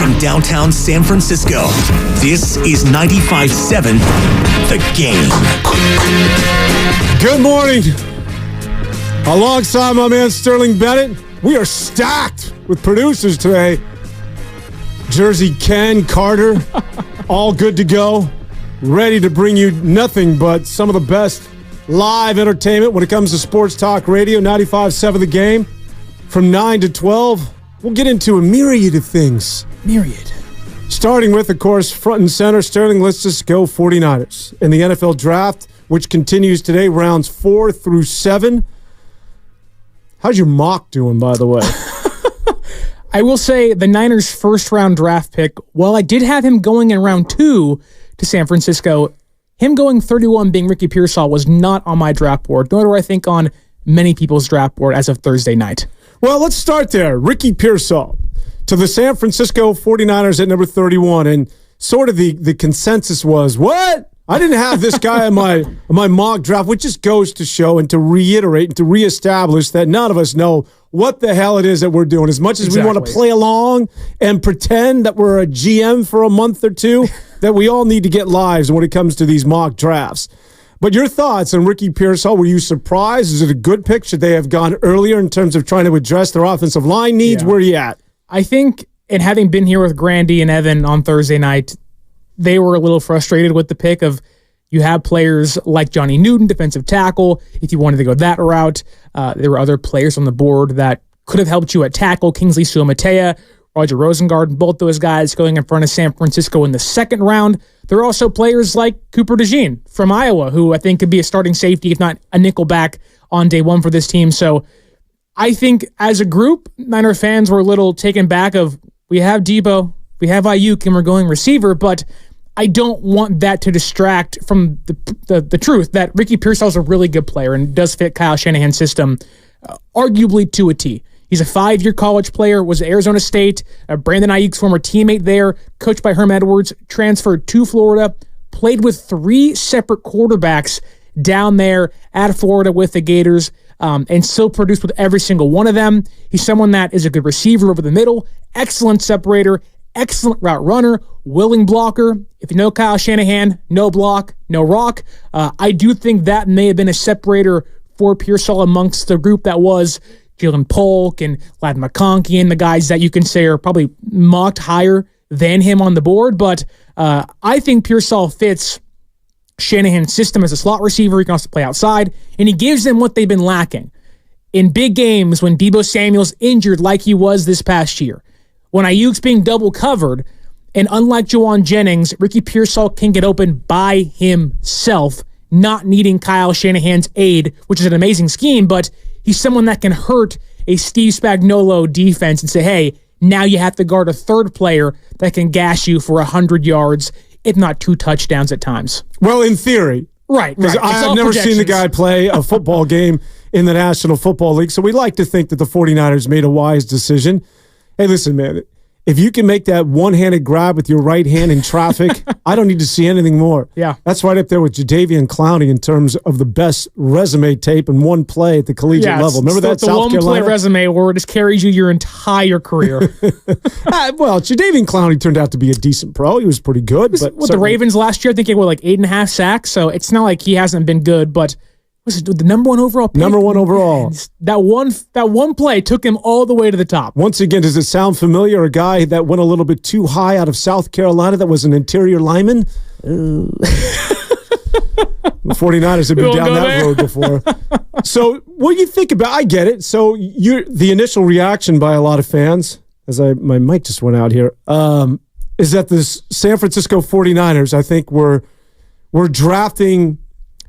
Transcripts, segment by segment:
from downtown San Francisco, this is 95.7 The Game. Good morning. Alongside my man Sterling Bennett, we are stacked with producers today. Jersey Ken, Carter, all good to go. Ready to bring you nothing but some of the best live entertainment when it comes to sports talk radio. 95.7 The Game. From 9 to 12, we'll get into a myriad of things. Myriad. Starting with, of course, front and center, Sterling, let's just go 49ers. In the NFL Draft, which continues today, rounds 4 through 7. How's your mock doing, by the way? I will say the Niners' first-round draft pick, while I did have him going in round 2 to San Francisco, him going 31 being Ricky Pearsall was not on my draft board, nor do I think on many people's draft board as of Thursday night. Well, let's start there. Ricky Pearsall to the San Francisco 49ers at number 31, and sort of the consensus was, what? I didn't have this guy in my mock draft, which just goes to show and to reiterate and to reestablish that none of us know what the hell it is that we're doing. As much as we want to play along and pretend that we're a GM for a month or two, that we all need to get lives when it comes to these mock drafts. But your thoughts on Ricky Pearsall, were you surprised? Is it a good pick? Should they have gone earlier in terms of trying to address their offensive line needs? Yeah. Where are you at? I think, and having been here with Grandy and Evan on Thursday night, they were a little frustrated with the pick of you have players like Johnny Newton, defensive tackle, if you wanted to go that route. There were other players on the board that could have helped you at tackle, Kingsley Suamataia, Roger Rosengard, both those guys going in front of San Francisco in the second round. There are also players like Cooper DeJean from Iowa, who I think could be a starting safety, if not a nickel back on day one for this team. So I think as a group, Niner fans were a little taken back of, we have Debo, we have Ayuk, and we're going receiver, but I don't want that to distract from the truth that Ricky Pearsall is a really good player and does fit Kyle Shanahan's system, arguably to a T. He's a 5-year college player, was at Arizona State, Brandon Ayuk's former teammate there, coached by Herm Edwards, transferred to Florida, played with 3 separate quarterbacks down there at Florida with the Gators, and still produced with every single one of them. He's someone that is a good receiver over the middle, excellent separator, excellent route runner, willing blocker. If you know Kyle Shanahan, no block, no rock. I do think that may have been a separator for Pearsall amongst the group that was Jalen Polk and Ladd McConkey and the guys that you can say are probably mocked higher than him on the board. But I think Pearsall fits Shanahan's system as a slot receiver. He can also play outside, and he gives them what they've been lacking. In big games, when Deebo Samuel's injured like he was this past year, when Ayuk's being double covered, and unlike Juwan Jennings, Ricky Pearsall can get open by himself, not needing Kyle Shanahan's aid, which is an amazing scheme, but he's someone that can hurt a Steve Spagnuolo defense and say, hey, now you have to guard a third player that can gash you for 100 yards, if not 2 touchdowns at times. Well, in theory. Right. Because I've never seen the guy play a football game in the National Football League, so we'd like to think that the 49ers made a wise decision. Hey, listen, man, if you can make that one-handed grab with your right hand in traffic, I don't need to see anything more. Yeah. That's right up there with Jadeveon Clowney in terms of the best resume tape in one play at the collegiate level. Remember that South Carolina? The one-play resume where it just carries you your entire career. Well, Jadeveon Clowney turned out to be a decent pro. He was pretty good. With the Ravens last year, I think he had, 8.5 sacks, so it's not like he hasn't been good, but was it the number 1 overall pick? Number 1 overall. That one play took him all the way to the top. Once again, does it sound familiar? A guy that went a little bit too high out of South Carolina that was an interior lineman? The 49ers have been down that road before. So what do you think about, I get it. So the initial reaction by a lot of fans, as my mic just went out here, is that the San Francisco 49ers, I think, were drafting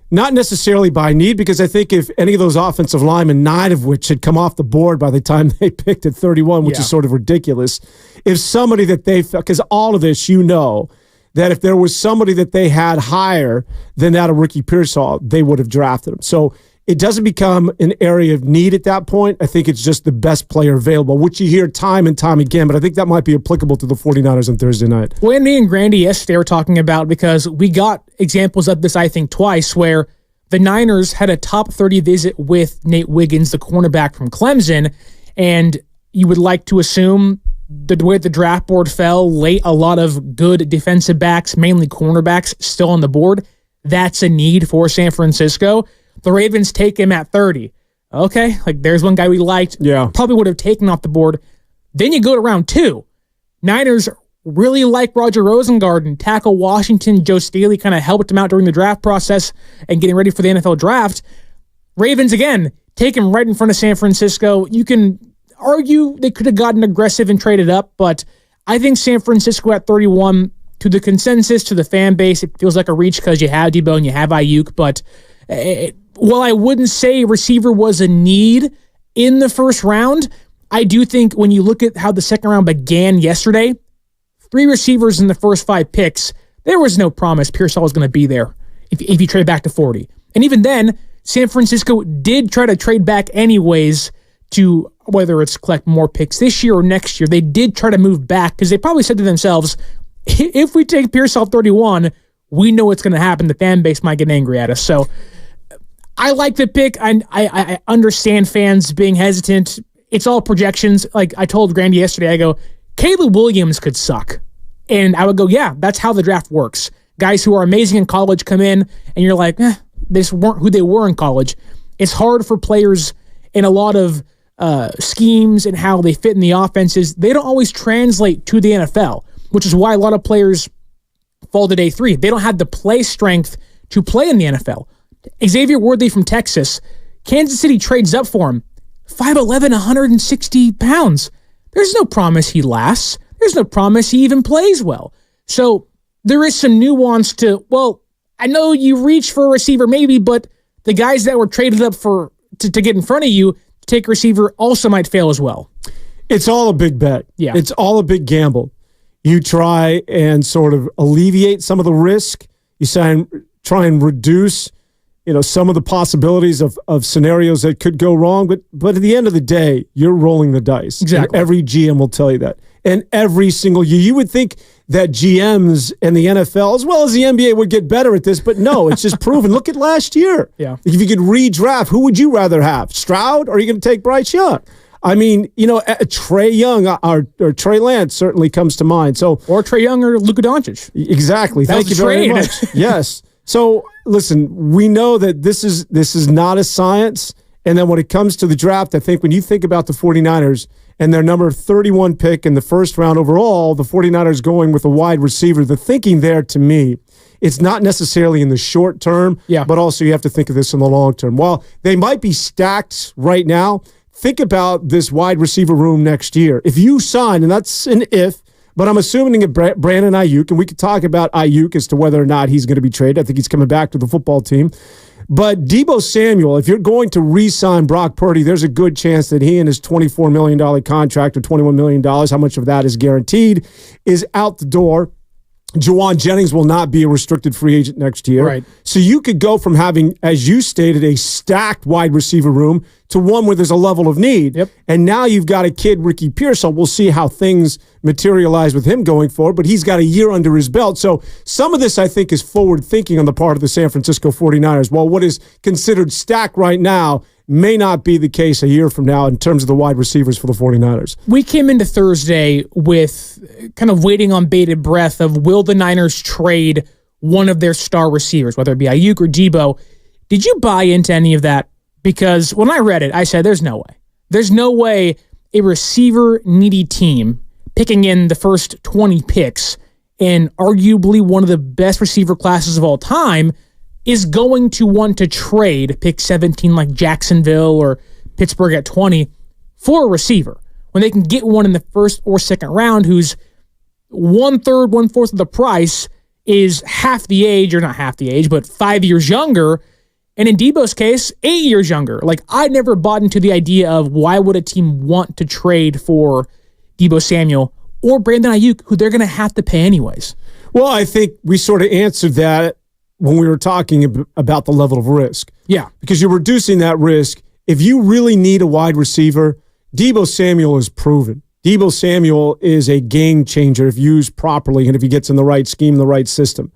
not necessarily by need, because I think if any of those offensive linemen, 9 of which had come off the board by the time they picked at 31, which is sort of ridiculous, if somebody that they felt, because all of this, that if there was somebody that they had higher than that of Ricky Pearsall, they would have drafted him. So it doesn't become an area of need at that point. I think it's just the best player available, which you hear time and time again, but I think that might be applicable to the 49ers on Thursday night. Well, me and Grandy yesterday were talking about, because we got examples of this, I think, twice, where the Niners had a top 30 visit with Nate Wiggins, the cornerback from Clemson, and you would like to assume the way the draft board fell late, a lot of good defensive backs, mainly cornerbacks, still on the board. That's a need for San Francisco. The Ravens take him at 30. Okay, like there's one guy we liked. Yeah. Probably would have taken off the board. Then you go to round 2. Niners really like Roger Rosengarten. Tackle Washington, Joe Staley kind of helped him out during the draft process and getting ready for the NFL draft. Ravens, again, take him right in front of San Francisco. You can argue they could have gotten aggressive and traded up, but I think San Francisco at 31, to the consensus, to the fan base, it feels like a reach because you have Debo and you have Ayuk, but while I wouldn't say receiver was a need in the first round, I do think when you look at how the second round began yesterday, 3 receivers in the first 5 picks, there was no promise Pearsall was going to be there if you trade back to 40. And even then, San Francisco did try to trade back anyways to, whether it's collect more picks this year or next year, they did try to move back because they probably said to themselves, if we take Pearsall 31, we know what's going to happen. The fan base might get angry at us. So I like the pick. I understand fans being hesitant. It's all projections. Like I told Grandy yesterday, I go, Caleb Williams could suck. And I would go, yeah, that's how the draft works. Guys who are amazing in college come in, and you're like, they just weren't who they were in college. It's hard for players in a lot of schemes and how they fit in the offenses. They don't always translate to the NFL, which is why a lot of players fall to day 3. They don't have the play strength to play in the NFL. Xavier Worthy from Texas, Kansas City trades up for him. 5'11", 160 pounds. There's no promise he lasts. There's no promise he even plays well. So there is some nuance to, well, I know you reach for a receiver maybe, but the guys that were traded up for to get in front of you to take a receiver also might fail as well. It's all a big bet. Yeah. It's all a big gamble. You try and sort of alleviate some of the risk. You try and reduce, some of the possibilities of scenarios that could go wrong. But at the end of the day, you're rolling the dice. Exactly. And every GM will tell you that. And every single year, you would think that GMs and the NFL, as well as the NBA, would get better at this. But no, it's just proven. Look at last year. Yeah. If you could redraft, who would you rather have? Stroud, or are you going to take Bryce Young? I mean, Trey Young or Trey Lance certainly comes to mind. So, or Trey Young or Luka Doncic. Exactly. Thank you very much. Yes. So listen, we know that this is not a science. And then when it comes to the draft, I think when you think about the 49ers and their number 31 pick in the first round overall, the 49ers going with a wide receiver, the thinking there to me, it's not necessarily in the short term, but also you have to think of this in the long term. While they might be stacked right now, think about this wide receiver room next year. If you sign, and that's an if, but I'm assuming Brandon Ayuk, and we could talk about Ayuk as to whether or not he's going to be traded. I think he's coming back to the football team. But Deebo Samuel, if you're going to re-sign Brock Purdy, there's a good chance that he and his $24 million contract or $21 million, how much of that is guaranteed, is out the door. Juwan Jennings will not be a restricted free agent next year. Right. So you could go from having, as you stated, a stacked wide receiver room to one where there's a level of need. Yep. And now you've got a kid, Ricky Pearsall. We'll see how things materialize with him going forward, but he's got a year under his belt. So some of this, I think, is forward thinking on the part of the San Francisco 49ers. While what is considered stacked right now may not be the case a year from now in terms of the wide receivers for the 49ers. We came into Thursday with kind of waiting on bated breath of will the Niners trade one of their star receivers, whether it be Ayuk or Deebo. Did you buy into any of that? Because when I read it, I said, there's no way. There's no way a receiver-needy team picking in the first 20 picks in arguably one of the best receiver classes of all time is going to want to trade pick 17 like Jacksonville or Pittsburgh at 20 for a receiver when they can get one in the first or second round who's 1/3, 1/4 of the price, is half the age, or not half the age, but 5 years younger. And in Deebo's case, 8 years younger. Like, I never bought into the idea of why would a team want to trade for Deebo Samuel or Brandon Ayuk, who they're going to have to pay anyways. Well, I think we sort of answered that when we were talking about the level of risk. Yeah. Because you're reducing that risk. If you really need a wide receiver, Deebo Samuel is proven. Deebo Samuel is a game changer if used properly and if he gets in the right scheme, the right system.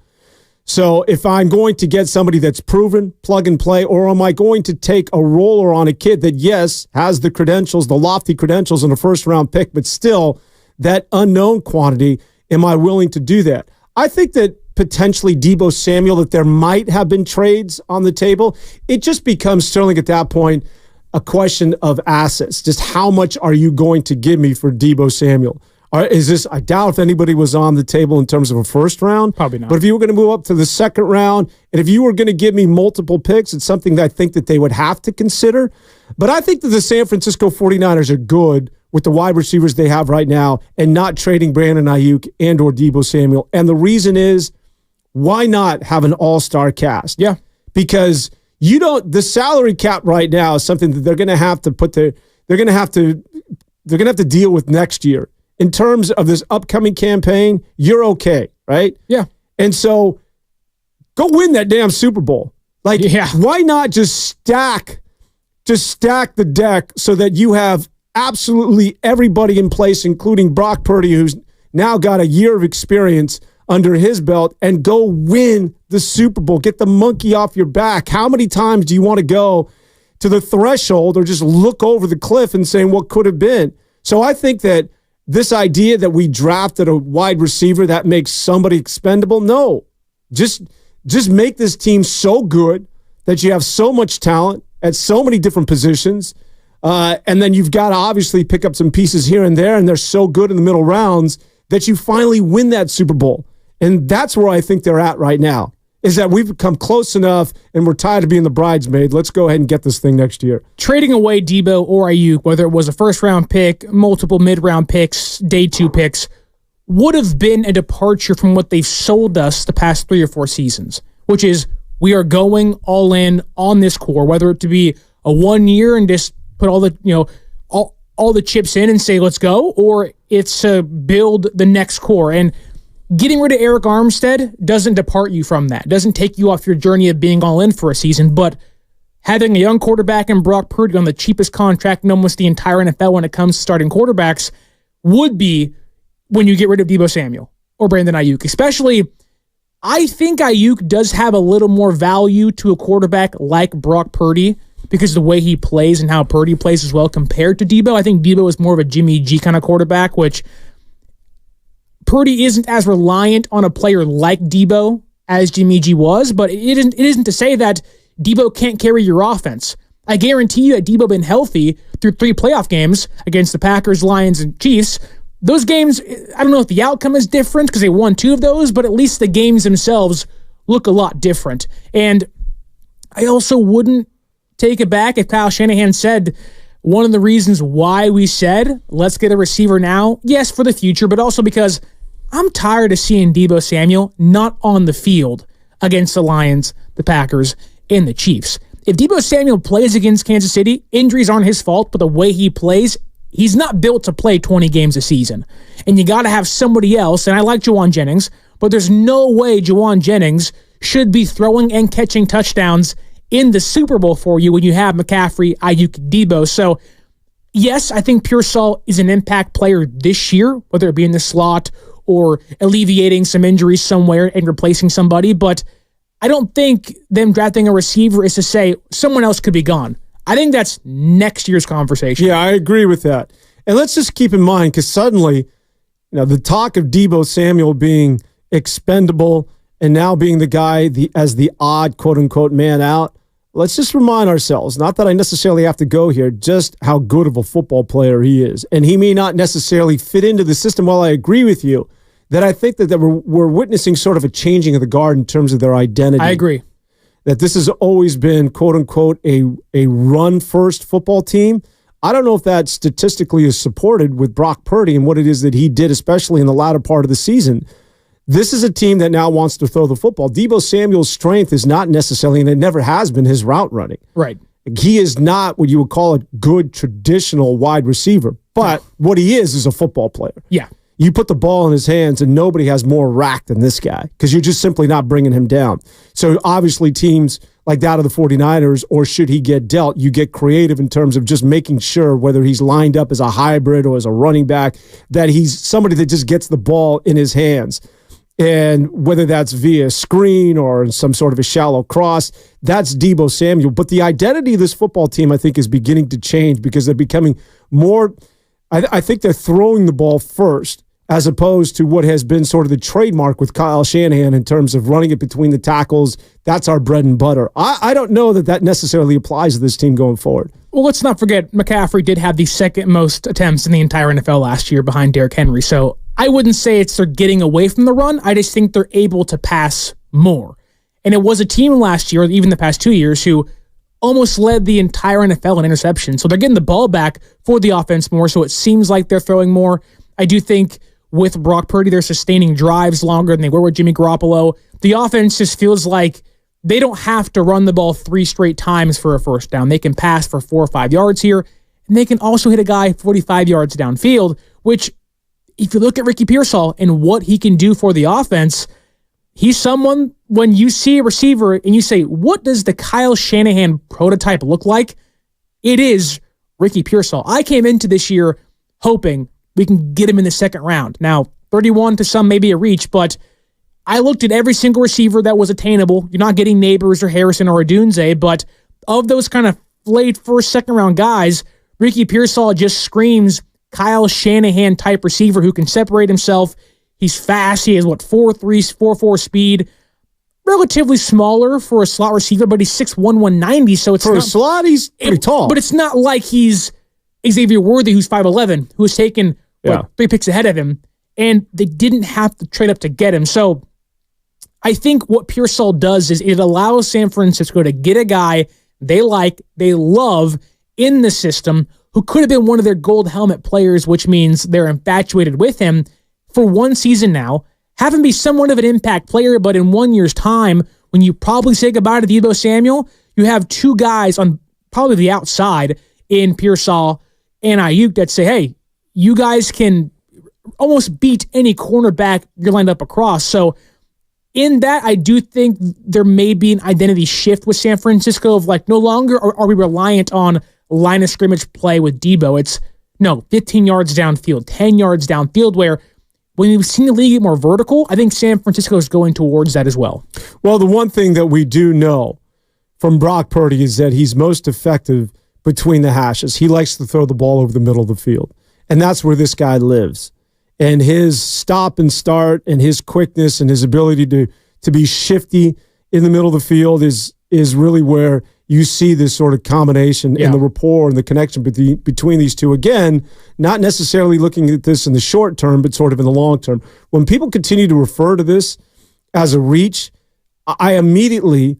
So if I'm going to get somebody that's proven, plug and play, or am I going to take a roller on a kid that, yes, has the credentials, the lofty credentials in a first-round pick, but still that unknown quantity, am I willing to do that? I think that potentially Deebo Samuel, that there might have been trades on the table. It just becomes, Sterling, at that point, a question of assets. Just how much are you going to give me for Deebo Samuel? I doubt if anybody was on the table in terms of a first round. Probably not. But if you were going to move up to the second round, and if you were going to give me multiple picks, it's something that I think that they would have to consider. But I think that the San Francisco 49ers are good with the wide receivers they have right now and not trading Brandon Ayuk and or Deebo Samuel. And the reason is, why not have an all-star cast? Yeah. Because the salary cap right now is something that they're going to have to deal with next year. In terms of this upcoming campaign, you're okay, right? Yeah. And so go win that damn Super Bowl. Why not just stack the deck so that you have absolutely everybody in place, including Brock Purdy, who's now got a year of experience under his belt, and go win the Super Bowl. Get the monkey off your back. How many times do you want to go to the threshold or just look over the cliff and saying what could have been? So I think that this idea that we drafted a wide receiver that makes somebody expendable, no. Just make this team so good that you have so much talent at so many different positions, and then you've got to obviously pick up some pieces here and there, and they're so good in the middle rounds that you finally win that Super Bowl. And that's where I think they're at right now, is that we've come close enough and we're tired of being the bridesmaid. Let's go ahead and get this thing next year. Trading away Deebo or Ayuk, whether it was a first-round pick, multiple mid-round picks, day 2 picks, would have been a departure from what they've sold us the past 3 or 4 seasons, which is we are going all in on this core, whether it to be a 1 year and just put all the, all the chips in and say, let's go, or it's to build the next core. And getting rid of Eric Armstead doesn't depart you from that. It doesn't take you off your journey of being all in for a season, but having a young quarterback in Brock Purdy on the cheapest contract in almost the entire NFL when it comes to starting quarterbacks would be when you get rid of Deebo Samuel or Brandon Ayuk. Especially, I think Ayuk does have a little more value to a quarterback like Brock Purdy because of the way he plays and how Purdy plays as well compared to Deebo. I think Deebo is more of a Jimmy G kind of quarterback, which Purdy isn't as reliant on a player like Deebo as Jimmy G was, but it isn't to say that Deebo can't carry your offense. I guarantee you, had Deebo been healthy through 3 playoff games against the Packers, Lions, and Chiefs, those games, I don't know if the outcome is different because they won 2 of those, but at least the games themselves look a lot different. And I also wouldn't take it back if Kyle Shanahan said one of the reasons why we said, let's get a receiver now, yes, for the future, but also because I'm tired of seeing Deebo Samuel not on the field against the Lions, the Packers, and the Chiefs. If Deebo Samuel plays against Kansas City, injuries aren't his fault, but the way he plays, he's not built to play 20 games a season. And you got to have somebody else, and I like Juwan Jennings, but there's no way Juwan Jennings should be throwing and catching touchdowns in the Super Bowl for you when you have McCaffrey, Ayuk, Deebo. So, yes, I think Pearsall is an impact player this year, whether it be in the slot or alleviating some injuries somewhere and replacing somebody, but I don't think them drafting a receiver is to say someone else could be gone. I think that's next year's conversation. Yeah, I agree with that. And let's just keep in mind, because suddenly, the talk of Deebo Samuel being expendable and now being the guy as the odd quote-unquote man out, let's just remind ourselves, not that I necessarily have to go here, just how good of a football player he is. And he may not necessarily fit into the system. While I agree with you, that I think that we're witnessing sort of a changing of the guard in terms of their identity. I agree. That this has always been, quote-unquote, a run-first football team. I don't know if that statistically is supported with Brock Purdy and what it is that he did, especially in the latter part of the season. This is a team that now wants to throw the football. Deebo Samuel's strength is not necessarily, and it never has been, his route running. Right. He is not what you would call a good traditional wide receiver, but what he is a football player. Yeah. You put the ball in his hands and nobody has more rack than this guy because you're just simply not bringing him down. So obviously teams like that of the 49ers, or should he get dealt, you get creative in terms of just making sure whether he's lined up as a hybrid or as a running back, that he's somebody that just gets the ball in his hands. And whether that's via screen or some sort of a shallow cross, that's Deebo Samuel. But the identity of this football team, I think, is beginning to change because they're becoming more I think they're throwing the ball first, as opposed to what has been sort of the trademark with Kyle Shanahan in terms of running it between the tackles. That's our bread and butter. I don't know that necessarily applies to this team going forward. Well, let's not forget, McCaffrey did have the second most attempts in the entire NFL last year behind Derrick Henry. So I wouldn't say they're getting away from the run. I just think they're able to pass more. And it was a team last year, even the past 2 years, who almost led the entire NFL in interceptions. So they're getting the ball back for the offense more, so it seems like they're throwing more. I do think with Brock Purdy, they're sustaining drives longer than they were with Jimmy Garoppolo. The offense just feels like they don't have to run the ball 3 straight times for a first down. They can pass for 4 or 5 yards here, and they can also hit a guy 45 yards downfield, which, if you look at Ricky Pearsall and what he can do for the offense, he's someone, when you see a receiver and you say, what does the Kyle Shanahan prototype look like? It is Ricky Pearsall. I came into this year hoping we can get him in the second round. Now, 31 to some may be a reach, but I looked at every single receiver that was attainable. You're not getting Neighbors or Harrison or Odunze, but of those kind of late first, second round guys, Ricky Pearsall just screams Kyle Shanahan type receiver who can separate himself. He's fast. He has 4.3, 4.4 speed. Relatively smaller for a slot receiver, but he's 6'1", 190. So it's for a slot, he's pretty tall. But it's not like he's Xavier Worthy, who's 5'11", who has taken 3 picks ahead of him, and they didn't have to trade up to get him. So I think what Pearsall does is it allows San Francisco to get a guy they like, they love in the system, who could have been one of their gold helmet players, which means they're infatuated with him for one season now, have him be somewhat of an impact player, but in 1 year's time, when you probably say goodbye to Deebo Samuel, you have 2 guys on probably the outside in Pearsall and Ayuk that say, hey, you guys can almost beat any cornerback you're lined up across. So in that, I do think there may be an identity shift with San Francisco of no longer are we reliant on line of scrimmage play with Deebo. It's 15 yards downfield, 10 yards downfield, where when we've seen the league get more vertical, I think San Francisco is going towards that as well. Well, the one thing that we do know from Brock Purdy is that he's most effective between the hashes. He likes to throw the ball over the middle of the field, and that's where this guy lives. And his stop and start and his quickness and his ability to be shifty in the middle of the field is really where you see this sort of combination and the rapport and the connection between these two. Again, not necessarily looking at this in the short term, but sort of in the long term. When people continue to refer to this as a reach, I immediately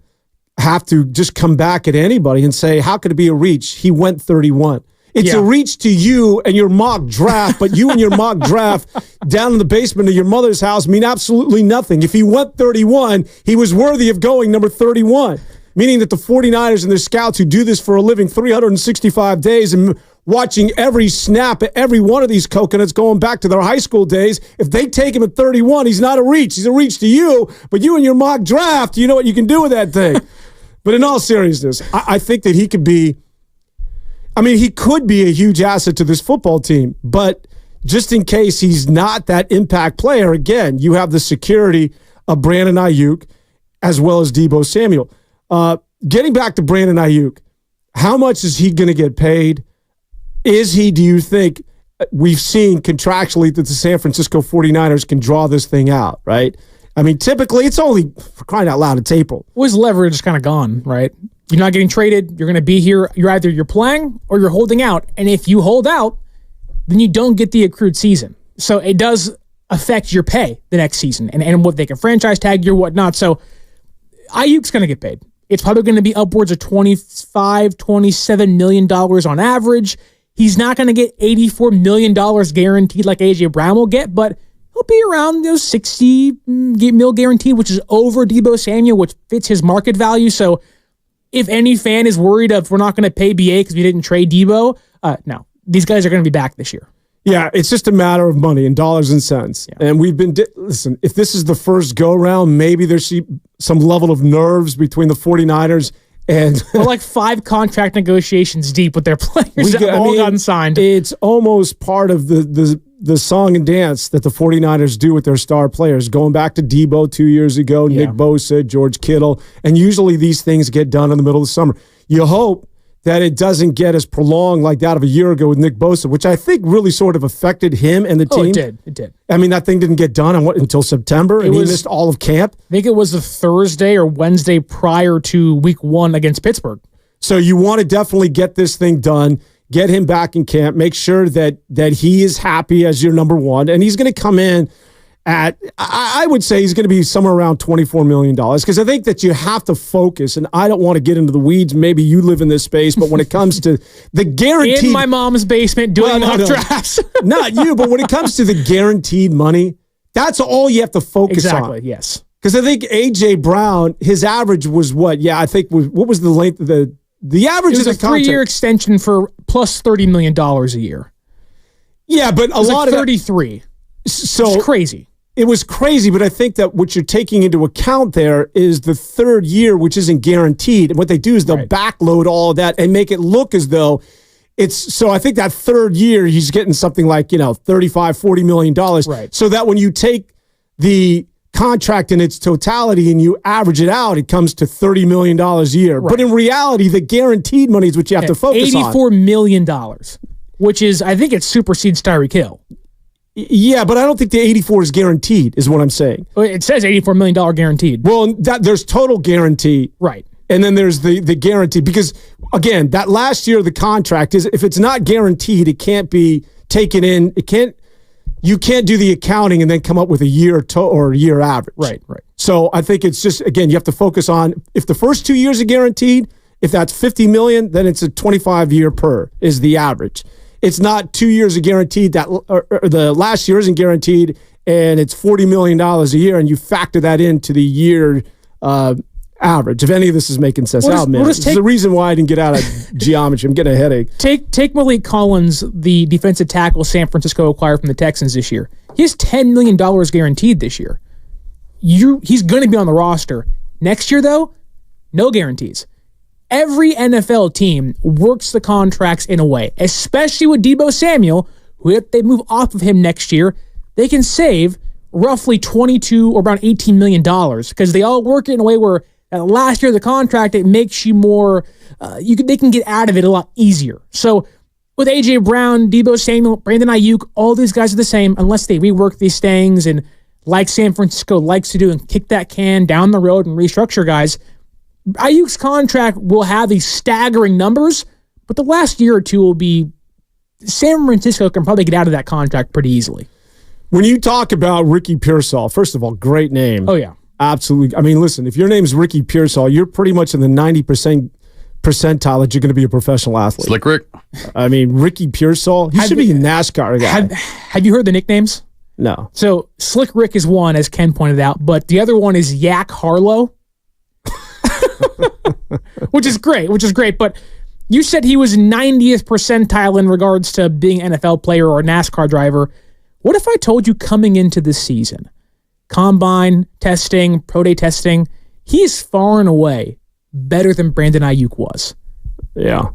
have to just come back at anybody and say, how could it be a reach? He went 31. It's a reach to you and your mock draft, but you and your mock draft down in the basement of your mother's house mean absolutely nothing. If he went 31, he was worthy of going number 31, meaning that the 49ers and their scouts who do this for a living 365 days and watching every snap at every one of these coconuts going back to their high school days, if they take him at 31, he's not a reach. He's a reach to you, but you and your mock draft, you know what you can do with that thing. But in all seriousness, I think that he could be a huge asset to this football team, but just in case he's not that impact player, again, you have the security of Brandon Ayuk as well as Deebo Samuel. Getting back to Brandon Ayuk, how much is he going to get paid? Do you think we've seen contractually that the San Francisco 49ers can draw this thing out, right? I mean, typically it's only, for crying out loud, it's April. Well, his leverage is kind of gone, right? You're not getting traded. You're going to be here. You're playing or you're holding out. And if you hold out, then you don't get the accrued season. So it does affect your pay the next season and what they can franchise tag you or whatnot. So Ayuk's going to get paid. It's probably going to be upwards of $25, $27 million on average. He's not going to get $84 million guaranteed like A.J. Brown will get, but he'll be around $60 million guaranteed, which is over Deebo Samuel, which fits his market value. So if any fan is worried we're not going to pay BA because we didn't trade Deebo, no. These guys are going to be back this year. Yeah, it's just a matter of money and dollars and cents. Yeah. And we've been, listen, if this is the first go-round, maybe there's some level of nerves between the 49ers and... We're like 5 contract negotiations deep with their players that all gotten signed. It's almost part of the song and dance that the 49ers do with their star players. Going back to Deebo 2 years ago, Nick Bosa, George Kittle, and usually these things get done in the middle of the summer. You hope that it doesn't get as prolonged like that of a year ago with Nick Bosa, which I think really sort of affected him and the team. Oh, it did. It did. I mean, that thing didn't get done until September, and he missed all of camp. I think it was the Thursday or Wednesday prior to week 1 against Pittsburgh. So you want to definitely get this thing done, get him back in camp, make sure that he is happy as your number one, and he's going to come in at, I would say he's going to be somewhere around $24 million, because I think that you have to focus, and I don't want to get into the weeds. Maybe you live in this space, but when it comes to the guaranteed... In my mom's basement doing mock drafts. Not you, but when it comes to the guaranteed money, that's all you have to focus on. Exactly, yes. Because I think A.J. Brown, his average was what? Yeah, I think, what was the length of the average of the contract? It was a 3-year extension for plus $30 million a year. Yeah, but a lot of 33. So it's crazy. It was crazy, but I think that what you're taking into account there is the third year, which isn't guaranteed. And what they do is they'll backload all of that and make it look as though it's, so I think that third year, he's getting something like, $35, $40 million. Right. So that when you take the contract in its totality and you average it out, it comes to $30 million a year. Right. But in reality, the guaranteed money is what you have to focus on. $84 million, which is, I think it supersedes Tyreek Hill. Yeah, but I don't think the 84 is guaranteed, is what I'm saying. It says $84 million guaranteed. Well, there's total guarantee. Right. And then there's the guarantee, because, again, that last year of the contract is, if it's not guaranteed, it can't be taken in. You can't do the accounting and then come up with a year or a year average. Right. So I think it's just, again, you have to focus on, if the first 2 years are guaranteed, if that's $50 million, then it's a 25-year per is the average. It's not 2 years are guaranteed, or the last year isn't guaranteed, and it's $40 million a year, and you factor that into the year average. If any of this is making sense, this is the reason why I didn't get out of geometry. I'm getting a headache. Take Malik Collins, the defensive tackle San Francisco acquired from the Texans this year. He has $10 million guaranteed this year. He's going to be on the roster. Next year, though, no guarantees. Every NFL team works the contracts in a way, especially with Deebo Samuel, who if they move off of him next year, they can save roughly $22 or around $18 million, because they all work it in a way where last year of the contract, it makes you more, they can get out of it a lot easier. So with A.J. Brown, Deebo Samuel, Brandon Ayuk, all these guys are the same unless they rework these things and, like San Francisco likes to do, and kick that can down the road and restructure guys. Ayuk's contract will have these staggering numbers, but the last year or two will be, San Francisco can probably get out of that contract pretty easily. When you talk about Ricky Pearsall, first of all, great name. Oh, yeah. Absolutely. I mean, listen, if your name's Ricky Pearsall, you're pretty much in the 90% percentile that you're going to be a professional athlete. Slick Rick. I mean, Ricky Pearsall, he should be a NASCAR guy. Have you heard the nicknames? No. So Slick Rick is one, as Ken pointed out, but the other one is Yak Harlow. which is great. But you said he was 90th percentile in regards to being an NFL player or a NASCAR driver. What if I told you coming into this season, combine testing, pro day testing, he is far and away better than Brandon Ayuk was. Yeah.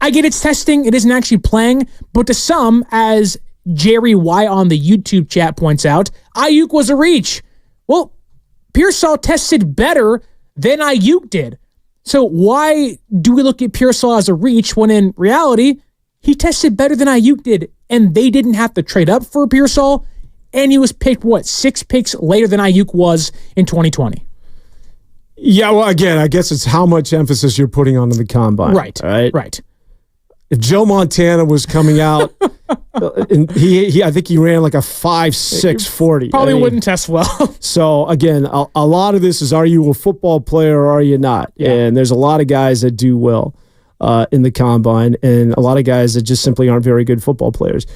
I get it's testing, it isn't actually playing, but to some, as Jerry Y on the YouTube chat points out, Ayuk was a reach. Well, Pearsall tested better than Ayuk did. So why do we look at Pearsall as a reach when in reality, he tested better than Ayuk did, and they didn't have to trade up for Pearsall, and he was picked, 6 picks later than Ayuk was in 2020? Yeah, well, again, I guess it's how much emphasis you're putting onto the combine. Right. If Joe Montana was coming out, and I think he ran like a 5.6 40. Probably wouldn't test well. So again, a lot of this is, are you a football player or are you not? Yeah. And there's a lot of guys that do well in the combine, and a lot of guys that just simply aren't very good football players.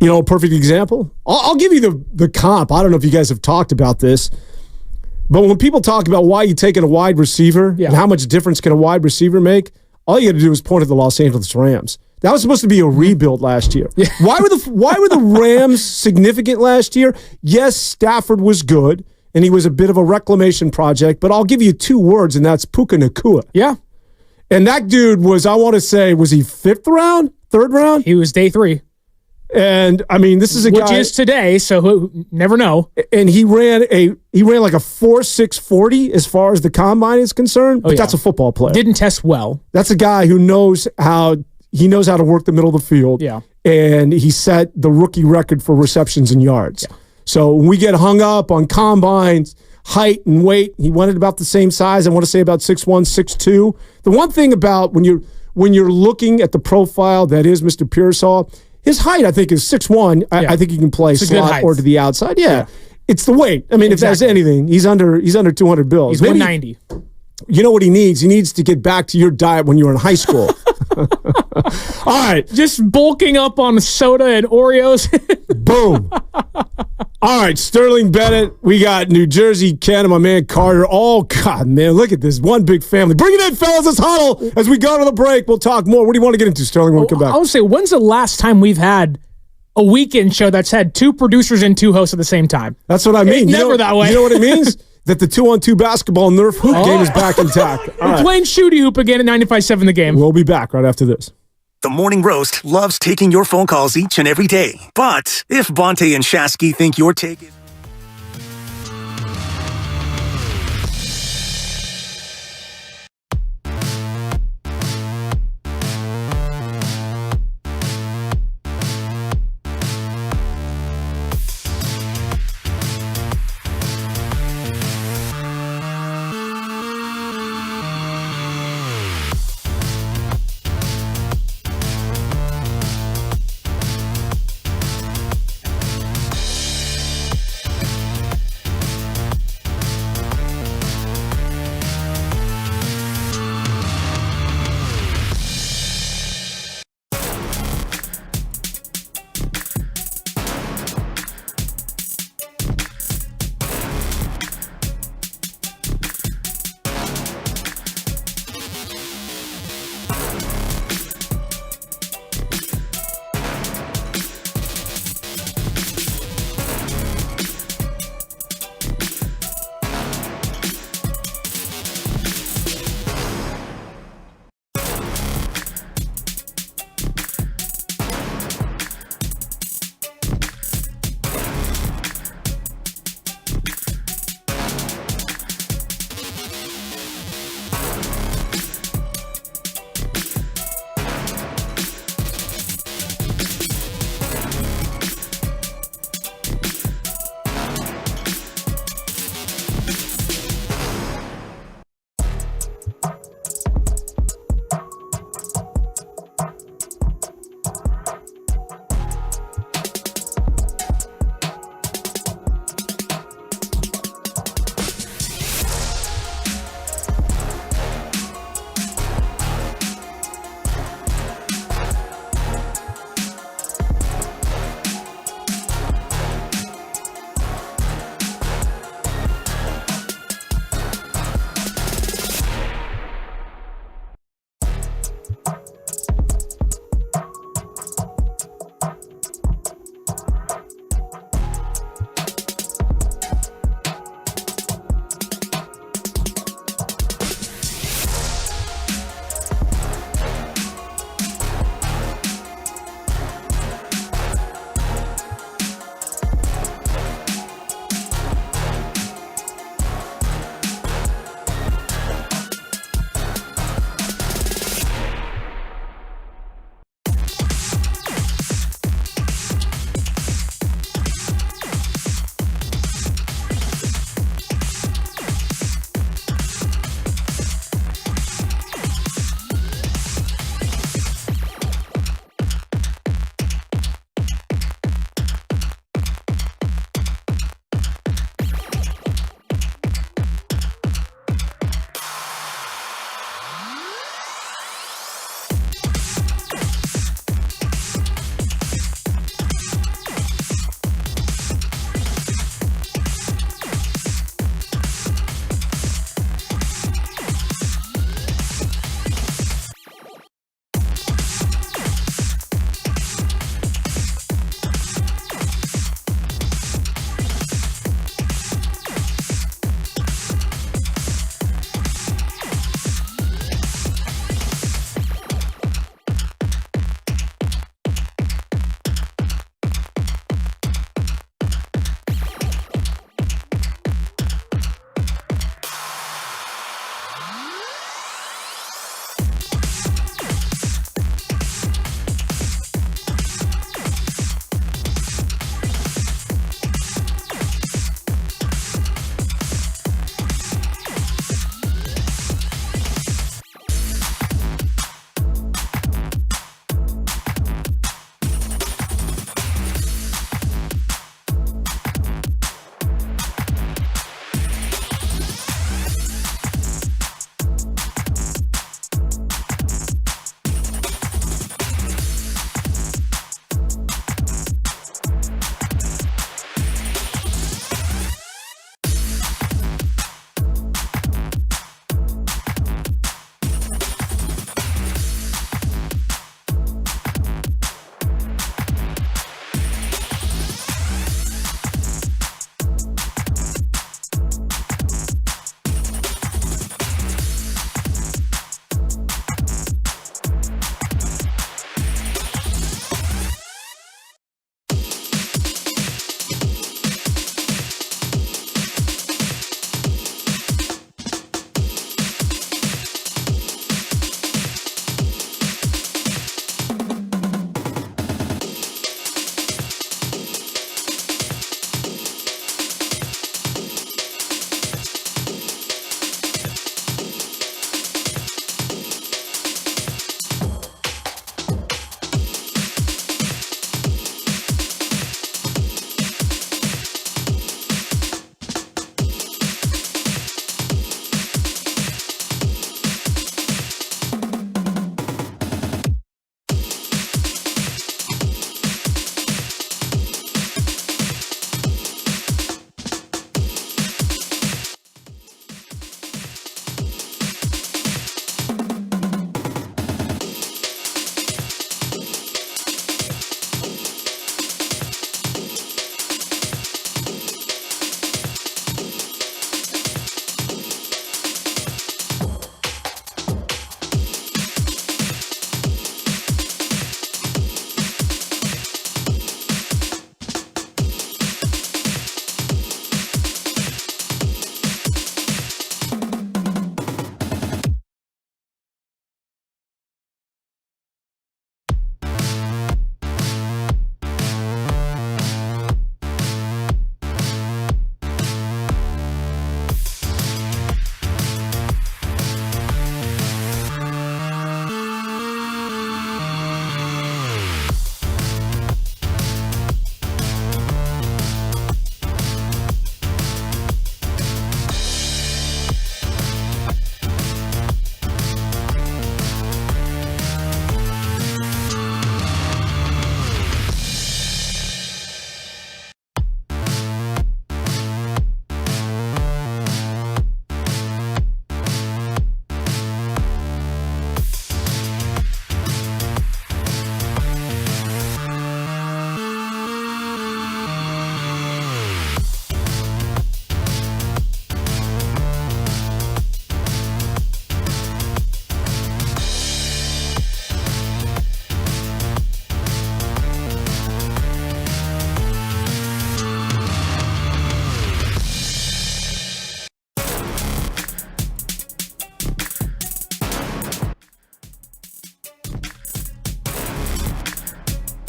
A perfect example. I'll give you the comp. I don't know if you guys have talked about this, but when people talk about why you taking a wide receiver and how much difference can a wide receiver make, all you got to do is point at the Los Angeles Rams. That was supposed to be a rebuild last year. Yeah. Why were the Rams significant last year? Yes, Stafford was good, and he was a bit of a reclamation project, but I'll give you 2 words, and that's Puka Nacua. Yeah. And that dude was, I want to say, was he 5th round? 3rd round? He was day 3. And I mean, this is a Which guy, is today, so who never know. and he ran like a 4.640 as far as the combine is concerned. But yeah. that's a football player. Didn't test well. That's a guy who knows how to work the middle of the field. Yeah. And he set the rookie record for receptions and yards. Yeah. So when we get hung up on combines, height and weight, he went at about the same size. I want to say about 6'1", 6'2". The one thing about when you're looking at the profile that is Mr. Pearsall, his height I think is 6'1". I think he can play It's a good slot height. or to the outside. Yeah. It's the weight. I mean, if there's Exactly. anything, he's under 200 bills. He's Maybe- 190. You know what he needs? He needs to get back to your diet when you were in high school. All right. Just bulking up on soda and Oreos. Boom. All right, Sterling Bennett. We got New Jersey, Ken, and my man Carter. Oh, God, man, look at this. One big family. Bring it in, fellas. Let's huddle. As we go to the break, we'll talk more. What do you want to get into, Sterling, when we come back? I would say, when's the last time we've had a weekend show that's had two producers and two hosts at the same time? That's what I mean. It's never that way. You know what it means? That the 2-on-2 basketball Nerf hoop game is back intact. All right. Playing shooty hoop again at 95.7 The Game. We'll be back right after this. The Morning Roast loves taking your phone calls each and every day. But if Bonte and Shasky think your take is...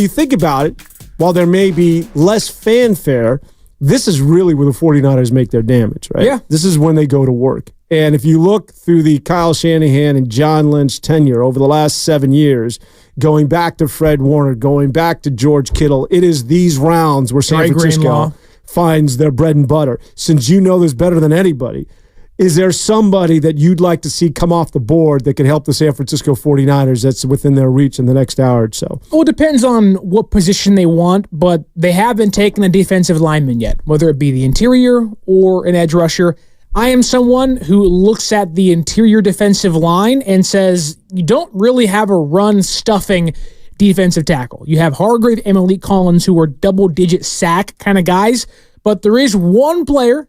You think about it, while there may be less fanfare, this is really where the 49ers make their damage, right? Yeah. This is when they go to work. And if you look through the Kyle Shanahan and John Lynch tenure over the last 7 years, going back to Fred Warner, going back to George Kittle, it is these rounds where San Francisco finds their bread and butter. Since you know this better than anybody, is there somebody that you'd like to see come off the board that could help the San Francisco 49ers that's within their reach in the next hour or so? Well, it depends on what position they want, but they haven't taken a defensive lineman yet, whether it be the interior or an edge rusher. I am someone who looks at the interior defensive line and says, you don't really have a run-stuffing defensive tackle. You have Hargrave and Malik Collins, who are double-digit sack kind of guys, but there is one player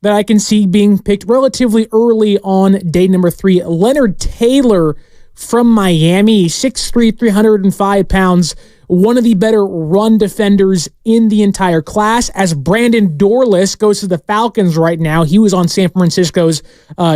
that I can see being picked relatively early on day number 3, Leonard Taylor from Miami, 6'3", 305 pounds, one of the better run defenders in the entire class. As Brandon Dorless goes to the Falcons right now, he was on San Francisco's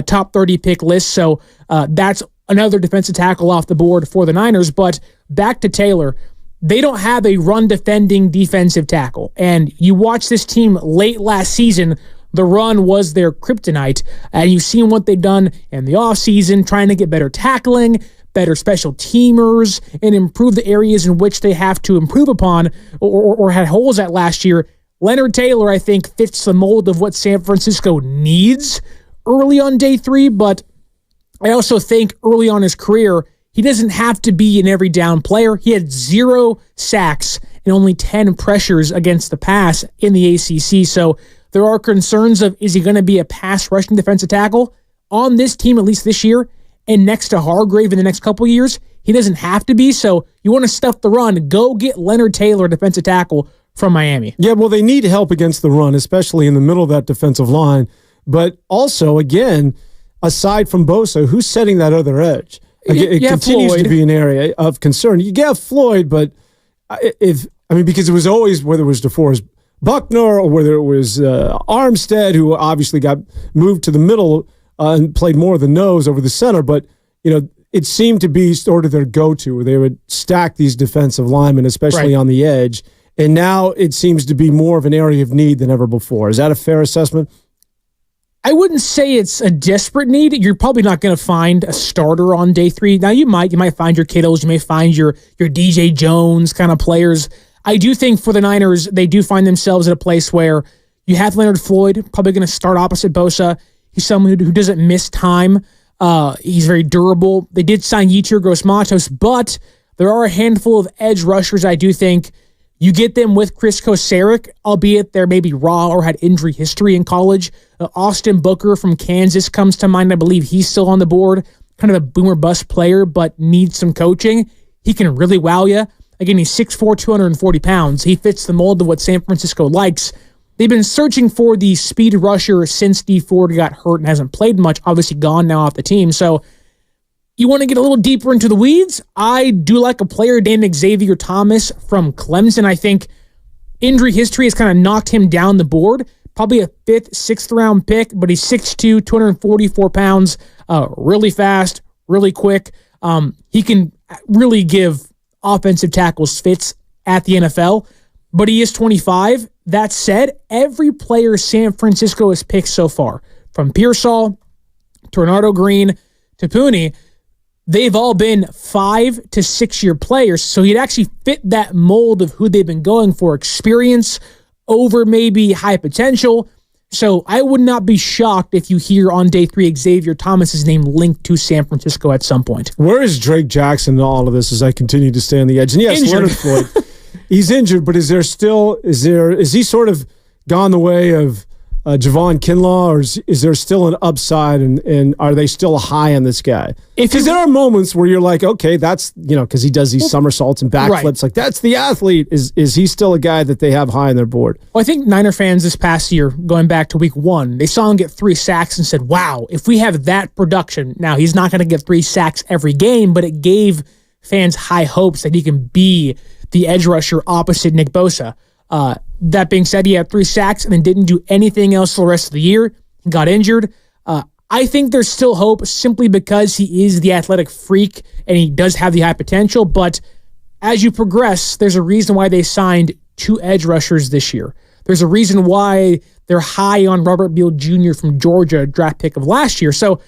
top 30 pick list, so that's another defensive tackle off the board for the Niners. But back to Taylor, they don't have a run-defending defensive tackle, and you watch this team late last season. The run was their kryptonite, and you've seen what they've done in the offseason, trying to get better tackling, better special teamers, and improve the areas in which they have to improve upon or had holes at last year. Leonard Taylor, I think, fits the mold of what San Francisco needs early on day 3, but I also think early on his career, he doesn't have to be an every down player. He had 0 sacks and only 10 pressures against the pass in the ACC, so there are concerns of, is he going to be a pass rushing defensive tackle on this team, at least this year, and next to Hargrave in the next couple of years? He doesn't have to be, so you want to stuff the run, go get Leonard Taylor, defensive tackle from Miami. Yeah, well, they need help against the run, especially in the middle of that defensive line. But also, again, aside from Bosa, who's setting that other edge? It continues to be an area of concern. You get Floyd, but because it was always, whether it was DeForest Buckner or whether it was Armstead, who obviously got moved to the middle and played more of the nose over the center, but it seemed to be sort of their go-to, where they would stack these defensive linemen, especially on the edge. And now it seems to be more of an area of need than ever before. Is that a fair assessment? I wouldn't say it's a desperate need. You're probably not going to find a starter on day 3. Now you might find your Kittles, you may find your DJ Jones kind of players. I do think for the Niners, they do find themselves at a place where you have Leonard Floyd, probably going to start opposite Bosa. He's someone who doesn't miss time. He's very durable. They did sign Yetur Gross-Matos, but there are a handful of edge rushers I do think you get them with Chris Kocurek, albeit they're maybe raw or had injury history in college. Austin Booker from Kansas comes to mind. I believe he's still on the board. Kind of a boomer bust player, but needs some coaching. He can really wow you. Again, he's 6'4", 240 pounds. He fits the mold of what San Francisco likes. They've been searching for the speed rusher since Dee Ford got hurt and hasn't played much. Obviously gone now off the team. So you want to get a little deeper into the weeds? I do like a player named Xavier Thomas from Clemson. I think injury history has kind of knocked him down the board. Probably a 5th, 6th round pick, but he's 6'2", 244 pounds, really fast, really quick. He can really give offensive tackles fits at the NFL, but he is 25. That said, every player San Francisco has picked so far, from Pearsall to Renardo Green to Pooney, they've all been 5 to 6 year players, so he'd actually fit that mold of who they've been going for, experience over maybe high potential. So I would not be shocked if you hear on day 3 Xavier Thomas's name linked to San Francisco at some point. Where is Drake Jackson in all of this as I continue to stay on the edge? And yes, Leonard Floyd, he's injured, but is he sort of gone the way of Javon Kinlaw, or is there still an upside, and are they still high on this guy? Because there are moments where you're like, okay, that's, because he does these somersaults and backflips, right. Like that's the athlete. Is he still a guy that they have high on their board? Well, I think Niner fans this past year, going back to week 1, they saw him get 3 sacks and said, wow, if we have that production, now he's not going to get 3 sacks every game, but it gave fans high hopes that he can be the edge rusher opposite Nick Bosa. That being said, he had 3 sacks and then didn't do anything else the rest of the year. He got injured. I think there's still hope simply because he is the athletic freak and he does have the high potential, but as you progress, there's a reason why they signed 2 edge rushers this year. There's a reason why they're high on Robert Beal Jr. from Georgia, draft pick of last year. So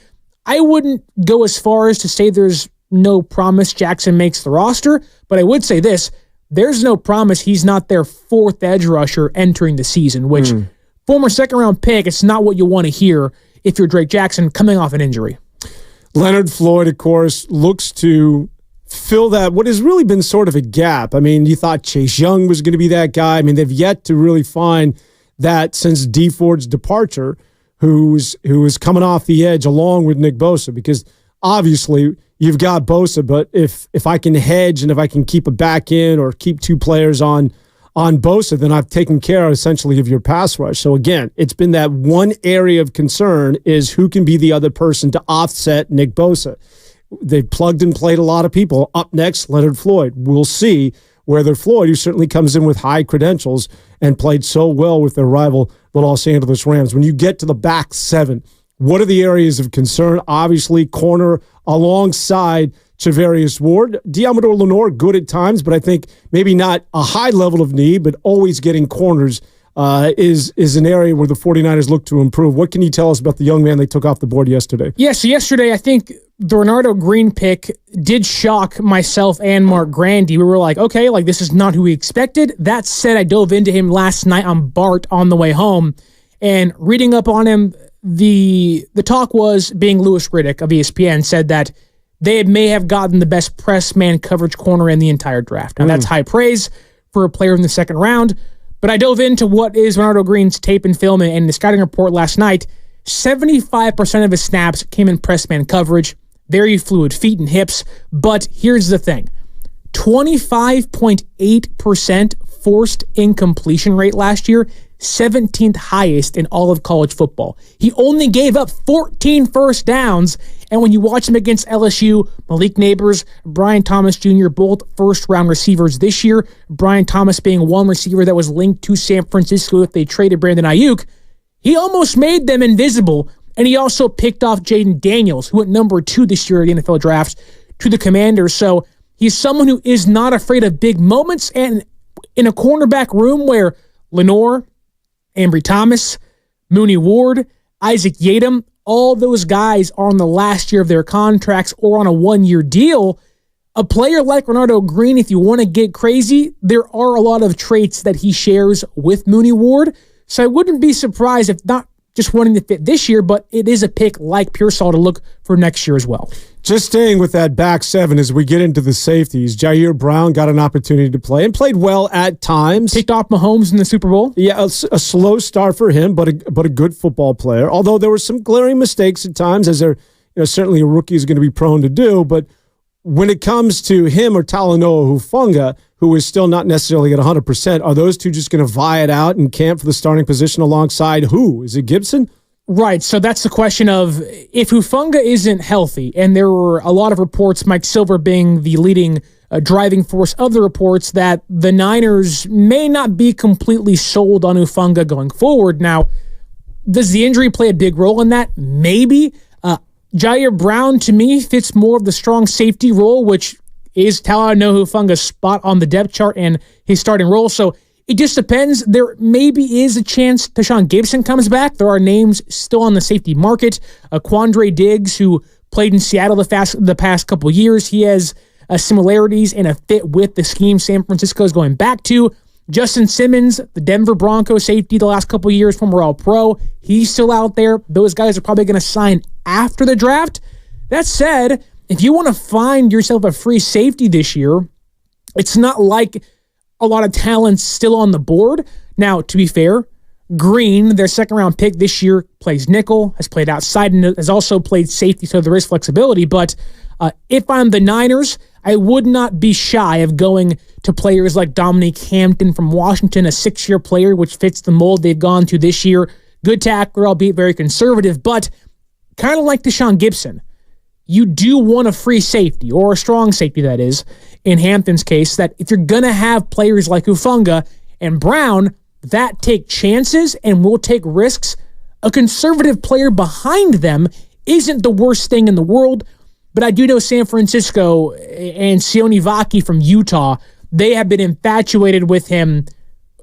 I wouldn't go as far as to say there's no promise Jackson makes the roster, but I would say this. There's no promise he's not their 4th edge rusher entering the season, which former second-round pick, it's not what you want to hear if you're Drake Jackson coming off an injury. Leonard Floyd, of course, looks to fill that, what has really been sort of a gap. I mean, you thought Chase Young was going to be that guy. I mean, they've yet to really find that since Dee Ford's departure, who is coming off the edge along with Nick Bosa, because obviously you've got Bosa, but if I can hedge and if I can keep a back in or keep 2 players on Bosa, then I've taken care essentially of your pass rush. So again, it's been that one area of concern is who can be the other person to offset Nick Bosa. They've plugged and played a lot of people. Up next, Leonard Floyd. We'll see whether Floyd, who certainly comes in with high credentials and played so well with their rival, the Los Angeles Rams. When you get to the back 7, what are the areas of concern? Obviously, corner alongside Charvarius Ward. Deommodore Lenoir, good at times, but I think maybe not a high level of need, but always getting corners is an area where the 49ers look to improve. What can you tell us about the young man they took off the board yesterday? Yeah, so yesterday I think the Renardo Green pick did shock myself and Mark Grandy. We were like, okay, like this is not who we expected. That said, I dove into him last night on BART on the way home, and reading up on him, the talk was being Louis Riddick of ESPN said that they may have gotten the best press man coverage corner in the entire draft. Now, that's high praise for a player in the 2nd round. But I dove into what is Renardo Green's tape and film and the scouting report last night. 75% of his snaps came in press man coverage. Very fluid feet and hips. But here's the thing. 25.8% forced incompletion rate last year. 17th highest in all of college football. He only gave up 14 first downs, and when you watch him against LSU, Malik Neighbors, Brian Thomas Jr., both first-round receivers this year, Brian Thomas being one receiver that was linked to San Francisco if they traded Brandon Ayuk, he almost made them invisible, and he also picked off Jaden Daniels, who went number 2 this year at the NFL Draft, to the Commanders. So he's someone who is not afraid of big moments, and in a cornerback room where Lenoir, Ambry Thomas, Mooney Ward, Isaac Yiadom, all those guys are on the last year of their contracts or on a 1-year deal. A player like Renardo Green, if you want to get crazy, there are a lot of traits that he shares with Mooney Ward. So I wouldn't be surprised if not just wanting to fit this year, but it is a pick like Pearsall to look for next year as well. Just staying with that back 7 as we get into the safeties, Jair Brown got an opportunity to play and played well at times. Picked off Mahomes in the Super Bowl. Yeah, a slow start for him, but a good football player. Although there were some glaring mistakes at times, as there certainly a rookie is going to be prone to do. But when it comes to him or Talanoa Hufanga, who is still not necessarily at 100%, are those two just going to vie it out in camp for the starting position alongside who? Is it Gibson? Right, so that's the question of if Hufanga isn't healthy, and there were a lot of reports, Mike Silver being the leading driving force of the reports, that the Niners may not be completely sold on Hufanga going forward. Now, does the injury play a big role in that? Maybe. Jair Brown, to me, fits more of the strong safety role, which is Talanoa Hufanga's spot on the depth chart and his starting role. So it just depends. There maybe is a chance Tashaun Gibson comes back. There are names still on the safety market. Quandre Diggs, who played in Seattle the past couple of years, he has similarities and a fit with the scheme San Francisco is going back to. Justin Simmons, the Denver Broncos safety the last couple of years, former All-Pro, he's still out there. Those guys are probably going to sign after the draft. That said, if you want to find yourself a free safety this year, it's not like a lot of talent's still on the board. Now, to be fair, Green, their 2nd-round pick this year, plays nickel, has played outside, and has also played safety, so there is flexibility. But if I'm the Niners, I would not be shy of going to players like Dominique Hampton from Washington, a 6-year player, which fits the mold they've gone to this year. Good tackler, albeit very conservative, but kind of like Tashaun Gibson. You do want a free safety, or a strong safety, that is, in Hampton's case, that if you're going to have players like Hufanga and Brown that take chances and will take risks, a conservative player behind them isn't the worst thing in the world. But I do know San Francisco and Sione Vaki from Utah, they have been infatuated with him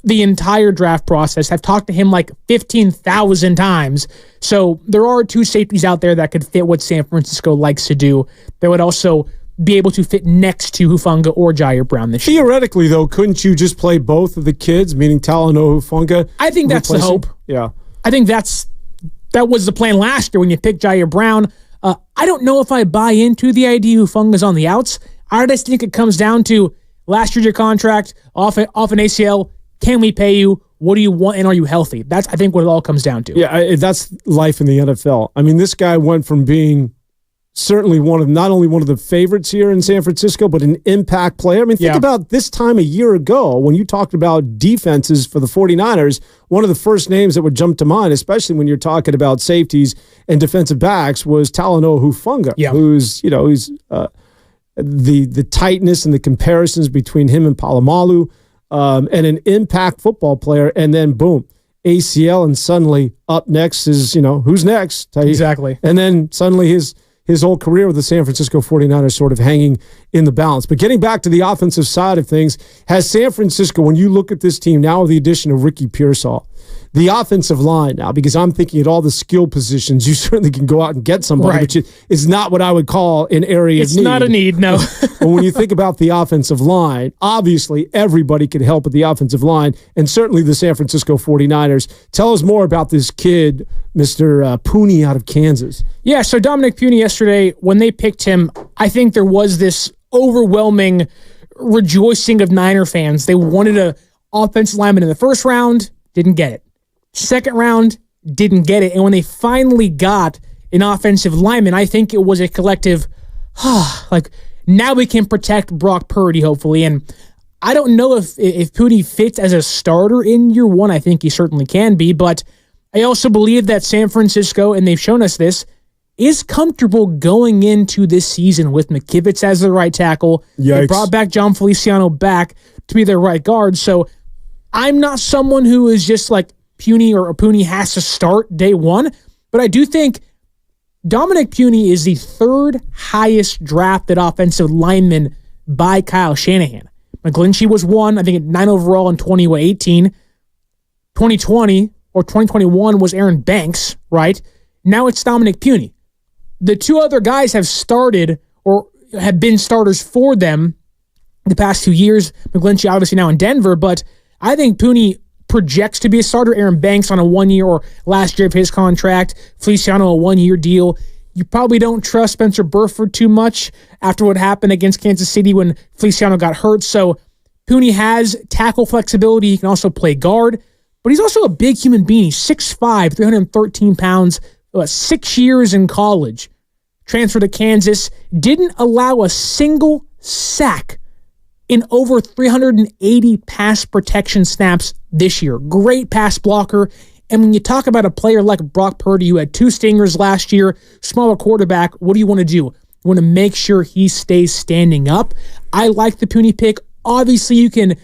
the entire draft process, have talked to him like 15,000 times. So there are two safeties out there that could fit what San Francisco likes to do. That would also be able to fit next to Hufanga or Jair Brown this year. Theoretically, though, couldn't you just play both of the kids, meaning Talanoa Hufanga? I think that's the hope. Yeah. I think that was the plan last year when you picked Jair Brown. I don't know if I buy into the idea Hufanga's on the outs. I just think it comes down to last year's your contract, off an ACL. Can we pay you? What do you want? And are you healthy? That's, I think, what it all comes down to. Yeah, that's life in the NFL. I mean, this guy went from being certainly not only one of the favorites here in San Francisco, but an impact player. I mean, think about this time a year ago when you talked about defenses for the 49ers, one of the first names that would jump to mind, especially when you're talking about safeties and defensive backs, was Talanoa Hufanga, who's the tightness and the comparisons between him and Palomalu. And an impact football player, and then boom, ACL, and suddenly up next is, who's next? Exactly. And then suddenly his whole career with the San Francisco 49ers sort of hanging in the balance. But getting back to the offensive side of things, has San Francisco, when you look at this team now with the addition of Ricky Pearsall, the offensive line now, because I'm thinking at all the skill positions, you certainly can go out and get somebody, which is not what I would call an area of need. It's not a need, no. But when you think about the offensive line, obviously everybody can help with the offensive line, and certainly the San Francisco 49ers. Tell us more about this kid, Mr. Pooney out of Kansas. Yeah, so Dominic Pooney yesterday, when they picked him, I think there was this overwhelming rejoicing of Niner fans. They wanted an offensive lineman in the first round, didn't get it. Second round, didn't get it. And when they finally got an offensive lineman, I think it was a collective, like, now we can protect Brock Purdy, hopefully. And I don't know if Pooney fits as a starter in year one. I think he certainly can be. But I also believe that San Francisco, and they've shown us this, is comfortable going into this season with McKivitz as the right tackle. Yikes. They brought back John Feliciano back to be their right guard. So I'm not someone who is just like, Pooney has to start day one, but I do think Dominic Pooney is the third highest drafted offensive lineman by Kyle Shanahan. McGlinchey was one, I think at 9 overall in 2018. 2020 or 2021 was Aaron Banks, right? Now it's Dominic Pooney. The two other guys have started or have been starters for them the past 2 years. McGlinchey obviously now in Denver, but I think Pooney projects to be a starter. Aaron Banks on a 1 year or last year of his contract. Feliciano a 1 year deal. You probably don't trust Spencer Burford too much after what happened against Kansas City when Feliciano got hurt. So Pooney has tackle flexibility. He can also play guard, but he's also a big human being. He's 6'5", 313 pounds, 6 years in college. Transferred to Kansas. Didn't allow a single sack in over 380 pass protection snaps this year. Great pass blocker. And when you talk about a player like Brock Purdy, who had 2 stingers last year, smaller quarterback, what do you want to do? You want to make sure he stays standing up. I like the Pooney pick. Obviously, you can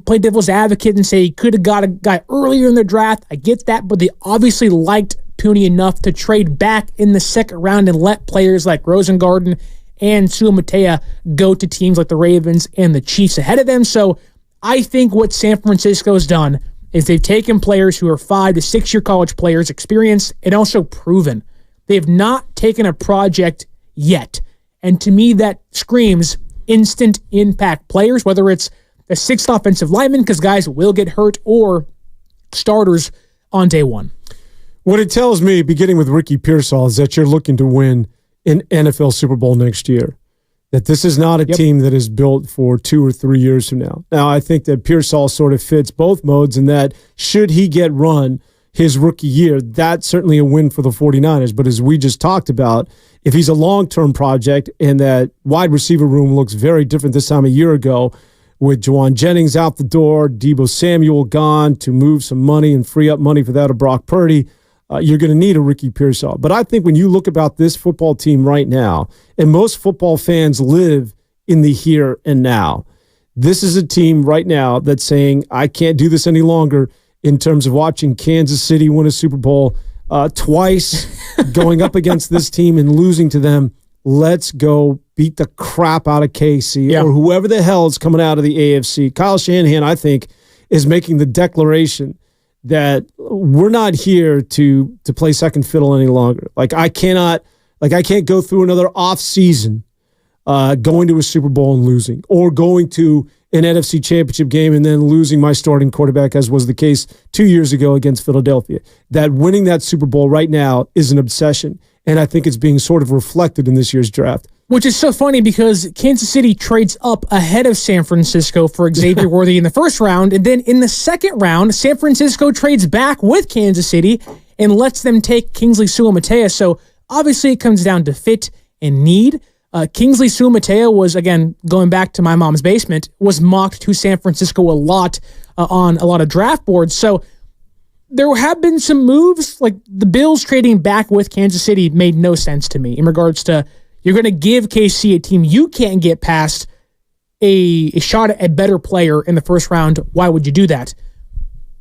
play devil's advocate and say he could have got a guy earlier in the draft. I get that, but they obviously liked Pooney enough to trade back in the second round and let players like Rosengarten and Suamatea go to teams like the Ravens and the Chiefs ahead of them. So I think what San Francisco has done is they've taken players who are 5 to 6 year college players, experienced and also proven. They have not taken a project yet. And to me, that screams instant impact players, whether it's the 6th offensive lineman, because guys will get hurt, or starters on day one. What it tells me, beginning with Ricky Pearsall, is that you're looking to win an NFL Super Bowl next year. That this is not a team that is built for 2 or 3 years from now. Now, I think that Pearsall sort of fits both modes in that should he get run his rookie year, that's certainly a win for the 49ers. But as we just talked about, if he's a long-term project and that wide receiver room looks very different this time a year ago, with Juwan Jennings out the door, Deebo Samuel gone to move some money and free up money for that of Brock Purdy, you're going to need a Ricky Pearsall. But I think when you look about this football team right now, and most football fans live in the here and now, this is a team right now that's saying, I can't do this any longer in terms of watching Kansas City win a Super Bowl twice, going up against this team and losing to them let's go beat the crap out of KC or whoever the hell is coming out of the AFC. Kyle Shanahan, I think, is making the declaration that we're not here to play second fiddle any longer. Like I can't go through another off season going to a Super Bowl and losing, or going to an NFC Championship game and then losing my starting quarterback, as was the case 2 years ago against Philadelphia. That winning that Super Bowl right now is an obsession, and I think it's being sort of reflected in this year's draft. Which is so funny because Kansas City trades up ahead of San Francisco for Xavier Worthy in the first round, and then in the second round, San Francisco trades back with Kansas City and lets them take Kingsley Suamataia. So obviously it comes down to fit and need. Kingsley Suamataia was, again, going back to my mom's basement, was mocked to San Francisco a lot on a lot of draft boards. So there have been some moves, like the Bills trading back with Kansas City made no sense to me in regards to you're going to give KC, a team you can't get past, a shot at a better player in the first round. Why would you do that?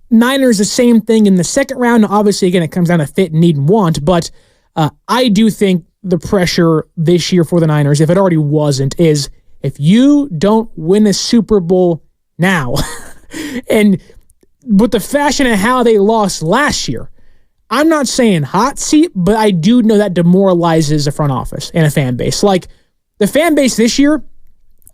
Niners, the same thing in the second round. Obviously, again, it comes down to fit, need, and want, but I do think the pressure this year for the Niners, if it already wasn't, is if you don't win a Super Bowl now, and with the fashion of how they lost last year, I'm not saying hot seat, but I do know that demoralizes a front office and a fan base. Like the fan base this year,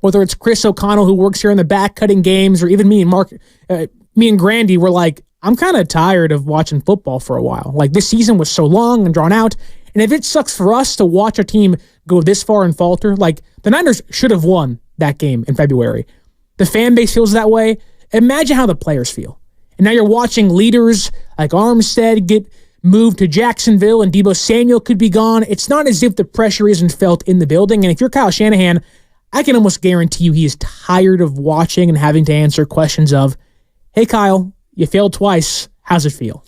whether it's Chris O'Connell who works here in the back cutting games, or even me and Grandy, were like, I'm kind of tired of watching football for a while. Like this season was so long and drawn out. And if it sucks for us to watch our team go this far and falter, like the Niners should have won that game in February. The fan base feels that way. Imagine how the players feel. And now you're watching leaders like Armstead get moved to Jacksonville and Deebo Samuel could be gone. It's not as if the pressure isn't felt in the building. And if you're Kyle Shanahan, I can almost guarantee you he is tired of watching and having to answer questions of, hey, Kyle, you failed twice. How's it feel?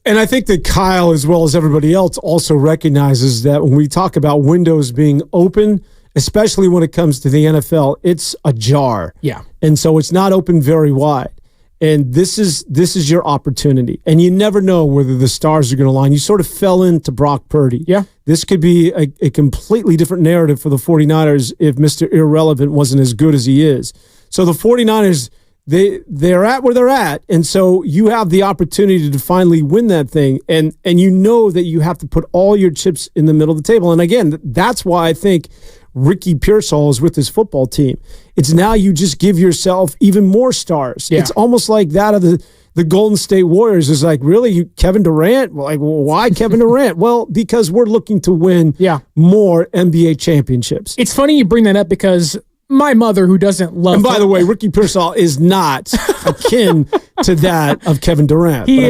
And I think that Kyle, as well as everybody else, also recognizes that when we talk about windows being open, especially when it comes to the NFL, it's ajar. Yeah. And so it's not open very wide. And this is your opportunity. And you never know whether the stars are going to align. You sort of fell into Brock Purdy. Yeah. This could be a completely different narrative for the 49ers if Mr. Irrelevant wasn't as good as he is. So the 49ers, they're at where they're at, and so you have the opportunity to finally win that thing, and you know that you have to put all your chips in the middle of the table. And again, that's why I think Ricky Pearsall is with his football team. It's now you just give yourself even more stars. Yeah. It's almost like that of the Golden State Warriors is like, really, Kevin Durant? Like, well, why Kevin Durant? Well, because we're looking to win more NBA championships. It's funny you bring that up because my mother, who doesn't love... And by the way, Ricky Pearsall is not akin to that of Kevin Durant. He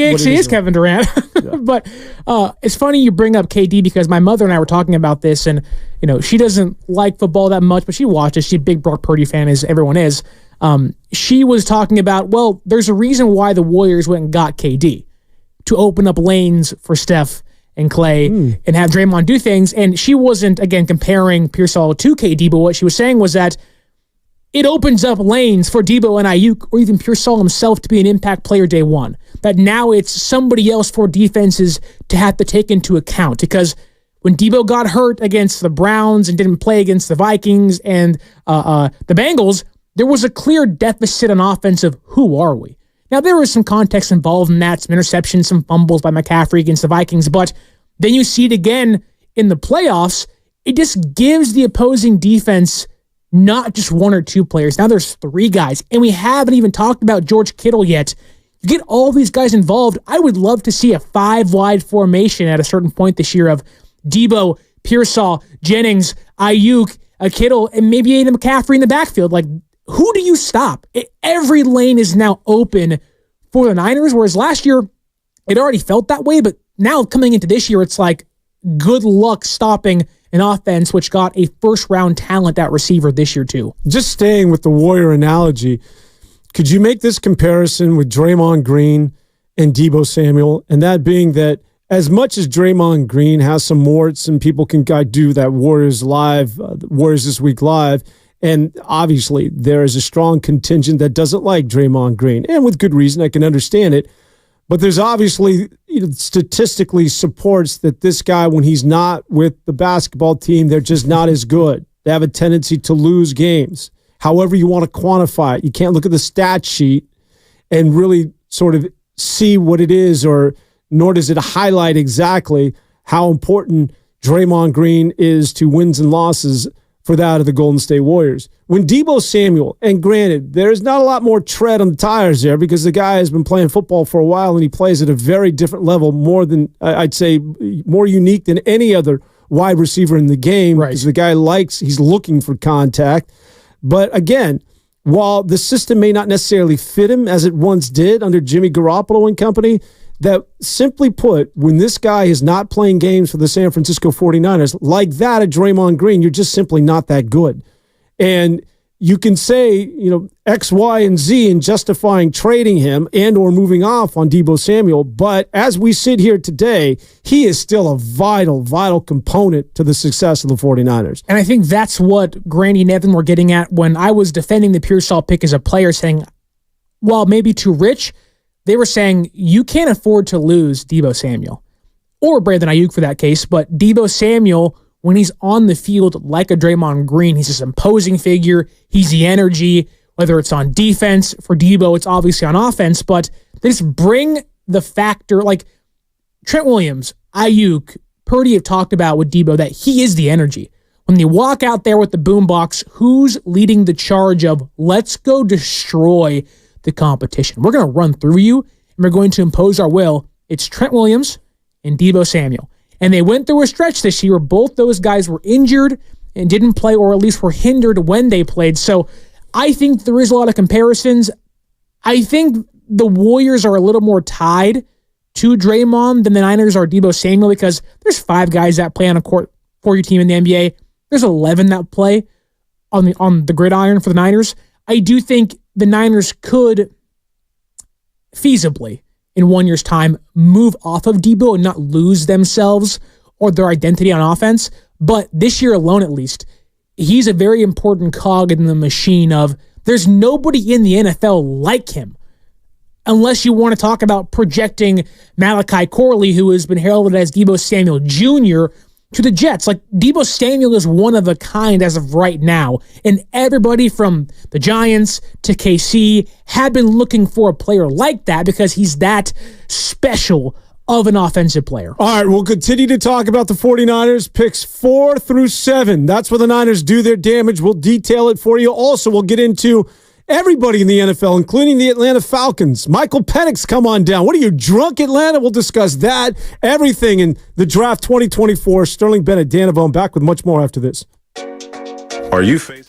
actually is Kevin Durant. Yeah. But it's funny you bring up KD because my mother and I were talking about this, and she doesn't like football that much, but she watches. She's a big Brock Purdy fan, as everyone is. She was talking about, well, there's a reason why the Warriors went and got KD, to open up lanes for Steph and Clay and have Draymond do things. And she wasn't, again, comparing Pearsall to KD, but what she was saying was that it opens up lanes for Debo and Ayuk or even Pearsall himself to be an impact player day one. That now it's somebody else for defenses to have to take into account. Because when Debo got hurt against the Browns and didn't play against the Vikings and the Bengals, there was a clear deficit on offense of who are we? Now, there was some context involved in that, some interceptions, some fumbles by McCaffrey against the Vikings, but then you see it again in the playoffs. It just gives the opposing defense not just one or two players. Now there's three guys, and we haven't even talked about George Kittle yet. You get all these guys involved. I would love to see a five-wide formation at a certain point this year of Debo, Pearsall, Jennings, Ayuk, Kittle, and maybe Aiden McCaffrey in the backfield. Like, who do you stop? Every lane is now open for the Niners, whereas last year it already felt that way, but now coming into this year, it's like good luck stopping an offense which got a first-round talent at receiver this year too. Just staying with the Warrior analogy, could you make this comparison with Draymond Green and Deebo Samuel? And that being that as much as Draymond Green has some warts and people can do that Warriors Live, Warriors This Week Live, and obviously there is a strong contingent that doesn't like Draymond Green, and with good reason, I can understand it. But there's obviously, statistically supports that this guy, when he's not with the basketball team, they're just not as good. They have a tendency to lose games. However you want to quantify it, you can't look at the stat sheet and really sort of see what it is, or nor does it highlight exactly how important Draymond Green is to wins and losses for that of the Golden State Warriors. When Deebo Samuel, and granted, there's not a lot more tread on the tires there because the guy has been playing football for a while and he plays at a very different level, more than, I'd say, more unique than any other wide receiver in the game, because the guy he's looking for contact. But again, while the system may not necessarily fit him as it once did under Jimmy Garoppolo and company, that simply put, when this guy is not playing games for the San Francisco 49ers, like that at Draymond Green, you're just simply not that good. And you can say, X, Y, and Z in justifying trading him and or moving off on Deebo Samuel. But as we sit here today, he is still a vital, vital component to the success of the 49ers. And I think that's what Grandy and Evan were getting at when I was defending the Pearsall pick as a player, saying, while maybe too rich, they were saying you can't afford to lose Deebo Samuel or Brandon Ayuk for that case. But Deebo Samuel, when he's on the field like a Draymond Green, he's this imposing figure. He's the energy, whether it's on defense. For Deebo, it's obviously on offense, but they just bring the factor, like Trent Williams, Ayuk, Purdy have talked about with Deebo, that he is the energy. When they walk out there with the boombox, who's leading the charge of let's go destroy the competition? We're going to run through you, and we're going to impose our will. It's Trent Williams and Deebo Samuel. And they went through a stretch this year where both those guys were injured and didn't play, or at least were hindered when they played. So I think there is a lot of comparisons. I think the Warriors are a little more tied to Draymond than the Niners are Deebo Samuel, because there's 5 guys that play on a court for your team in the NBA. There's 11 that play on the gridiron for the Niners. I do think the Niners could feasibly, in 1 year's time, move off of Deebo and not lose themselves or their identity on offense. But this year alone, at least, he's a very important cog in the machine of there's nobody in the NFL like him. Unless you want to talk about projecting Malachi Corley, who has been heralded as Deebo Samuel Jr., to the Jets. Like, Deebo Samuel is one of a kind as of right now. And everybody from the Giants to KC had been looking for a player like that because he's that special of an offensive player. All right, we'll continue to talk about the 49ers, picks 4 through 7. That's where the Niners do their damage. We'll detail it for you. Also, we'll get into everybody in the NFL, including the Atlanta Falcons. Michael Penix, come on down. What are you, drunk, Atlanta? We'll discuss that, everything in the draft 2024. Sterling Bennett, Dan Avone, back with much more after this. Are you facing?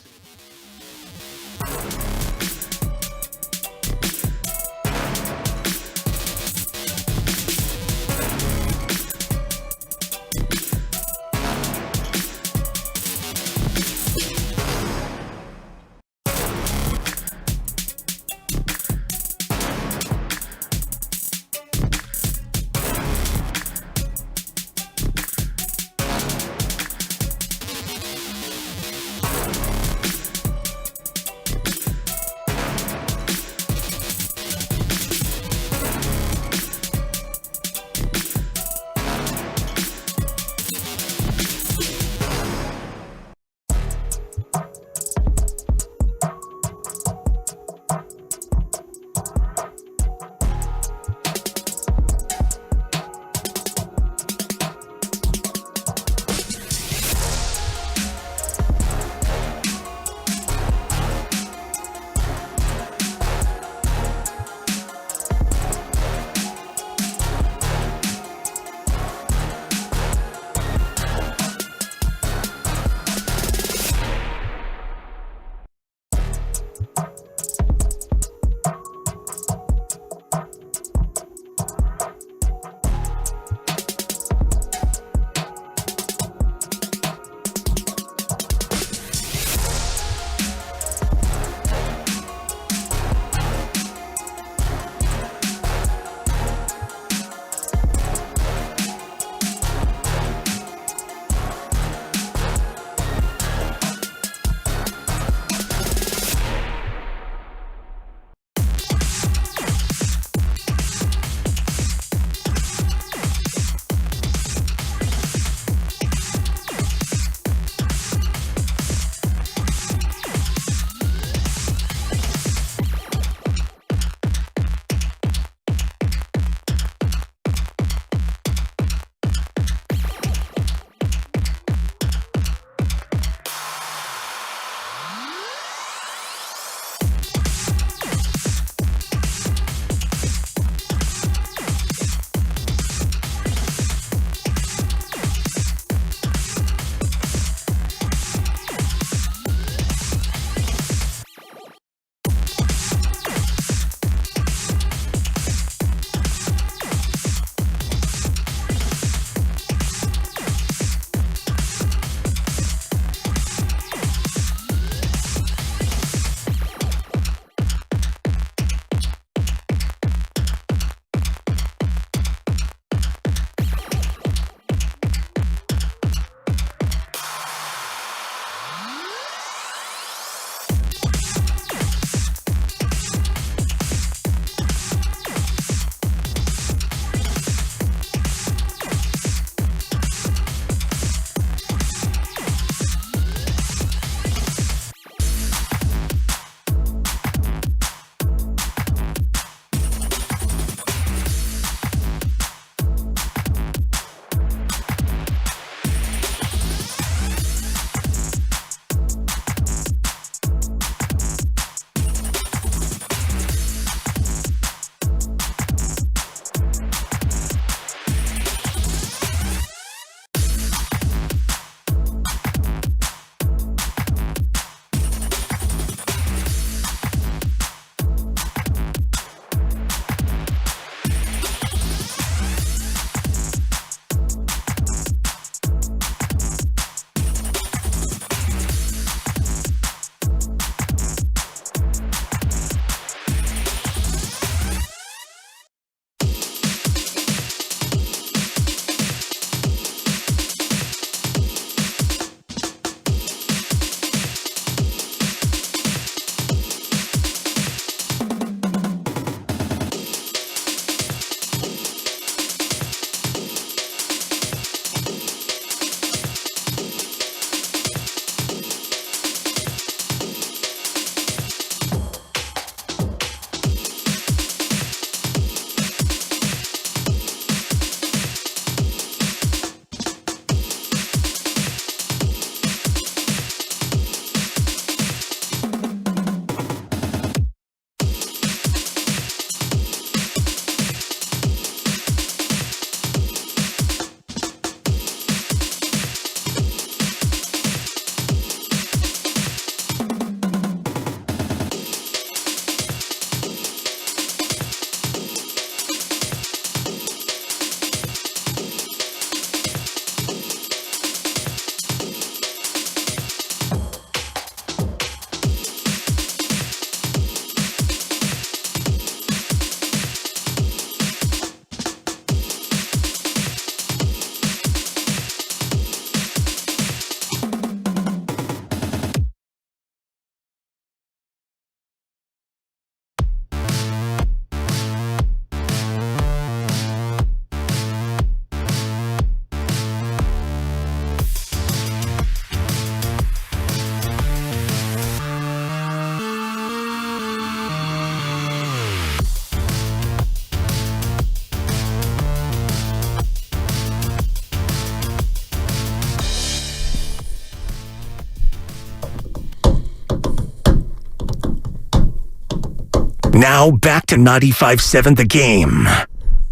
Now back to 95.7 The Game.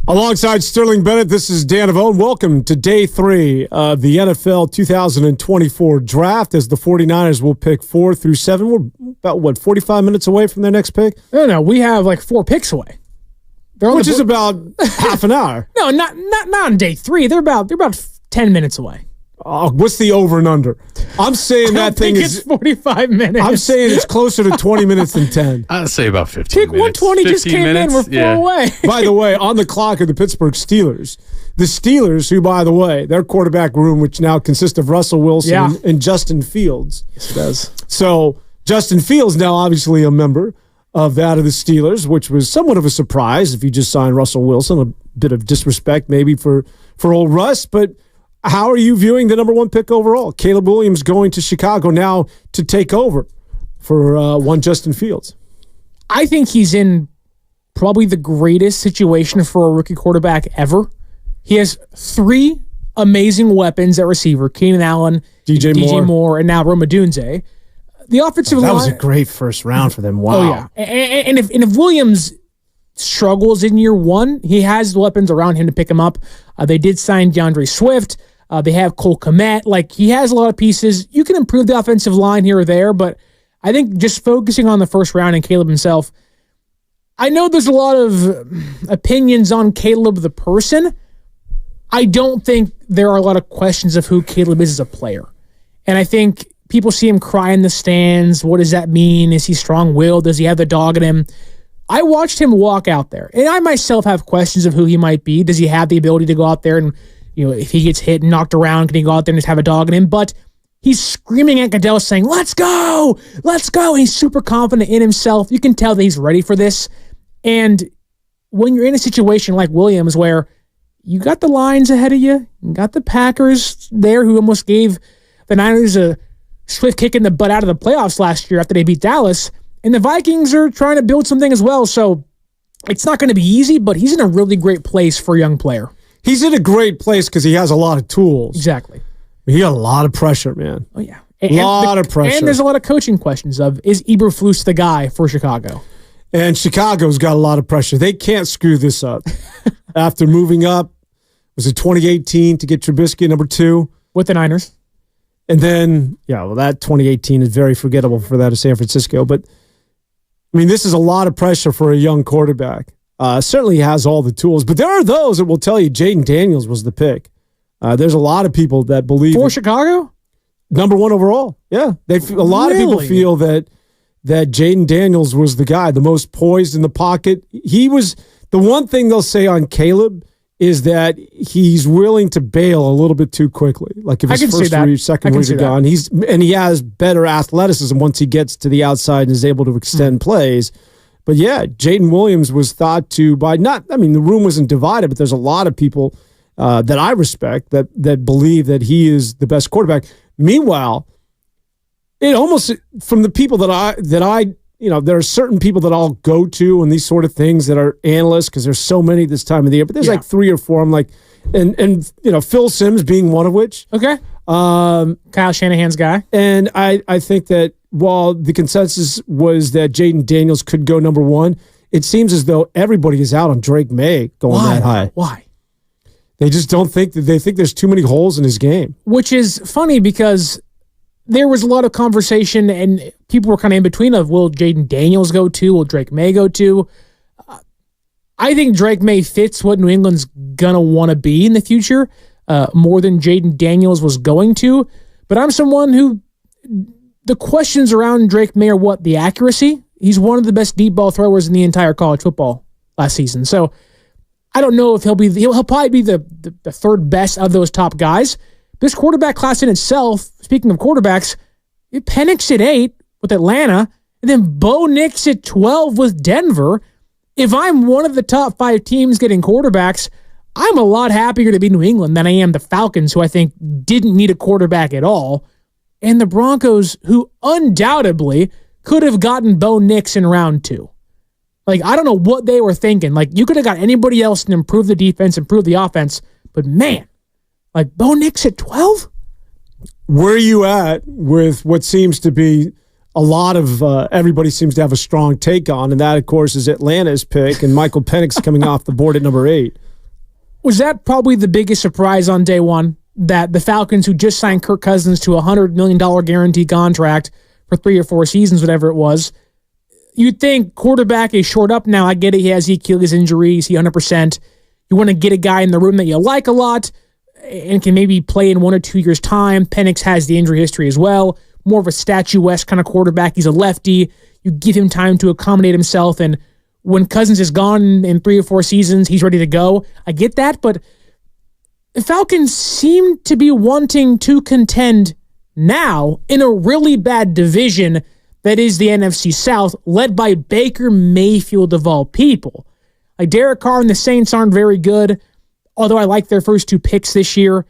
Alongside Sterling Bennett, this is Dan Avone. Welcome to day 3 of the NFL 2024 draft as the 49ers will pick 4 through 7. We're about, 45 minutes away from their next pick? No, we have like 4 picks away. Which is about half an hour. No, not on day 3. They're about 10 minutes away. What's the over and under? I'm saying that thing is 45 minutes. I'm saying it's closer to 20 minutes than 10. I'd say about 15 Pick minutes. 120 just came in. We're 4 away. By the way, on the clock are the Pittsburgh Steelers. The Steelers, who, by the way, their quarterback room, which now consists of Russell Wilson and Justin Fields. Yes, it does. So Justin Fields now obviously a member of that of the Steelers, which was somewhat of a surprise if you just signed Russell Wilson. A bit of disrespect maybe for old Russ, but how are you viewing the number 1 pick overall? Caleb Williams going to Chicago now to take over for one Justin Fields. I think he's in probably the greatest situation for a rookie quarterback ever. He has 3 amazing weapons at receiver: Keenan Allen, DJ Moore, and now Rome Odunze. The offensive line. That was a great first round for them. Wow. Oh, yeah. And if Williams struggles in year 1, he has weapons around him to pick him up. They did sign DeAndre Swift. They have Cole Kmet. Like, he has a lot of pieces. You can improve the offensive line here or there, but I think just focusing on the first round and Caleb himself, I know there's a lot of opinions on Caleb the person. I don't think there are a lot of questions of who Caleb is as a player. And I think people see him cry in the stands. What does that mean? Is he strong-willed? Does he have the dog in him? I watched him walk out there, and I myself have questions of who he might be. Does he have the ability to go out there and, if he gets hit and knocked around, can he go out there and just have a dog in him? But he's screaming at Goodell saying, let's go, let's go. He's super confident in himself. You can tell that he's ready for this. And when you're in a situation like Williams where you got the Lions ahead of you got the Packers there who almost gave the Niners a swift kick in the butt out of the playoffs last year after they beat Dallas, and the Vikings are trying to build something as well. So it's not going to be easy, but he's in a really great place for a young player. He's in a great place because he has a lot of tools. Exactly. He got a lot of pressure, man. Oh, yeah. A lot of pressure. And there's a lot of coaching questions of, is Eberflus the guy for Chicago? And Chicago's got a lot of pressure. They can't screw this up. After moving up, was it 2018 to get Trubisky at number 2? With the Niners. And then, that 2018 is very forgettable for that of San Francisco. But, this is a lot of pressure for a young quarterback. Certainly has all the tools. But there are those that will tell you Jaden Daniels was the pick. There's a lot of people that believe for Chicago, number 1 overall. Yeah, a lot of people feel that Jaden Daniels was the guy, the most poised in the pocket. He was the one thing they'll say on Caleb is that he's willing to bail a little bit too quickly. Like if his first read, second read are gone, he has better athleticism once he gets to the outside and is able to extend plays. But yeah, Jaden Williams was thought to the room wasn't divided, but there's a lot of people that I respect that believe that he is the best quarterback. Meanwhile, it almost from the people that I there are certain people that I'll go to and these sort of things that are analysts because there's so many this time of the year, but there's like 3 or 4. I'm like, and Phil Simms being one of which. Okay. Kyle Shanahan's guy. And I think that while the consensus was that Jaden Daniels could go number 1, it seems as though everybody is out on Drake May going that high. Why? They just don't think that they think there's too many holes in his game. Which is funny because there was a lot of conversation and people were kind of in between of, will Jaden Daniels go to? Will Drake May go to? I think Drake May fits what New England's going to want to be in the future more than Jaden Daniels was going to. But I'm someone who the questions around Drake May are what? The accuracy. He's one of the best deep ball throwers in the entire college football last season. So I don't know if he'll probably be the third best of those top guys. This quarterback class in itself, speaking of quarterbacks, Penix at 8 with Atlanta, and then Bo Nix at 12 with Denver. If I'm one of the top 5 teams getting quarterbacks, I'm a lot happier to be New England than I am the Falcons, who I think didn't need a quarterback at all, and the Broncos, who undoubtedly could have gotten Bo Nix in round 2. Like, I don't know what they were thinking. Like, you could have got anybody else and improved the defense, improved the offense, but man, like Bo Nix at 12? Where are you at with what seems to be a lot of everybody seems to have a strong take on, and that, of course, is Atlanta's pick and Michael Penix coming off the board at number 8. Was that probably the biggest surprise on day one? That the Falcons, who just signed Kirk Cousins to a $100 million guaranteed contract for 3 or 4 seasons, whatever it was, you'd think quarterback is short up now. I get it. He has the Achilles injury. Is he 100%? You want to get a guy in the room that you like a lot and can maybe play in 1 or 2 years' time. Penix has the injury history as well. More of a statuesque kind of quarterback. He's a lefty. You give him time to accommodate himself. And when Cousins is gone in 3 or 4 seasons, he's ready to go. I get that, but the Falcons seem to be wanting to contend now in a really bad division that is the NFC South, led by Baker Mayfield of all people. Like Derek Carr and the Saints aren't very good, although I like their first 2 picks this year.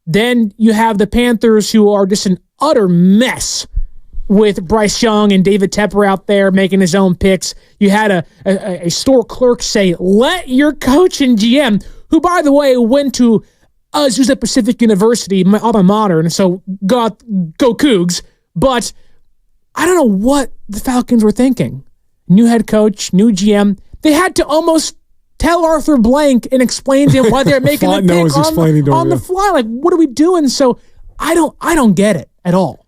Then you have the Panthers, who are just an utter mess with Bryce Young and David Tepper out there making his own picks. You had a store clerk say, let your coach and GM, who, by the way, went to Azusa Pacific University, my alma mater, and so go Cougs. But I don't know what the Falcons were thinking. New head coach, new GM. They had to almost tell Arthur Blank and explain to him why they're making the pick on the fly. Like, what are we doing? So I don't get it at all.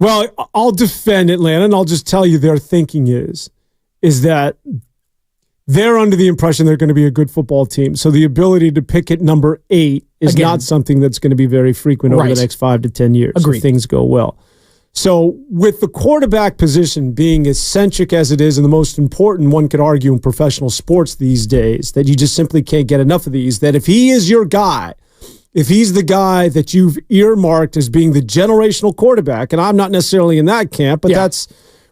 Well, I'll defend Atlanta, and I'll just tell you their thinking is that they're under the impression they're going to be a good football team. So the ability to pick at number 8 is not something that's going to be very frequent over the next 5 to 10 years if things go well. So with the quarterback position being as centric as it is and the most important, one could argue, in professional sports these days, that you just simply can't get enough of these, that if he is your guy, if he's the guy that you've earmarked as being the generational quarterback, and I'm not necessarily in that camp, but that's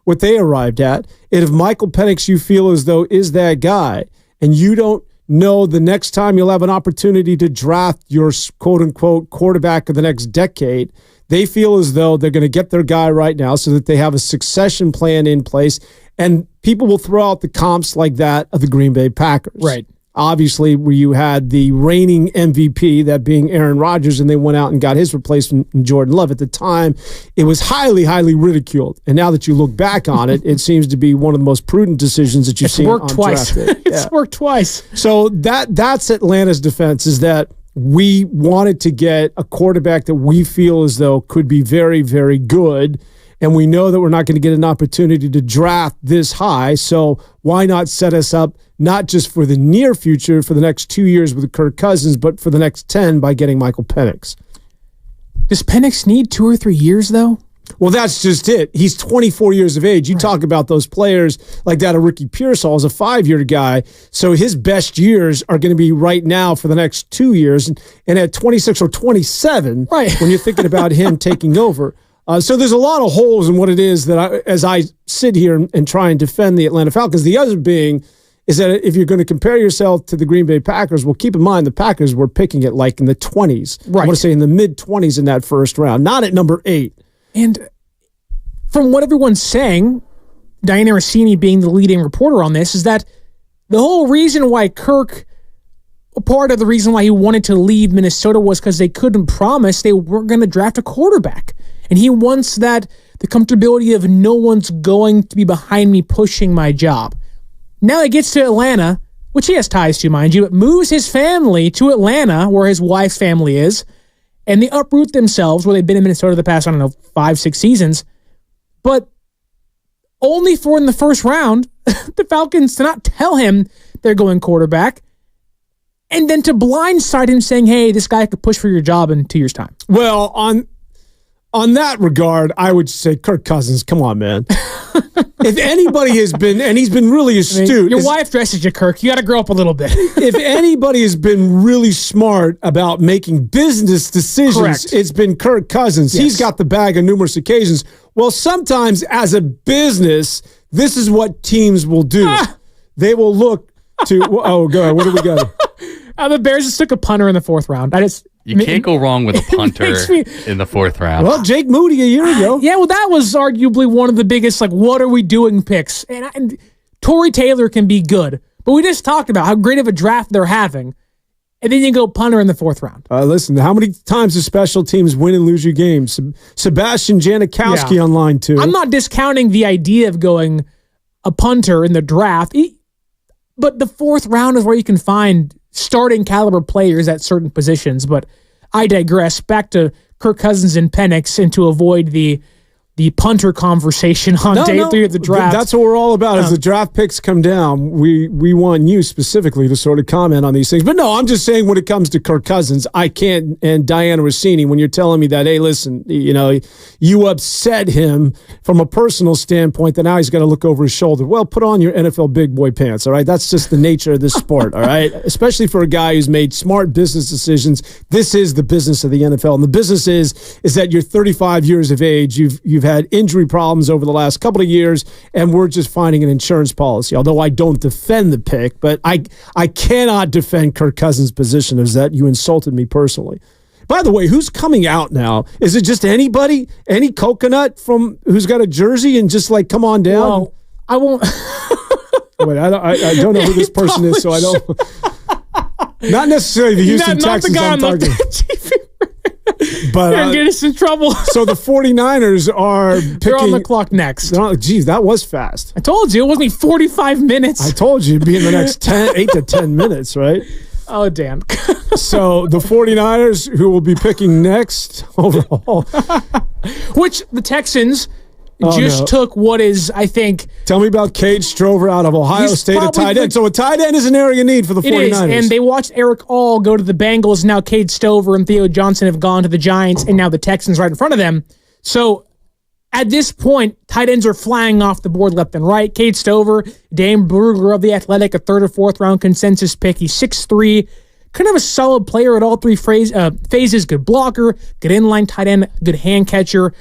what they arrived at. And if Michael Penix, you feel as though is that guy, and you don't know the next time you'll have an opportunity to draft your quote-unquote quarterback of the next decade, they feel as though they're going to get their guy right now so that they have a succession plan in place, and people will throw out the comps like that of the Green Bay Packers. Right. Obviously, where you had the reigning MVP, that being Aaron Rodgers, and they went out and got his replacement in Jordan Love. At the time, it was highly, highly ridiculed. And now that you look back on it, it seems to be one of the most prudent decisions that you've seen on draft day. It's worked twice. So that's Atlanta's defense, is that we wanted to get a quarterback that we feel as though could be very, very good. And we know that we're not going to get an opportunity to draft this high. So why not set us up not just for the near future, for the next 2 years with Kirk Cousins, but for the next 10 by getting Michael Penix? Does Penix need 2 or 3 years, though? Well, that's just it. He's 24 years of age. You talk about those players like that of Ricky Pearsall as a 5-year guy. So his best years are going to be right now for the next 2 years. And at 26 or 27, when you're thinking about him taking over. So there's a lot of holes in what it is that as I sit here and try and defend the Atlanta Falcons. The other being is that if you're going to compare yourself to the Green Bay Packers, well, keep in mind the Packers were picking it like in the 20s. Right. I want to say in the mid-20s in that first round, not at number 8. And from what everyone's saying, Diana Rossini being the leading reporter on this, is that the whole reason why part of the reason why he wanted to leave Minnesota was because they couldn't promise they weren't going to draft a quarterback. And he wants the comfortability of no one's going to be behind me pushing my job. Now he gets to Atlanta, which he has ties to, mind you, but moves his family to Atlanta, where his wife's family is, and they uproot themselves, where they've been in Minnesota the past, 5-6 seasons, but only for in the first round, the Falcons to not tell him they're going quarterback, and then to blindside him saying, hey, this guy could push for your job in 2 years' time. Well, on that regard, I would say Kirk Cousins, come on, man. If anybody has been, and he's been really astute. Your wife dresses you, Kirk. You got to grow up a little bit. If anybody has been really smart about making business decisions, it's been Kirk Cousins. Yes. He's got the bag on numerous occasions. Well, sometimes as a business, this is what teams will do. They will look to, go ahead. What do we got? The Bears just took a punter in the 4th round. You can't go wrong with a punter in the 4th round. Well, Jake Moody a year ago. Yeah, well, that was arguably one of the biggest, what are we doing picks. And Torrey Taylor can be good. But we just talked about how great of a draft they're having. and then you go punter in the 4th round. Listen, how many times do special teams win and lose you games? Sebastian Janikowski on line 2. I'm not discounting the idea of going a punter in the draft, but the 4th round is where you can find starting caliber players at certain positions. But I digress. Back to Kirk Cousins and Penix, and to avoid the punter conversation on day 3 of the draft. That's what we're all about. As the draft picks come down, we want you specifically to sort of comment on these things. But no, I'm just saying when it comes to Kirk Cousins, I can't, and Diana Rossini, when you're telling me that, hey, listen, you upset him from a personal standpoint, that now he's got to look over his shoulder. Well, put on your NFL big boy pants, all right? That's just the nature of this sport, all right? Especially for a guy who's made smart business decisions. This is the business of the NFL. And the business is that you're 35 years of age. You've had injury problems over the last couple of years, and we're just finding an insurance policy. Although I don't defend the pick, but I cannot defend Kirk Cousins' position as that you insulted me personally. By the way, who's coming out now? Is it just anybody? Any coconut from who's got a jersey and just like, come on down? Well, I won't. Wait, I don't know who this person is, so I don't. Not necessarily the Houston Texans I'm talking. But you're getting us in trouble. So the 49ers are picking. They're on the clock next. Geez, that was fast. I told you, it wasn't 45 minutes. I told you it'd be in the next 8 to 10 minutes, right? Oh, damn. So the 49ers, who will be picking next overall. Which the Texans took what is, I think. Tell me about Cade Strover out of Ohio State, a tight end. So a tight end is an area need for the 49ers. It is, and they watched Eric All go to the Bengals. Now Cade Stover and Theo Johnson have gone to the Giants, and now the Texans right in front of them. So at this point, tight ends are flying off the board left and right. Cade Stover, Dane Brugler of The Athletic, a 3rd or 4th round consensus pick. He's 6'3", kind of a solid player at all 3 phases. Good blocker, good inline tight end, good hand catcher.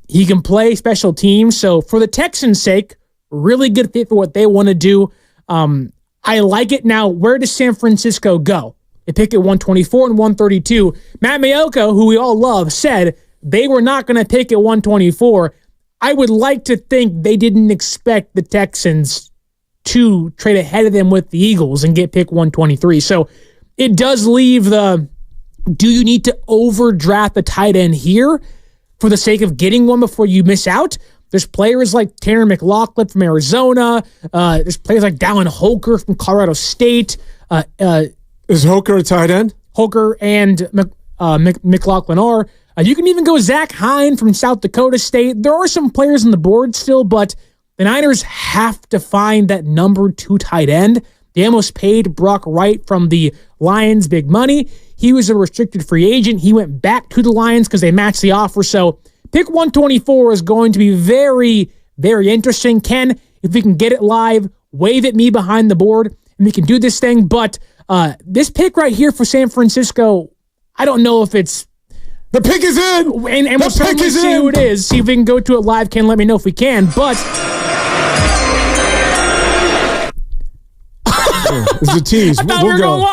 He can play special teams. So for the Texans' sake, really good fit for what they want to do. I like it. Now, where does San Francisco go? They pick at 124 and 132. Matt Maiocco, who we all love, said they were not going to pick at 124. I would like to think they didn't expect the Texans to trade ahead of them with the Eagles and get pick 123. So it does leave do you need to overdraft the tight end here for the sake of getting one before you miss out? There's players like Tanner McLaughlin from Arizona. There's players like Dallin Holker from Colorado State. Is Holker a tight end? Holker and McLaughlin are. You can even go Zach Hine from South Dakota State. There are some players on the board still, but the Niners have to find that number 2 tight end. They almost paid Brock Wright from the Lions big money. He was a restricted free agent. He went back to the Lions because they matched the offer. So pick 124 is going to be very, very interesting. Ken, if we can get it live, wave at me behind the board, and we can do this thing. But this pick right here for San Francisco, I don't know if it's... The pick is in! And we'll see who it is. See if we can go to it live. Ken, let me know if we can. But... It's a tease. We'll go.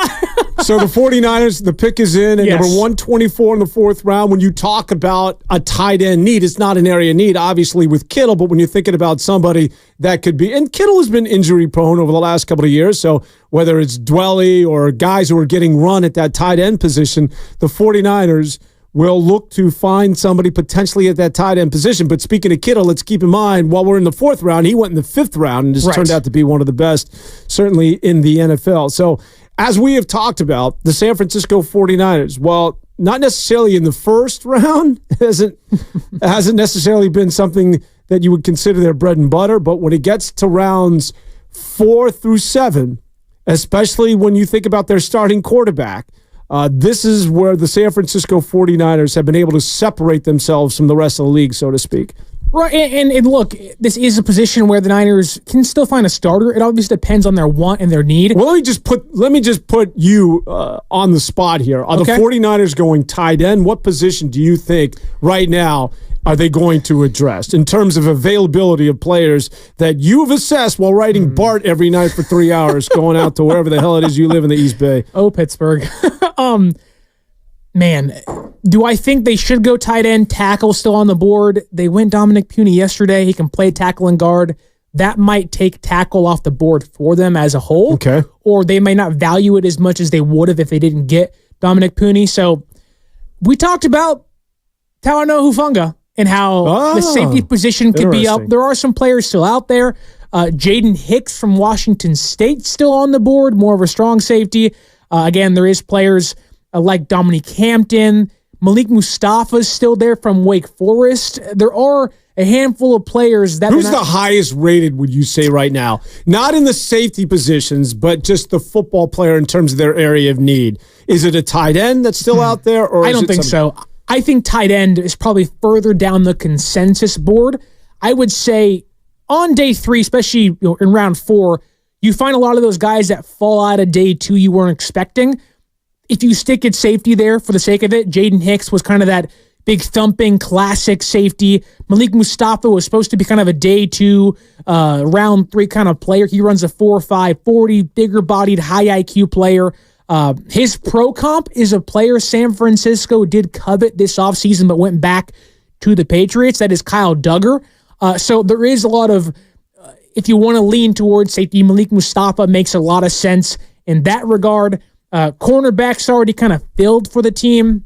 So the 49ers, the pick is in at number 124 in the 4th round. When you talk about a tight end need, it's not an area need, obviously, with Kittle, but when you're thinking about somebody that could be, and Kittle has been injury prone over the last couple of years, so whether it's Dwelly or guys who are getting run at that tight end position, the 49ers will look to find somebody potentially at that tight end position. But speaking of Kittle, let's keep in mind, while we're in the 4th round, he went in the 5th round and just turned out to be one of the best, certainly in the NFL. So as we have talked about, the San Francisco 49ers, well, not necessarily in the 1st round, hasn't necessarily been something that you would consider their bread and butter, but when it gets to rounds 4 through 7, especially when you think about their starting quarterback, this is where the San Francisco 49ers have been able to separate themselves from the rest of the league, so to speak. Right, and look, this is a position where the Niners can still find a starter. It obviously depends on their want and their need. Well, let me just put you on the spot here. Are the 49ers going tight end? What position do you think right now are they going to address in terms of availability of players that you've assessed while riding BART every night for 3 hours going out to wherever the hell it is you live in the East Bay? Oh, Pittsburgh. Man, do I think they should go tight end? Tackle still on the board. They went Dominic Puny yesterday. He can play tackle and guard. that might take tackle off the board for them as a whole. Okay. Or they may not value it as much as they would have if they didn't get Dominic Puni. So we talked about Talanoa Hufanga and how the safety position could be up. Interesting. There are some players still out there. Jaden Hicks from Washington State still on the board, more of a strong safety. Again, there is players like Dominique Hampton. Malik Mustafa is still there from Wake Forest. There are a handful of players that... Who's the highest rated, would you say, right now? Not in the safety positions, but just the football player in terms of their area of need. Is it a tight end that's still out there? Or I don't think so. I think tight end is probably further down the consensus board. I would say on day 3, especially in round 4, you find a lot of those guys that fall out of day 2 you weren't expecting. If you stick at safety there for the sake of it, Jaden Hicks was kind of that big thumping classic safety. Malik Mustafa was supposed to be kind of a day 2, round 3 kind of player. He runs a 4.5 40, bigger bodied, high IQ player. His pro comp is a player San Francisco did covet this offseason but went back to the Patriots. That is Kyle Duggar. So there is a lot of, if you want to lean towards safety, Malik Mustafa makes a lot of sense in that regard. Cornerback's already kind of filled for the team.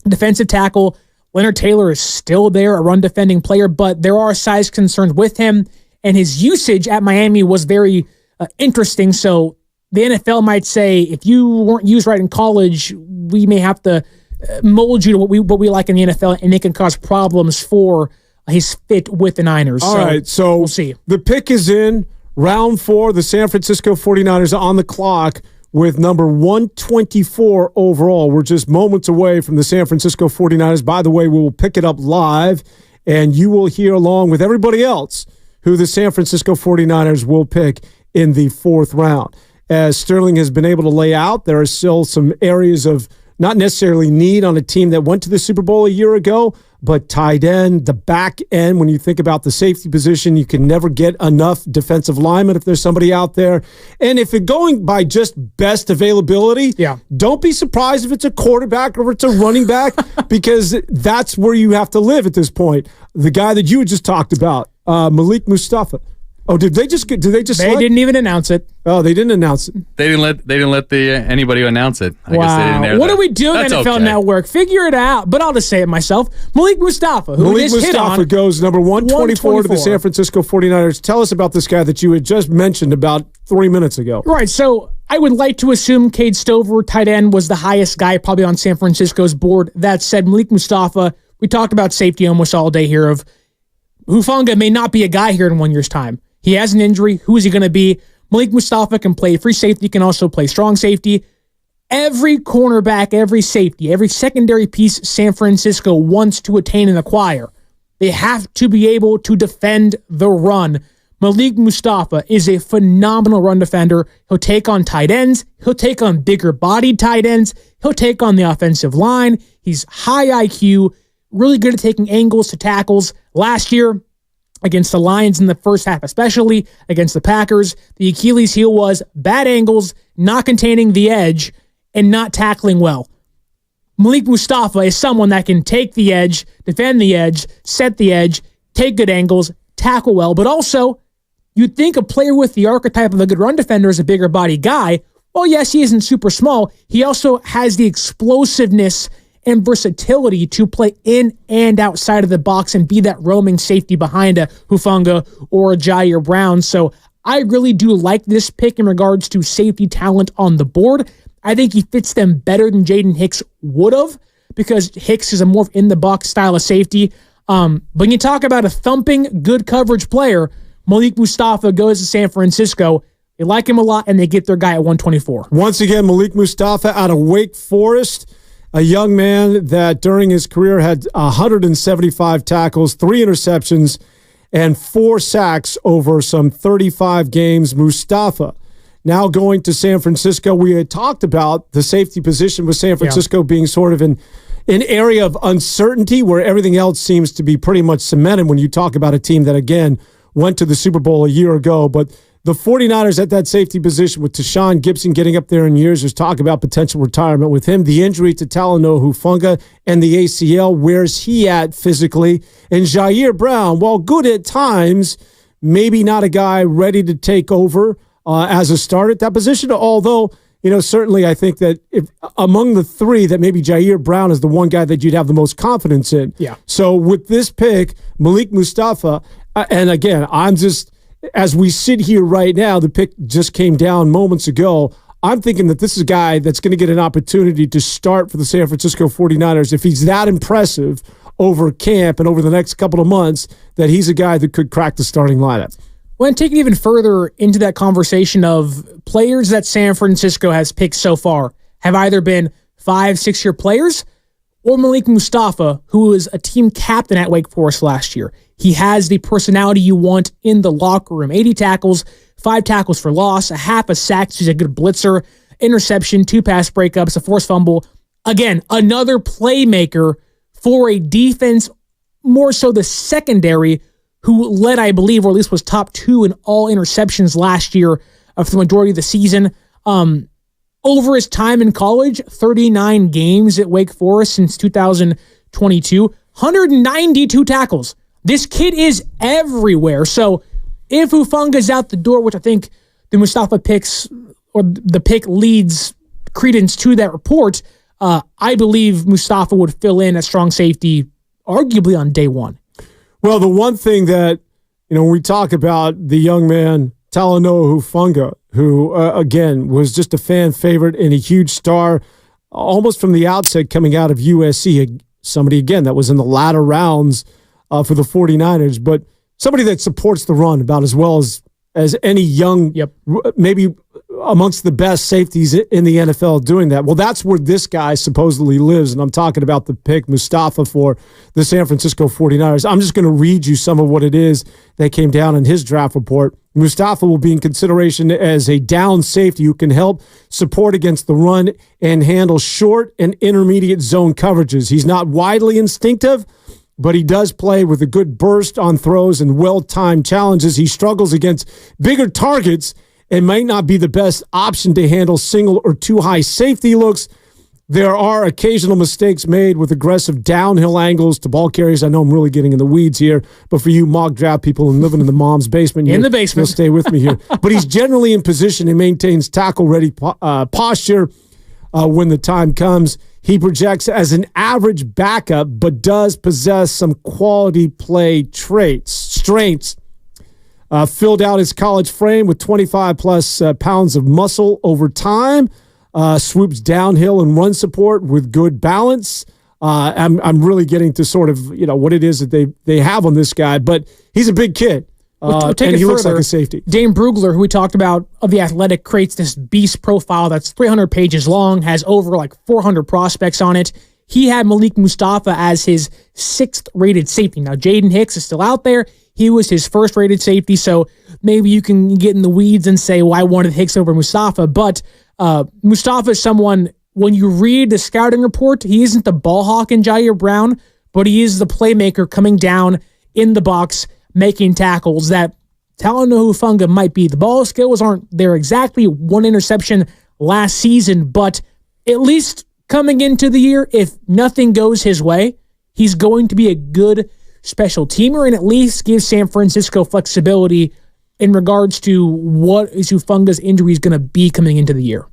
Defensive tackle, Leonard Taylor is still there, a run defending player, but there are size concerns with him, and his usage at Miami was very interesting. So the NFL might say, if you weren't used right in college, we may have to mold you to what we like in the NFL, and it can cause problems for his fit with the Niners. All right, so we'll see. The pick is in round 4. The San Francisco 49ers are on the clock with number 124 overall. We're just moments away from the San Francisco 49ers. By the way, we will pick it up live, and you will hear along with everybody else who the San Francisco 49ers will pick in the 4th round. As Sterling has been able to lay out, there are still some areas of not necessarily need on a team that went to the Super Bowl a year ago, but tight end, the back end, when you think about the safety position, you can never get enough defensive linemen if there's somebody out there. And if it's going by just best availability, don't be surprised if it's a quarterback or it's a running back, because that's where you have to live at this point. The guy that you had just talked about, Malik Mustafa. Oh, did they just They select? didn't even announce it. Oh, they didn't announce it. They didn't let anybody announce it. I guess they didn't air What that. do we do, That's NFL okay. Network? Figure it out. But I'll just say it myself. Malik Mustafa, who Malik just hit Mustafa on, goes number 124 to the San Francisco 49ers. Tell us about this guy that you had just mentioned about 3 minutes ago. Right, so I would like to assume Cade Stover, tight end, was the highest guy probably on San Francisco's board. That said, Malik Mustafa, we talked about safety almost all day here of Hufanga may not be a guy here in 1 year's time. He has an injury. Who is he going to be? Malik Mustafa can play free safety, can also play strong safety. Every cornerback, every safety, every secondary piece San Francisco wants to attain and acquire, they have to be able to defend the run. Malik Mustafa is a phenomenal run defender. He'll take on tight ends. He'll take on bigger bodied tight ends. He'll take on the offensive line. He's high IQ, really good at taking angles to tackles. Last year, against the Lions in the first half, especially against the Packers, the Achilles heel was bad angles, not containing the edge, and not tackling well. Malik Mustafa is someone that can take the edge, defend the edge, set the edge, take good angles, tackle well, but also you'd think a player with the archetype of a good run defender is a bigger body guy. Well, yes, he isn't super small. He also has the explosiveness and versatility to play in and outside of the box and be that roaming safety behind a Hufanga or a Jair Brown. So I really do like this pick in regards to safety talent on the board. I think he fits them better than Jaden Hicks would have, because Hicks is a more in-the-box style of safety. But when you talk about a thumping, good coverage player, Malik Mustafa goes to San Francisco. They like him a lot, and they get their guy at 124. Once again, Malik Mustafa out of Wake Forest, a young man that during his career had 175 tackles, 3 interceptions, and 4 sacks over some 35 games. Mustafa now going to San Francisco. We had talked about the safety position with San Francisco being sort of an area of uncertainty where everything else seems to be pretty much cemented when you talk about a team that, again, went to the Super Bowl a year ago. But the 49ers at that safety position with Tashaun Gibson getting up there in years, there's talk about potential retirement with him. The injury to Talanoa Hufanga and the ACL, where's he at physically? And Jair Brown, while good at times, maybe not a guy ready to take over as a starter at that position, although, certainly I think that if among the three, that maybe Jair Brown is the one guy that you'd have the most confidence in. Yeah. So with this pick, Malik Mustafa, and again, as we sit here right now, the pick just came down moments ago. I'm thinking that this is a guy that's going to get an opportunity to start for the San Francisco 49ers. If he's that impressive over camp and over the next couple of months, that he's a guy that could crack the starting lineup. Well, and take it even further into that conversation of players that San Francisco has picked so far have either been 5-6 year players or Malik Mustafa, who was a team captain at Wake Forest last year. He has the personality you want in the locker room. 80 tackles, 5 tackles for loss, a half a sack. He's a good blitzer, interception, 2 pass breakups, a forced fumble. Again, another playmaker for a defense, more so the secondary, who led, I believe, or at least was top 2 in all interceptions last year for the majority of the season. Over his time in college, 39 games at Wake Forest since 2022, 192 tackles. This kid is everywhere. So if Hufanga's out the door, which I think the Mustafa picks, or the pick leads credence to that report, I believe Mustafa would fill in at strong safety arguably on day one. Well, the one thing that, when we talk about the young man, Talanoa Hufanga, who, again, was just a fan favorite and a huge star almost from the outset coming out of USC, somebody, again, that was in the latter rounds for the 49ers, but somebody that supports the run about as well as any young, maybe amongst the best safeties in the NFL doing that. Well, that's where this guy supposedly lives, and I'm talking about the pick, Mustafa, for the San Francisco 49ers. I'm just going to read you some of what it is that came down in his draft report. Mustafa will be in consideration as a down safety who can help support against the run and handle short and intermediate zone coverages. He's not widely instinctive, but he does play with a good burst on throws and well-timed challenges. He struggles against bigger targets and might not be the best option to handle single or too high safety looks. There are occasional mistakes made with aggressive downhill angles to ball carriers. I know I'm really getting in the weeds here, but for you mock draft people and living in the mom's basement, in the basement, you'll stay with me here. But he's generally in position and maintains tackle-ready posture when the time comes. He projects as an average backup, but does possess some quality play strengths. Filled out his college frame with 25-plus pounds of muscle over time. Swoops downhill and run support with good balance. I'm really getting to sort of what it is that they have on this guy, but he's a big kid. And he looks like a safety. Dane Brugler, who we talked about of The Athletic, creates this beast profile that's 300 pages long, has over 400 prospects on it. He had Malik Mustafa as his 6th rated safety. Now, Jaden Hicks is still out there. He was his 1st rated safety, so maybe you can get in the weeds and say, well, I wanted Hicks over Mustafa. But Mustafa is someone, when you read the scouting report, he isn't the ball hawk in Jair Brown, but he is the playmaker coming down in the box, making tackles that Talanoa Hufanga might be. The ball skills aren't there exactly. 1 interception last season, but at least coming into the year, if nothing goes his way, he's going to be a good special teamer and at least give San Francisco flexibility in regards to what is Hufanga's injury going to be coming into the year.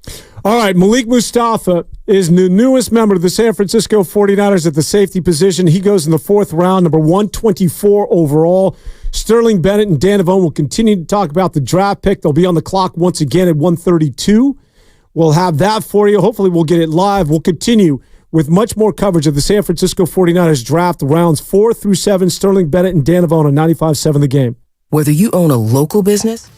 All right, Malik Mustafa is the newest member of the San Francisco 49ers at the safety position. He goes in the 4th round, number 124 overall. Sterling Bennett and Dan Avone will continue to talk about the draft pick. They'll be on the clock once again at 1:32. We'll have that for you. Hopefully we'll get it live. We'll continue with much more coverage of the San Francisco 49ers draft, rounds 4 through 7. Sterling Bennett and Dan Avone on 95.7 The Game. Whether you own a local business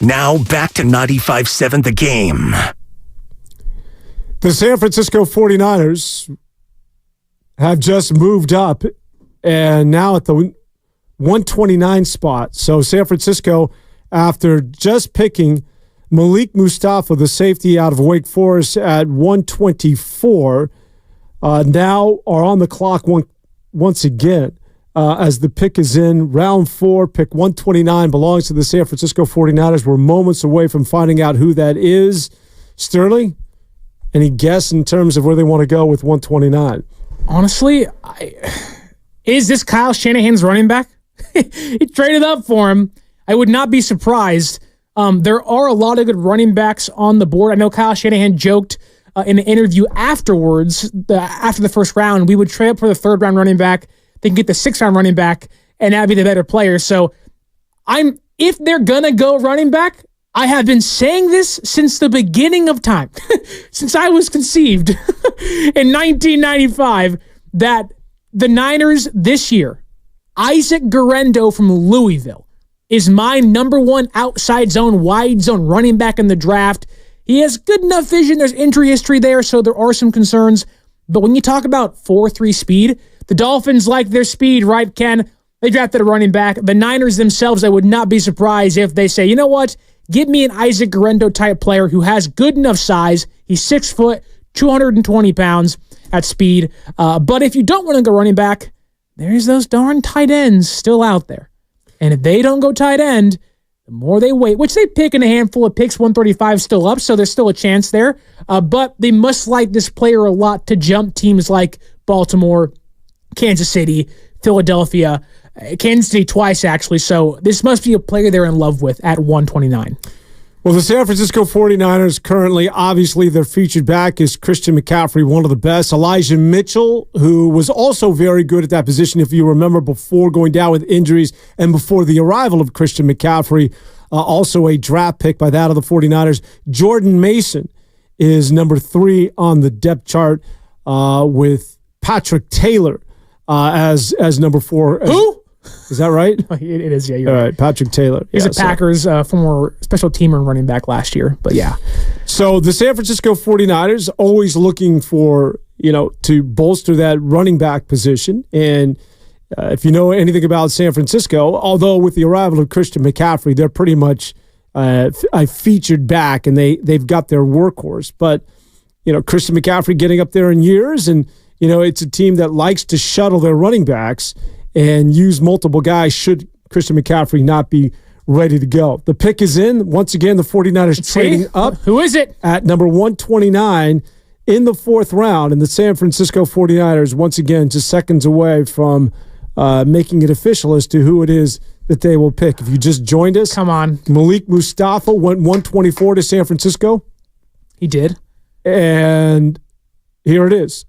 Now back to 95.7 The Game. The San Francisco 49ers have just moved up and now at the 129 spot. So San Francisco, after just picking Malik Mustafa, the safety out of Wake Forest, at 124, now are on the clock once again as the pick is in. Round 4, pick 129 belongs to the San Francisco 49ers. We're moments away from finding out who that is. Sterling, any guess in terms of where they want to go with 129? Honestly, is this Kyle Shanahan's running back? He traded up for him. I would not be surprised. There are a lot of good running backs on the board. I know Kyle Shanahan joked in an interview afterwards, after the first round, we would trade up for the third round running back, then get the sixth round running back, and that'd be the better player. So if they're going to go running back, I have been saying this since the beginning of time, since I was conceived in 1995, that the Niners this year, Isaac Guerendo from Louisville, is my number one outside zone, wide zone running back in the draft. He has good enough vision. There's injury history there, so there are some concerns. But when you talk about 4.3 speed, the Dolphins like their speed, right, Ken? They drafted a running back. The Niners themselves, I would not be surprised if they say, you know what? Give me an Isaac Guerendo type player who has good enough size. He's 6 foot, 220 pounds at speed. But if you don't want to go running back, there's those darn tight ends still out there. And if they don't go tight end, the more they wait, which they pick in a handful of picks, 135 still up, so there's still a chance there. But they must like this player a lot to jump teams like Baltimore, Kansas City, Philadelphia, Kansas City twice, actually. So this must be a player they're in love with at 129. Well, the San Francisco 49ers currently, obviously, their featured back is Christian McCaffrey, one of the best. Elijah Mitchell, who was also very good at that position, if you remember, before going down with injuries and before the arrival of Christian McCaffrey, also a draft pick by that of the 49ers. Jordan Mason is number 3 on the depth chart with Patrick Taylor as number 4. Who? Is that right? It is, yeah. You're All right, Patrick Taylor. He's a Packers former special teamer and running back last year, but yeah. So the San Francisco 49ers always looking for, to bolster that running back position. And if you know anything about San Francisco, although with the arrival of Christian McCaffrey, they're pretty much a featured back and they've got their workhorse. But, Christian McCaffrey getting up there in years and, it's a team that likes to shuttle their running backs and use multiple guys should Christian McCaffrey not be ready to go. The pick is in. Once again, the 49ers trading up. Who is it? At number 129 in the 4th round. And the San Francisco 49ers, once again, just seconds away from making it official as to who it is that they will pick. If you just joined us. Come on. Malik Mustafa went 124 to San Francisco. He did. And here it is.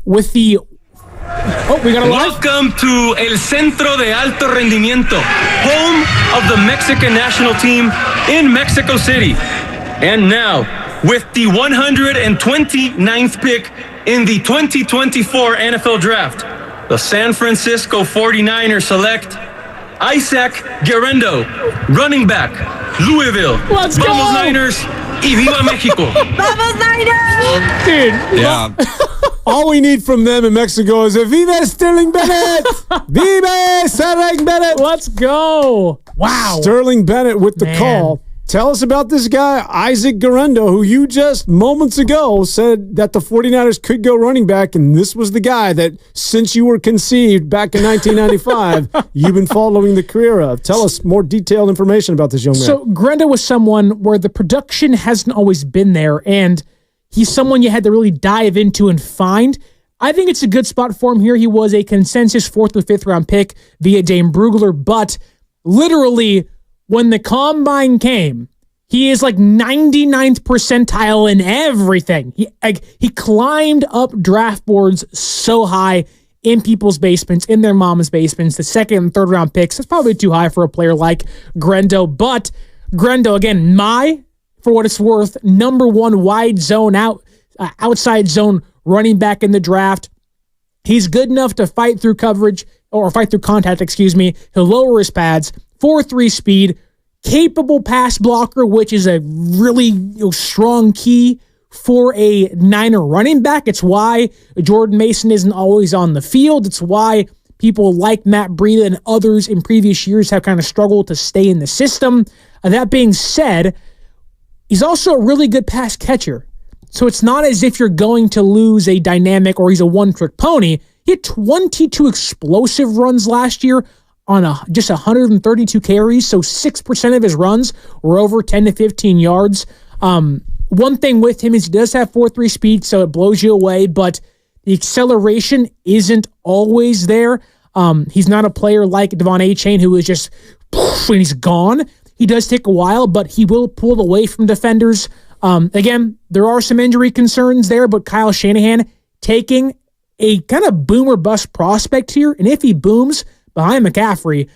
With the... we got a live. Welcome to El Centro de Alto Rendimiento, home of the Mexican national team in Mexico City. And now, with the 129th pick in the 2024 NFL Draft, the San Francisco 49ers select Isaac Guerendo, running back, Louisville. Let's go! Vamos Niners y Viva México. Vamos Niners! Dude. Yeah. All we need from them in Mexico is a Viva Sterling Bennett! Viva Sterling Bennett! Let's go! Wow. Sterling Bennett with the call. Tell us about this guy, Isaac Guerendo, who you just moments ago said that the 49ers could go running back, and this was the guy that, since you were conceived back in 1995, you've been following the career of. Tell us more detailed information about this young man. So Guerendo was someone where the production hasn't always been there, and he's someone you had to really dive into and find. I think it's a good spot for him here. He was a consensus 4th or 5th round pick via Dane Brugler, but literally when the combine came, he is like 99th percentile in everything. He climbed up draft boards so high in people's basements, in their mama's basements, the 2nd and 3rd round picks. That's probably too high for a player like Guerendo, but Guerendo, again, for what it's worth, number 1 wide zone outside zone running back in the draft. He's good enough to fight through coverage, or fight through contact, he'll lower his pads, 4.3 speed, capable pass blocker, which is a really strong key for a Niner running back. It's why Jordan Mason isn't always on the field. It's why people like Matt Breida and others in previous years have kind of struggled to stay in the system. That being said, he's also a really good pass catcher. So it's not as if you're going to lose a dynamic or he's a one-trick pony. He had 22 explosive runs last year on just 132 carries, so 6% of his runs were over 10 to 15 yards. One thing with him is he does have 4.3 speed, so it blows you away, but the acceleration isn't always there. He's not a player like Devon Achane who is just poof, and he's gone. He does take a while, but he will pull away from defenders. Again, there are some injury concerns there, but Kyle Shanahan taking a kind of boom or bust prospect here, and if he booms behind McCaffrey,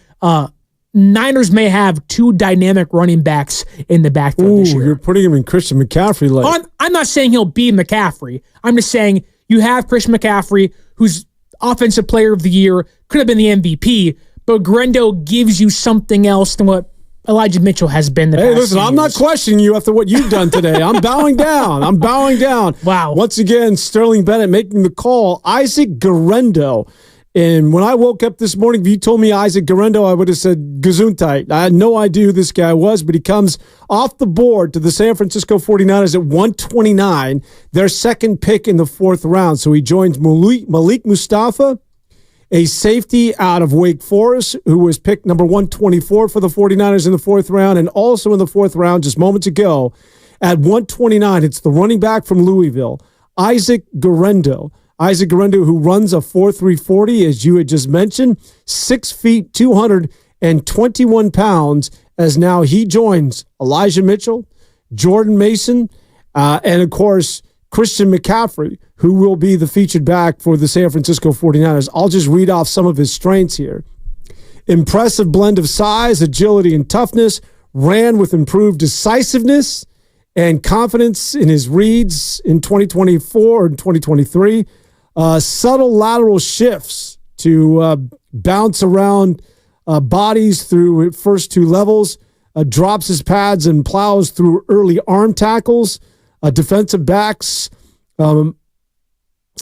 Niners may have two dynamic running backs in the backfield this year. You're putting him in Christian McCaffrey. I'm not saying he'll be McCaffrey. I'm just saying you have Christian McCaffrey, who's Offensive Player of the Year, could have been the MVP, but Grendo gives you something else than what Elijah Mitchell has been the past Hey, listen, few I'm not years. questioning you after what you've done today. I'm bowing down. Wow. Once again, Sterling Bennett making the call. Isaac Guerendo. And when I woke up this morning, if you told me Isaac Guerendo, I would have said Gesundheit. I had no idea who this guy was, but he comes off the board to the San Francisco 49ers at 129, their second pick in the fourth round. So he joins Malik Mustafa, a safety out of Wake Forest, who was picked number 124 for the 49ers in the fourth round, and also in the fourth round just moments ago at 129. It's the running back from Louisville, Isaac Guerendo. Isaac Guerendo, who runs a 4.340, as you had just mentioned, 6 feet, 221 pounds, as now he joins Elijah Mitchell, Jordan Mason, and, of course, Christian McCaffrey, who will be the featured back for the San Francisco 49ers. I'll just read off some of his strengths here. Impressive blend of size, agility, and toughness, ran with improved decisiveness and confidence in his reads in 2024 and 2023. Subtle lateral shifts to bounce around bodies through first two levels, drops his pads and plows through early arm tackles. Defensive backs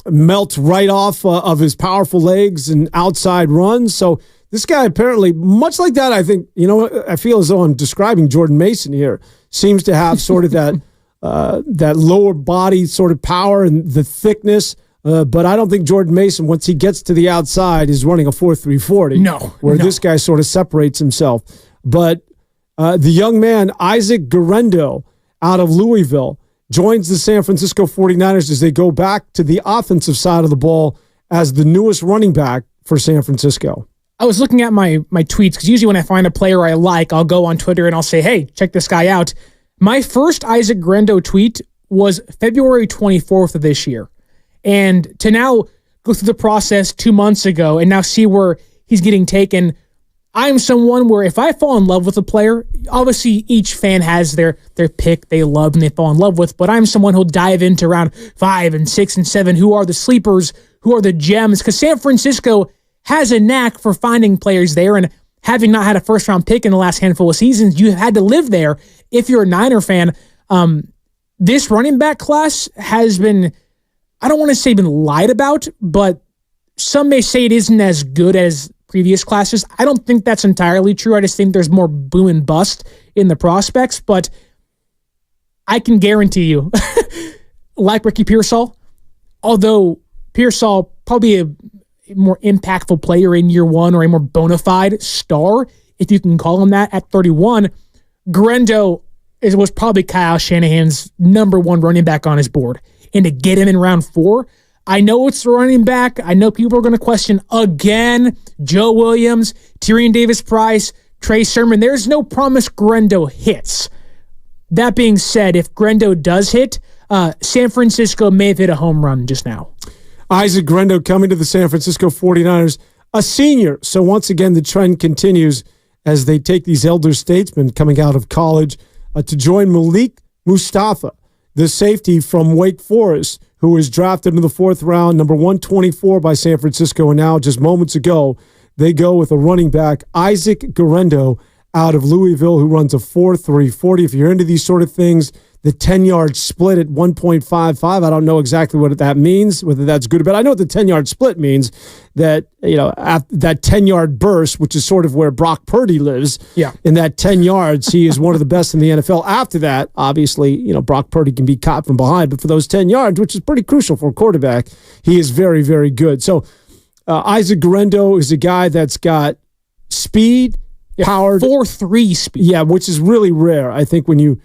melt right off of his powerful legs and outside runs. So this guy apparently, much like that, I think, I feel as though I'm describing Jordan Mason here, seems to have sort of that that lower body sort of power and the thickness. But I don't think Jordan Mason, once he gets to the outside, is running a 4.340. No. Where this guy sort of separates himself. But the young man, Isaac Guerendo, out of Louisville, joins the San Francisco 49ers as they go back to the offensive side of the ball as the newest running back for San Francisco. I was looking at my tweets because usually when I find a player I like, I'll go on Twitter and I'll say, hey, check this guy out. My first Isaac Guerendo tweet was February 24th of this year. And to now go through the process 2 months ago and now see where he's getting taken, I'm someone where if I fall in love with a player, obviously each fan has their pick they love and they fall in love with, but I'm someone who'll dive into round 5 and 6 and 7, who are the sleepers, who are the gems, because San Francisco has a knack for finding players there, and having not had a first-round pick in the last handful of seasons, you had to live there if you're a Niner fan. This running back class has been, I don't want to say been lied about, but some may say it isn't as good as previous classes. I don't think that's entirely true. I just think there's more boom and bust in the prospects, but I can guarantee you, like Ricky Pearsall, although Pearsall probably a more impactful player in year one or a more bona fide star, if you can call him that, at 31, Guerendo was probably Kyle Shanahan's number one running back on his board. And to get him in round 4, I know it's the running back. I know people are going to question again Joe Williams, Tyrion Davis-Price, Trey Sermon. There's no promise Guerendo hits. That being said, if Guerendo does hit, San Francisco may have hit a home run just now. Isaac Guerendo coming to the San Francisco 49ers, a senior. So once again, the trend continues as they take these elder statesmen coming out of college to join Malik Mustafa, the safety from Wake Forest, who was drafted in the fourth round, number 124 by San Francisco, and now just moments ago they go with a running back, Isaac Guerendo, out of Louisville, who runs a 4.340. If you're into these sort of things, the 10-yard split at 1.55, I don't know exactly what that means, whether that's good or bad. I know what the 10-yard split means, that, that 10-yard burst, which is sort of where Brock Purdy lives. Yeah. In that 10 yards, he is one of the best in the NFL. After that, obviously, Brock Purdy can be caught from behind, but for those 10 yards, which is pretty crucial for a quarterback, he is very, very good. So Isaac Guerendo is a guy that's got speed, powered 4.3 speed. Yeah, which is really rare. I think when you're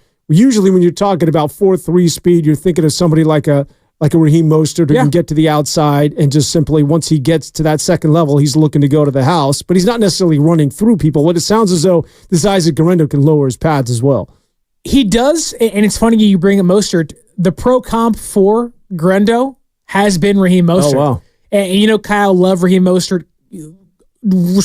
talking about 4.3 speed, you're thinking of somebody like a Raheem Mostert who can get to the outside and just simply, once he gets to that second level, he's looking to go to the house, but he's not necessarily running through people. What it sounds as though this Isaac Guerendo can lower his pads as well. He does, and it's funny you bring up Mostert. The pro comp for Guerendo has been Raheem Mostert. Oh, wow. And Kyle loved Raheem Mostert,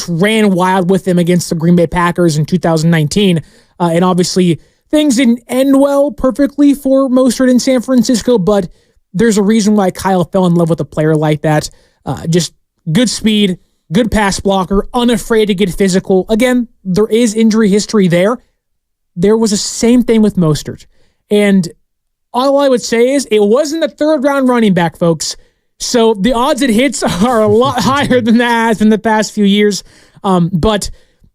ran wild with him against the Green Bay Packers in 2019. And obviously, things didn't end well perfectly for Mostert in San Francisco, but there's a reason why Kyle fell in love with a player like that. Just good speed, good pass blocker, unafraid to get physical. Again, there is injury history there. There was the same thing with Mostert. And all I would say is it wasn't a third-round running back, folks. So the odds it hits are a lot higher than that has in the past few years. But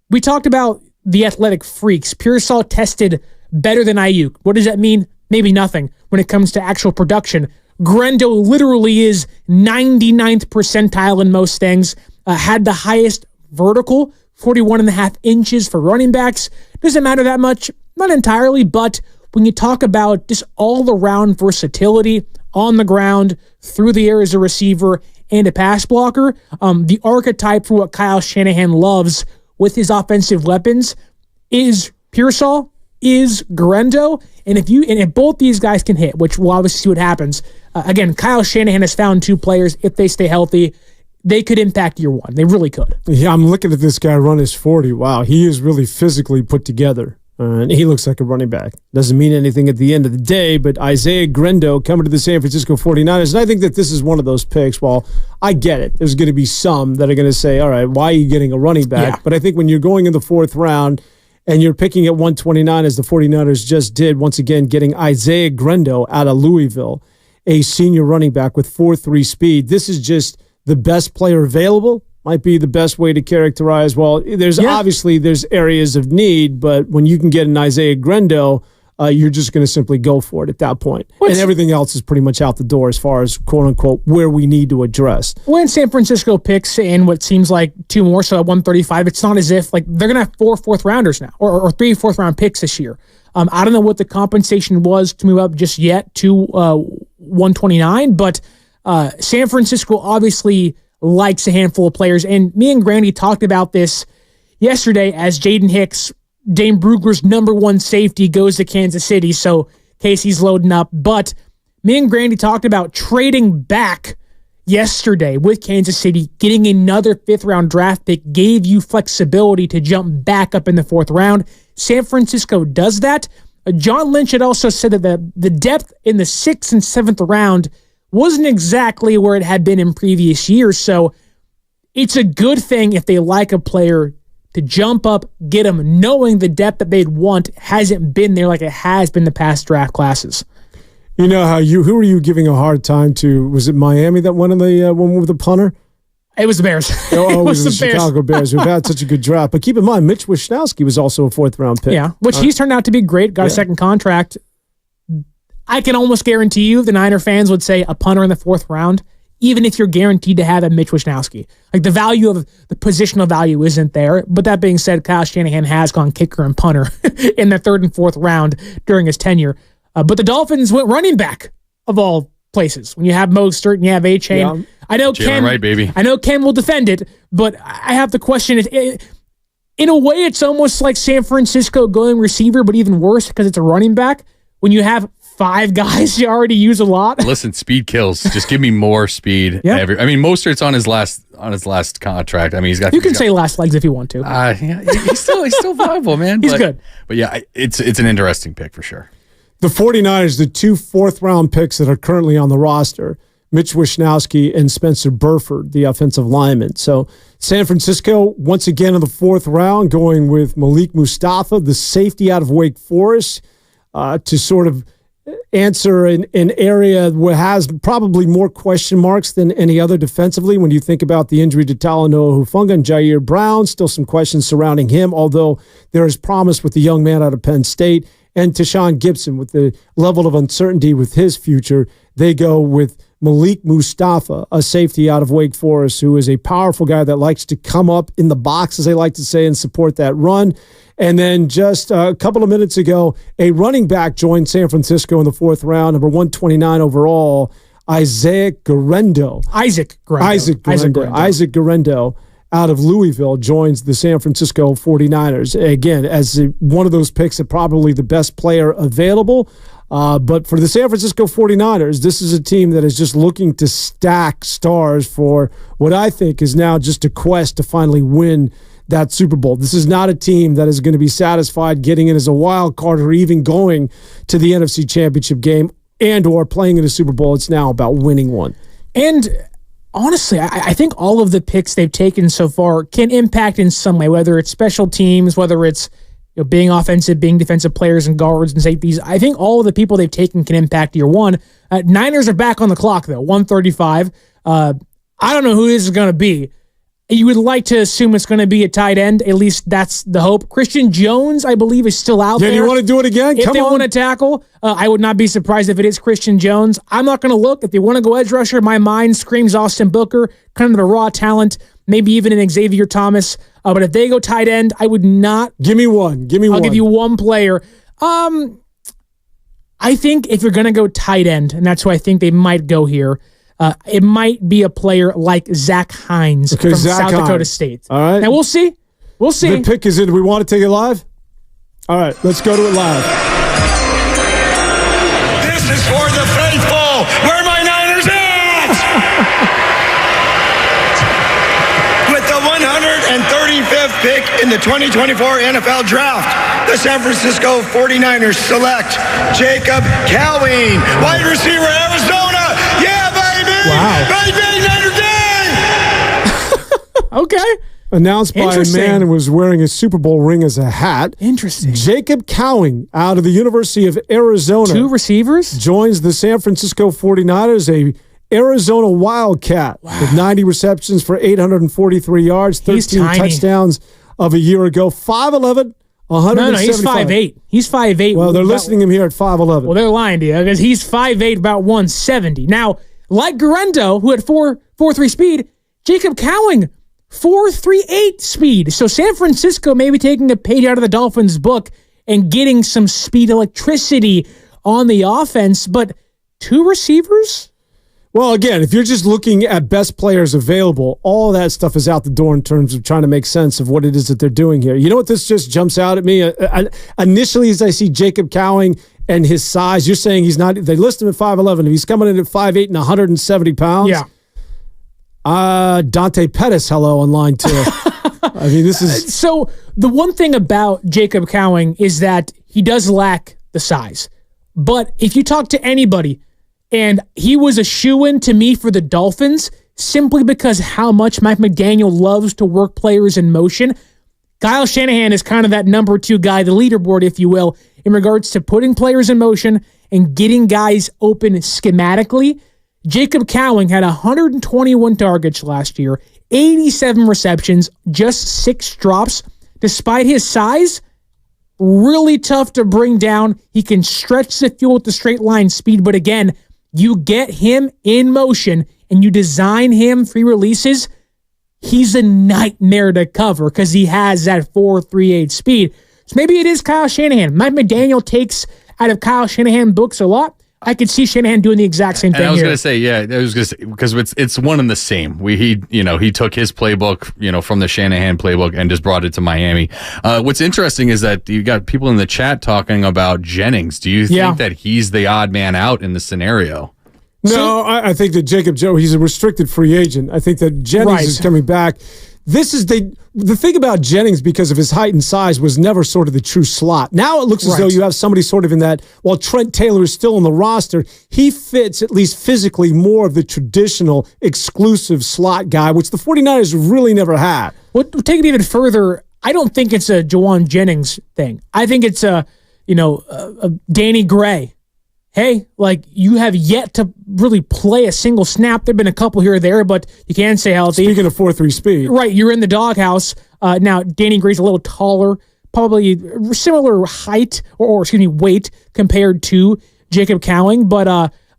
we talked about the athletic freaks. Pearsall tested better than Ayuk. What does that mean? Maybe nothing when it comes to actual production. Guerendo literally is 99th percentile in most things. Had the highest vertical, 41.5 inches for running backs. Doesn't matter that much, not entirely, but when you talk about just all-around versatility on the ground, through the air as a receiver, and a pass blocker, the archetype for what Kyle Shanahan loves with his offensive weapons is Pearsall, is Guerendo, and if both these guys can hit, which we'll obviously see what happens. Again, Kyle Shanahan has found two players, if they stay healthy, they could impact year one. They really could. Yeah, I'm looking at this guy run his 40. Wow, he is really physically put together. And he looks like a running back. Doesn't mean anything at the end of the day, but Isaiah Guerendo coming to the San Francisco 49ers, and I think that this is one of those picks. Well, I get it. There's going to be some that are going to say, all right, why are you getting a running back? Yeah. But I think when you're going in the fourth round and you're picking at 129, as the 49ers just did, once again, getting Isaiah Guerendo out of Louisville, a senior running back with 4.3 speed, this is just the best player available. Might be the best way to characterize. Well, obviously there's areas of need, but when you can get an Isaiah Guerendo, you're just going to simply go for it at that point. And everything else is pretty much out the door as far as, quote unquote, where we need to address. When San Francisco picks in what seems like two more, so at 135, it's not as if they're going to have 4 fourth-rounders now, or 3 fourth-round picks this year. I don't know what the compensation was to move up just yet to 129, but San Francisco obviously likes a handful of players. And me and Grandy talked about this yesterday as Jaden Hicks, Dane Brugler's number one safety, goes to Kansas City. So Casey's loading up. But me and Grandy talked about trading back yesterday with Kansas City. Getting another 5th-round draft pick gave you flexibility to jump back up in the 4th round. San Francisco does that. John Lynch had also said that the depth in the 6th and 7th round wasn't exactly where it had been in previous years. So it's a good thing if they like a player to jump up, get them, knowing the depth that they'd want hasn't been there like it has been the past draft classes. You know who were you giving a hard time to? Was it Miami that won in the one with the punter? It was the Bears. It was the Chicago Bears who've had such a good draft. But keep in mind, Mitch Wishnowsky was also a 4th-round pick. Yeah, which he's turned out to be great. Got a second contract. I can almost guarantee you the Niner fans would say a punter in the 4th round, even if you're guaranteed to have a Mitch Wishnowsky. Like the value of the positional value isn't there. But that being said, Kyle Shanahan has gone kicker and punter in the 3rd and 4th round during his tenure. But the Dolphins went running back of all places. When you have Mostert and you have A-Chain. Yeah. I know Ken, right, baby. I know Ken will defend it, but I have the question. In a way, it's almost like San Francisco going receiver, but even worse because it's a running back. When you have 5 guys you already use a lot. Listen, speed kills. Just give me more speed. Yeah. Mostert's on his last contract. I mean, he's got. You can say last legs if you want to. Yeah, he's still viable, man. He's good. But yeah, it's an interesting pick for sure. The 49ers, the 2 4th-round picks that are currently on the roster, Mitch Wishnowsky, and Spencer Burford, the offensive lineman. So San Francisco, once again in the 4th round, going with Malik Mustafa, the safety out of Wake Forest, to sort of answer an area where has probably more question marks than any other defensively. When you think about the injury to Talanoa Hufanga and Jair Brown, still some questions surrounding him, although there is promise with the young man out of Penn State. And Tashawn Gibson, with the level of uncertainty with his future, they go with Malik Mustafa, a safety out of Wake Forest, who is a powerful guy that likes to come up in the box, as they like to say, and support that run. And then just a couple of minutes ago, a running back joined San Francisco in the 4th round, number 129 overall, Isaac Guerendo. Isaac Guerendo out of Louisville joins the San Francisco 49ers. Again, as one of those picks, probably the best player available. But for the San Francisco 49ers, this is a team that is just looking to stack stars for what I think is now just a quest to finally win that Super Bowl. This is not a team that is going to be satisfied getting in as a wild card or even going to the NFC Championship game and or playing in a Super Bowl. It's now about winning one. And honestly, I think all of the picks they've taken so far can impact in some way, whether it's special teams, whether it's being offensive, being defensive players and guards and safeties. I think all of the people they've taken can impact year one. Niners are back on the clock, though, 135. I don't know who this is going to be. You would like to assume it's going to be a tight end. At least that's the hope. Christian Jones, I believe, is still out there. Yeah, you want to do it again? If they want to tackle, I would not be surprised if it is Christian Jones. I'm not going to look. If they want to go edge rusher, my mind screams Austin Booker, kind of a raw talent, maybe even an Xavier Thomas. But if they go tight end, I would not. Give me one. I'll give you one player. I think if you're going to go tight end, and that's who I think they might go here, it might be a player like Zach Hines from South Dakota State. All right. Now, we'll see. The pick is in. Do we want to take it live? All right, let's go to it live. This is for the faithful. Where are my Niners at? With the 135th pick in the 2024 NFL Draft, the San Francisco 49ers select Jacob Cowing, wide receiver, Arizona. Yeah, baby! Wow. Baby, Niner Day! Okay. Announced by a man who was wearing a Super Bowl ring as a hat. Interesting. Jacob Cowing out of the University of Arizona. 2 receivers? Joins the San Francisco 49ers, a Arizona Wildcat with 90 receptions for 843 yards, 13 touchdowns of a year ago. 5'11", 175. No, he's 5'8". He's 5'8". Well, they're listing him here at 5'11". Well, they're lying to you because he's 5'8", about 170. Now, like Guerendo, who had 4.43 speed, Jacob Cowing, 4.38 speed. So San Francisco may be taking a page out of the Dolphins' book and getting some speed electricity on the offense. But 2 receivers? Well, again, if you're just looking at best players available, all of that stuff is out the door in terms of trying to make sense of what it is that they're doing here. You know what this just jumps out at me? Initially, as I see Jacob Cowing and his size, you're saying he's not, they list him at 5'11". If he's coming in at 5'8" and 170 pounds. Yeah. Dante Pettis, hello, on line 2. I mean, this is... So the one thing about Jacob Cowing is that he does lack the size. But if you talk to anybody, and he was a shoo-in to me for the Dolphins simply because how much Mike McDaniel loves to work players in motion. Kyle Shanahan is kind of that number 2 guy, the leaderboard, if you will, in regards to putting players in motion and getting guys open schematically. Jacob Cowing had 121 targets last year, 87 receptions, just 6 drops. Despite his size, really tough to bring down. He can stretch the field with the straight line speed, but again, you get him in motion and you design him free releases, he's a nightmare to cover because he has that 4.38 speed. So maybe it is Kyle Shanahan. Mike McDaniel takes out of Kyle Shanahan books a lot. I could see Shanahan doing the exact same thing. And I was going to say, because it's one and the same. He took his playbook, from the Shanahan playbook and just brought it to Miami. What's interesting is that you got people in the chat talking about Jennings. Do you think that he's the odd man out in the scenario? No, I think that Jacob Joe, he's a restricted free agent. I think that Jennings is coming back. this is the thing about Jennings, because of his height and size, was never sort of the true slot. Now it looks as though you have somebody sort of in that, while Trent Taylor is still on the roster, he fits, at least physically, more of the traditional exclusive slot guy, which the 49ers really never had. Well, take it even further. I don't think it's a Jawan Jennings thing. I think it's a Danny Gray. Hey, like, you have yet to really play a single snap. There have been a couple here or there, but you can't stay healthy. Speaking of 4.3 speed. Right, you're in the doghouse. Now, Danny Gray's a little taller, probably similar height or weight compared to Jacob Cowing, but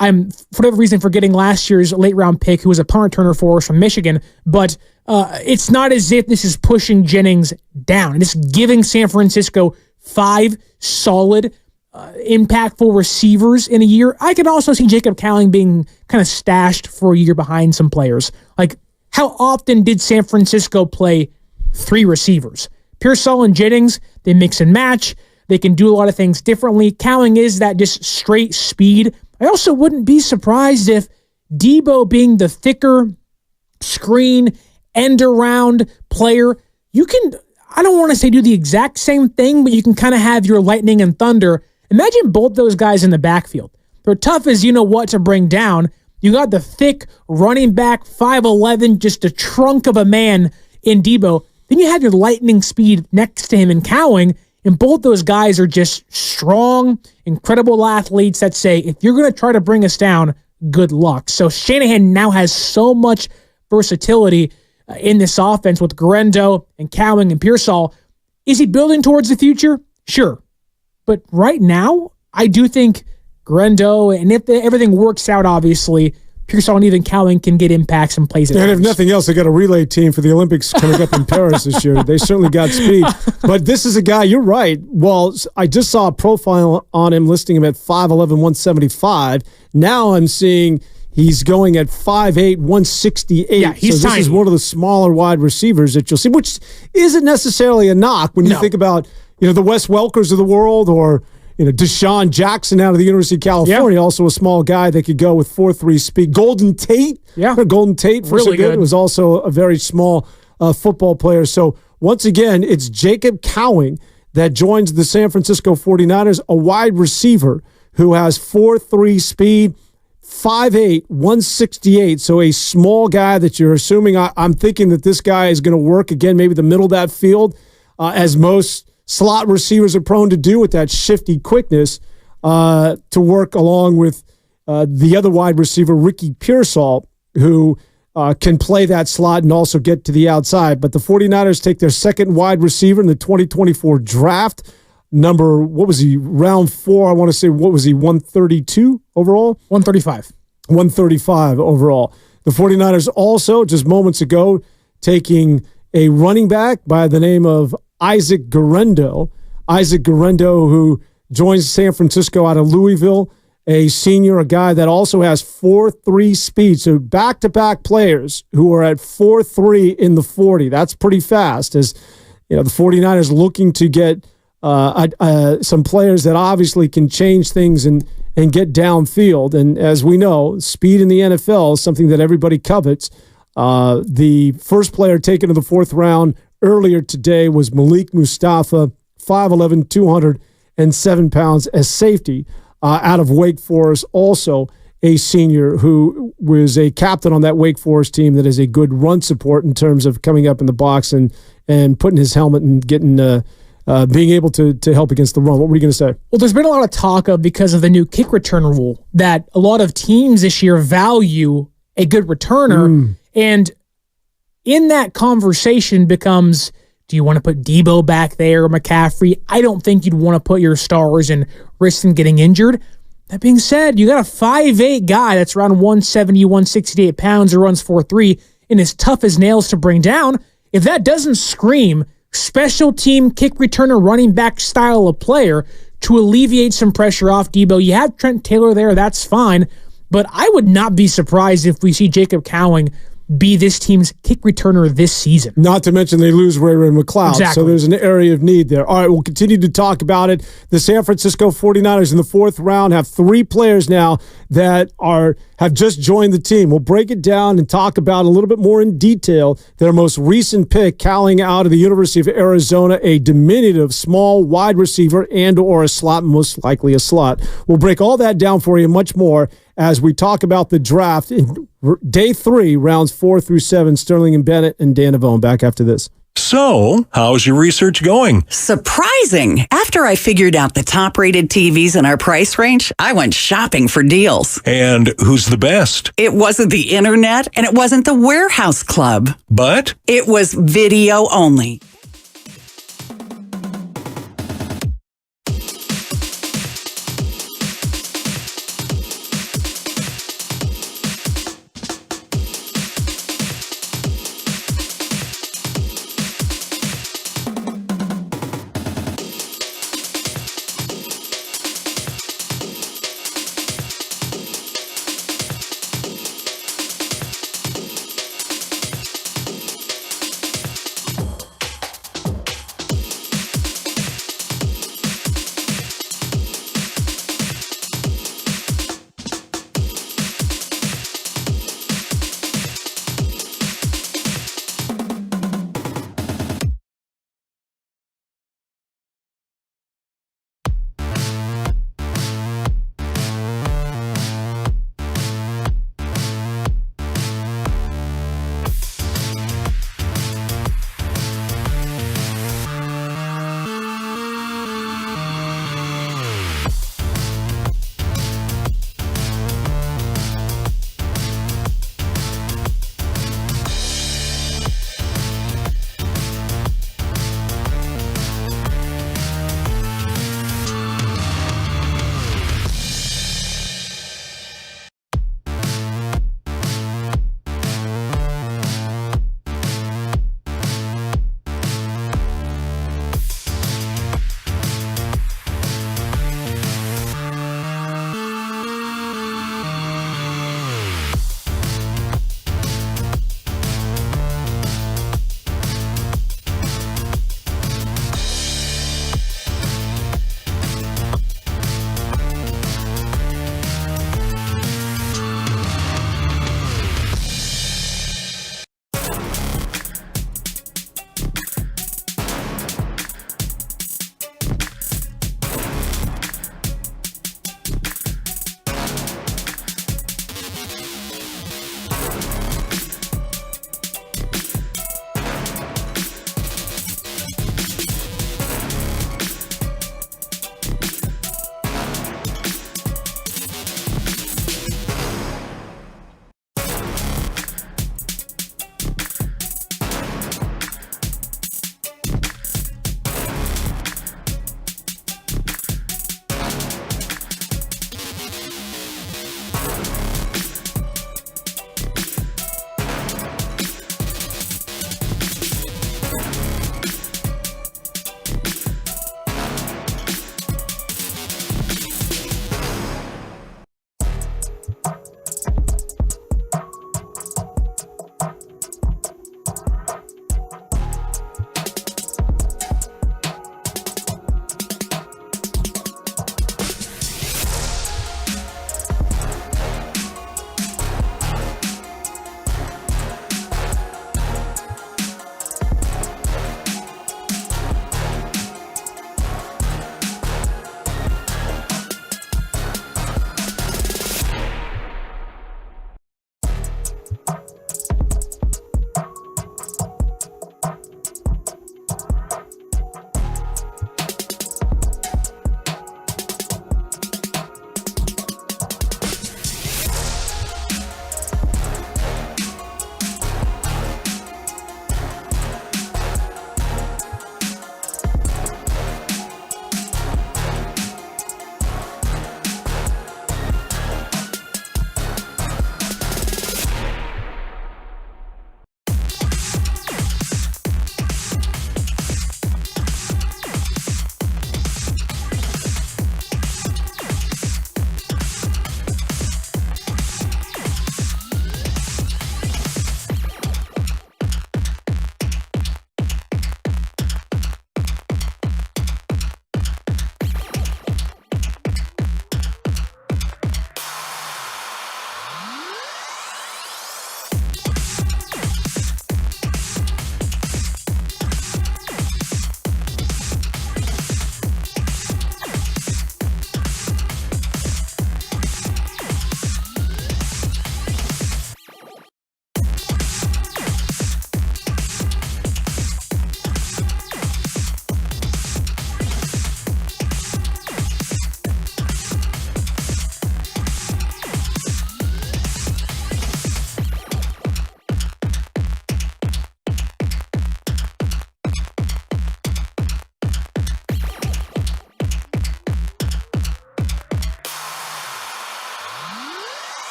I'm, for whatever reason, forgetting last year's late-round pick, who was a punt returner for us from Michigan, but it's not as if this is pushing Jennings down. It's giving San Francisco 5 solid impactful receivers in a year. I can also see Jacob Cowing being kind of stashed for a year behind some players. Like, how often did San Francisco play 3 receivers? Pearsall and Jennings, they mix and match. They can do a lot of things differently. Cowing is that just straight speed. I also wouldn't be surprised if Debo, being the thicker screen, end around player, you can, I don't want to say do the exact same thing, but you can kind of have your lightning and thunder. Imagine both those guys in the backfield. They're tough as you know what to bring down. You got the thick running back, 5'11", just a trunk of a man in Debo. Then you have your lightning speed next to him in Cowing, and both those guys are just strong, incredible athletes that say, if you're going to try to bring us down, good luck. So Shanahan now has so much versatility in this offense with Guerendo and Cowing and Pearsall. Is he building towards the future? Sure. But right now, I do think Guerendo, and if everything works out, obviously, Pearsall and even Cowing can get impacts and plays. And if nothing else, they got a relay team for the Olympics coming up in Paris this year. They certainly got speed. But this is a guy, you're right. Well, I just saw a profile on him listing him at 5'11", 175. Now I'm seeing he's going at 5'8", 168. Yeah, he's so this tiny. is one of the smaller wide receivers that you'll see, which isn't necessarily a knock when you think about the Wes Welkers of the world, or Deshaun Jackson out of the University of California, also a small guy that could go with 4.3 speed. Golden Tate, Golden Tate, for really good, was also a very small football player. So once again, it's Jacob Cowing that joins the San Francisco 49ers, a wide receiver who has 4.3 speed, 5'8", 168. So a small guy that you're assuming. I'm thinking that this guy is going to work again, maybe the middle of that field, as most slot receivers are prone to do, with that shifty quickness, to work along with the other wide receiver, Ricky Pearsall, who can play that slot and also get to the outside. But the 49ers take their second wide receiver in the 2024 draft. Round 4, I want to say, 132 overall? 135. 135 overall. The 49ers also, just moments ago, taking a running back by the name of Isaac Guerendo. Isaac Guerendo, who joins San Francisco out of Louisville, a senior, a guy that also has 4.3 speed. So back-to-back players who are at 4.3 in the 40. That's pretty fast, as the 49ers looking to get some players that obviously can change things and get downfield. And as we know, speed in the NFL is something that everybody covets. The first player taken in the 4th round earlier today was Malik Mustafa, 5'11", 207 pounds, as safety out of Wake Forest, also a senior who was a captain on that Wake Forest team that is a good run support in terms of coming up in the box and putting his helmet and getting being able to help against the run. What were you going to say? Well, there's been a lot of talk of, because of the new kick return rule, that a lot of teams this year value a good returner. And in that conversation becomes, do you want to put Debo back there or McCaffrey? I don't think you'd want to put your stars and risk them getting injured. That being said, you got a 5'8" guy that's around 170, 168 pounds who runs 4.3 and is tough as nails to bring down. If that doesn't scream special team kick returner running back style of player to alleviate some pressure off Debo, you have Trent Taylor there, that's fine. But I would not be surprised if we see Jacob Cowing be this team's kick returner this season. Not to mention they lose Ray McCloud. Exactly. So there's an area of need there. All right, we'll continue to talk about it. The San Francisco 49ers in the 4th round have 3 players now that are have just joined the team. We'll break it down and talk about a little bit more in detail their most recent pick, calling out of the University of Arizona, a diminutive small wide receiver and or a slot, most likely a slot. We'll break all that down for you and much more as we talk about the draft in day 3, rounds 4 through 7. Sterling and Bennett and Dan Avone back after this. So, how's your research going? Surprising. After I figured out the top-rated TVs in our price range, I went shopping for deals. And who's the best? It wasn't the internet, and it wasn't the warehouse club. But? It was video only.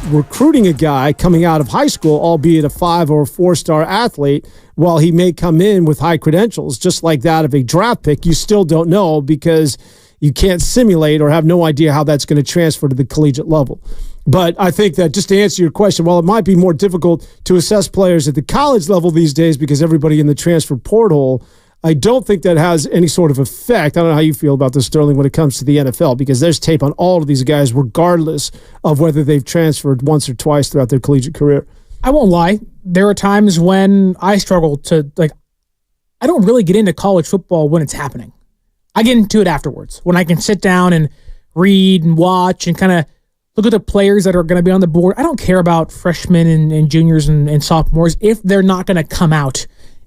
recruiting a guy coming out of high school, albeit a 5 or 4-star athlete, while he may come in with high credentials, just like that of a draft pick, you still don't know because you can't simulate or have no idea how that's going to transfer to the collegiate level. But I think that, just to answer your question, while it might be more difficult to assess players at the college level these days because everybody in the transfer portal, I don't think that has any sort of effect. I don't know how you feel about this, Sterling, when it comes to the NFL, because there's tape on all of these guys regardless of whether they've transferred once or twice throughout their collegiate career. I won't lie. There are times when I struggle to, I don't really get into college football when it's happening. I get into it afterwards, when I can sit down and read and watch and kind of look at the players that are going to be on the board. I don't care about freshmen and juniors and sophomores if they're not going to come out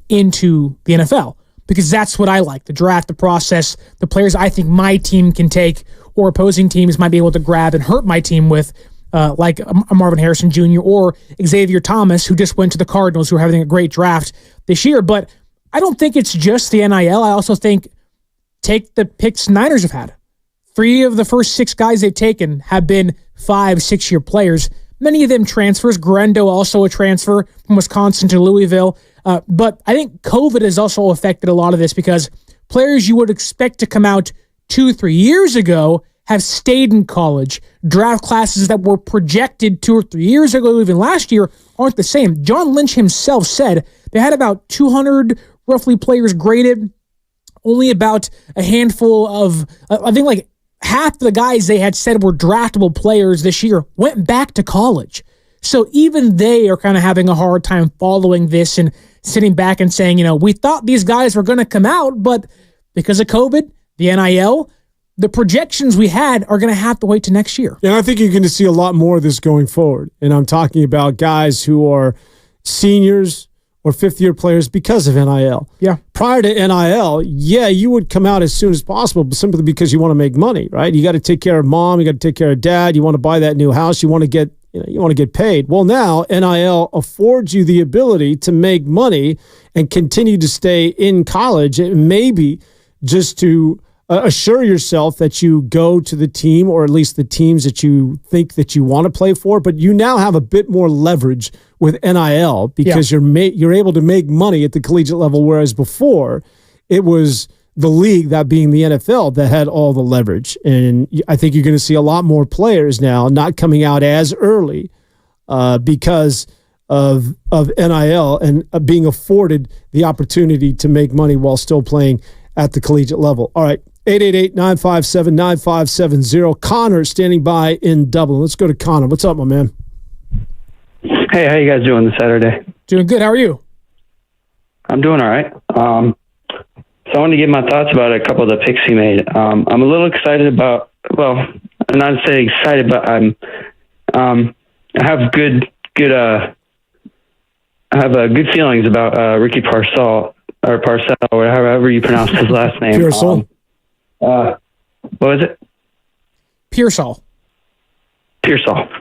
into the NFL, because that's what I like, the draft, the process, the players I think my team can take or opposing teams might be able to grab and hurt my team with, like a Marvin Harrison Jr. or Xavier Thomas, who just went to the Cardinals, who are having a great draft this year. But I don't think it's just the NIL. I also think, take the picks Niners have had. 3 of the first 6 guys they've taken have been 5-6-year players. Many of them transfers. Grendo also a transfer from Wisconsin to Louisville. But I think COVID has also affected a lot of this because players you would expect to come out 2-3 years ago have stayed in college. Draft classes that were projected 2 or 3 years ago, even last year, aren't the same. John Lynch himself said they had about 200 roughly players graded. Only about a handful of, I think like half the guys they had said were draftable players this year went back to college. So even they are kind of having a hard time following this and sitting back and saying, we thought these guys were going to come out, but because of COVID, the NIL, the projections we had are going to have to wait to next year. And I think you're going to see a lot more of this going forward. And I'm talking about guys who are seniors or fifth-year players because of NIL. Yeah. Prior to NIL, you would come out as soon as possible, but simply because you want to make money, right? You got to take care of mom, you got to take care of dad, you want to buy that new house, you want to get paid. Well, now NIL affords you the ability to make money and continue to stay in college, and maybe just to assure yourself that you go to the team, or at least the teams that you think that you want to play for. But you now have a bit more leverage with NIL because you're able to make money at the collegiate level, whereas before it was the league, that being the NFL, that had all the leverage. And I think you're going to see a lot more players now not coming out as early because of NIL and being afforded the opportunity to make money while still playing at the collegiate level. All right. 888-957-9570. Connor standing by in Dublin. Let's go to Connor. What's up, my man? Hey, how you guys doing this Saturday? Doing good. How are you? I'm doing all right. So I wanted to give my thoughts about a couple of the picks he made. I'm a little excited about, well, I'm not saying excited, but I have good feelings about Ricky Parcell, or however you pronounce his last name. Pearsall. What was it? Pearsall.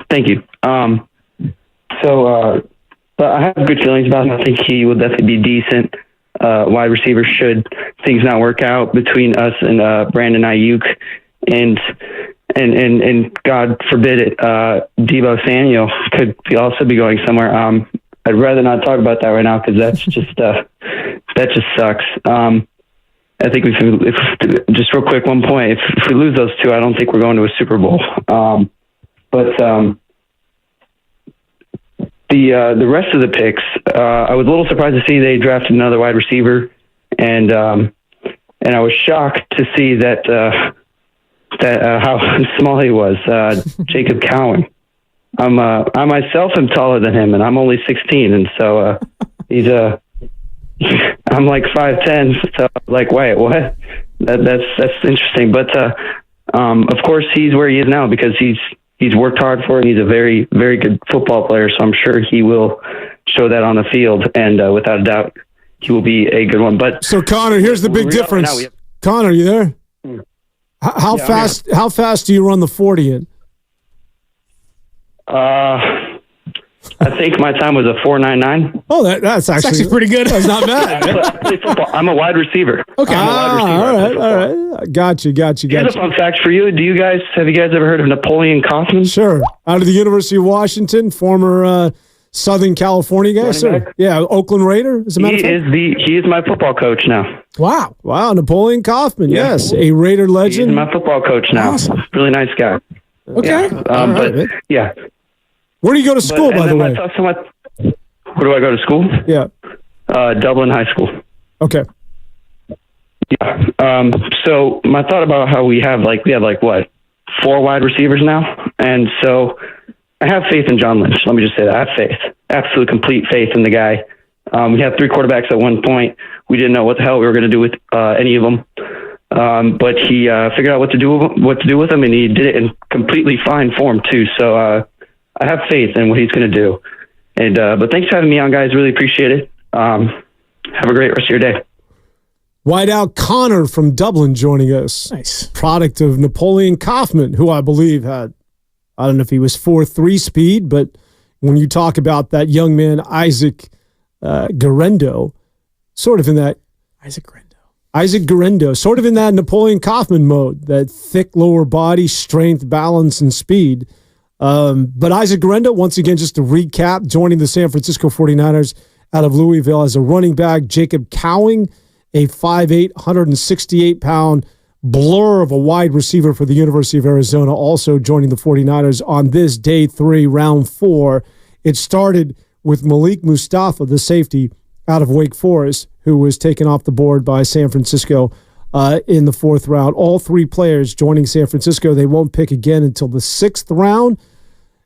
Thank you. But I have good feelings about him. I think he will definitely be decent wide receiver should things not work out between us and Brandon Ayuk and God forbid it, Deebo Samuel could also be going somewhere. I'd rather not talk about that right now because that's just that just sucks. I think if just real quick, one point, if we lose those two, I don't think we're going to a Super Bowl. The rest of the picks, I was a little surprised to see they drafted another wide receiver, and I was shocked to see that how small he was, Jacob Cowan. I myself am taller than him, and I'm only 16, and so he's I'm like 5'10", so like, wait, what? That's interesting, but of course he's where he is now because he's worked hard for it. And he's a very, very good football player, so I'm sure he will show that on the field, and without a doubt, he will be a good one. But so, Connor, here's the big difference. Connor, are you there? How fast do you run the 40 in? I think my time was a 4.99. Oh, that's actually pretty good. That's not bad. I play football. I'm a wide receiver. Okay. All right. Got you. Here's a fun fact for you. Have you guys ever heard of Napoleon Kaufman? Sure. Out of the University of Washington, former Southern California guy, sir. Yeah, Oakland Raider, as a matter of fact. He is my football coach now. Wow. Napoleon Kaufman, yes. A Raider legend. He's my football coach now. Awesome. Really nice guy. Okay. Yeah. Where do you go to school, by the way? Where do I go to school? Yeah. Dublin High School. Okay. Yeah. So my thought about how we have what, 4 wide receivers now? And so I have faith in John Lynch. Let me just say that. I have faith. Absolute complete faith in the guy. We had 3 quarterbacks at one point. We didn't know what the hell we were going to do with any of them. But he figured out what to do with them, and he did it in completely fine form too. So I have faith in what he's going to do. And but thanks for having me on, guys. Really appreciate it. Have a great rest of your day. Wideout Connor from Dublin joining us. Nice. Product of Napoleon Kaufman, who I believe had, I don't know if he was 4.3 speed, but when you talk about that young man, Isaac Guerendo, sort of in that... Isaac Guerendo, sort of in that Napoleon Kaufman mode, that thick lower body, strength, balance, and speed. But Isaac Guerendo, once again, just to recap, joining the San Francisco 49ers out of Louisville as a running back. Jacob Cowing, a 5'8", 168-pound blur of a wide receiver for the University of Arizona, also joining the 49ers on this day 3, round 4. It started with Malik Mustafa, the safety out of Wake Forest, who was taken off the board by San Francisco in the 4th round. All 3 players joining San Francisco. They won't pick again until the 6th round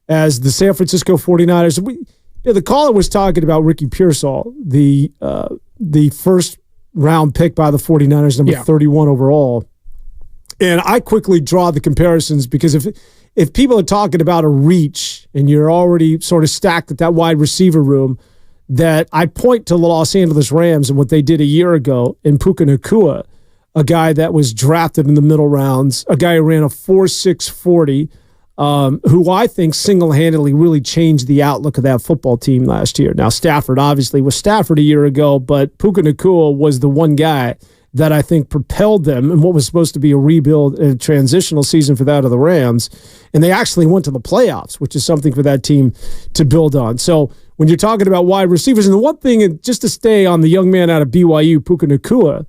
as the San Francisco 49ers. The caller was talking about Ricky Pearsall, the first round pick by the 49ers, number 31 overall. And I quickly draw the comparisons because if people are talking about a reach and you're already sort of stacked at that wide receiver room, that I point to the Los Angeles Rams and what they did a year ago in Puka Nacua, a guy that was drafted in the middle rounds, a guy who ran a 4.6 40, who I think single-handedly really changed the outlook of that football team last year. Now, Stafford obviously was Stafford a year ago, but Puka Nacua was the one guy that I think propelled them in what was supposed to be a rebuild and a transitional season for that of the Rams. And they actually went to the playoffs, which is something for that team to build on. So when you're talking about wide receivers, and the one thing, and just to stay on the young man out of BYU, Puka Nacua,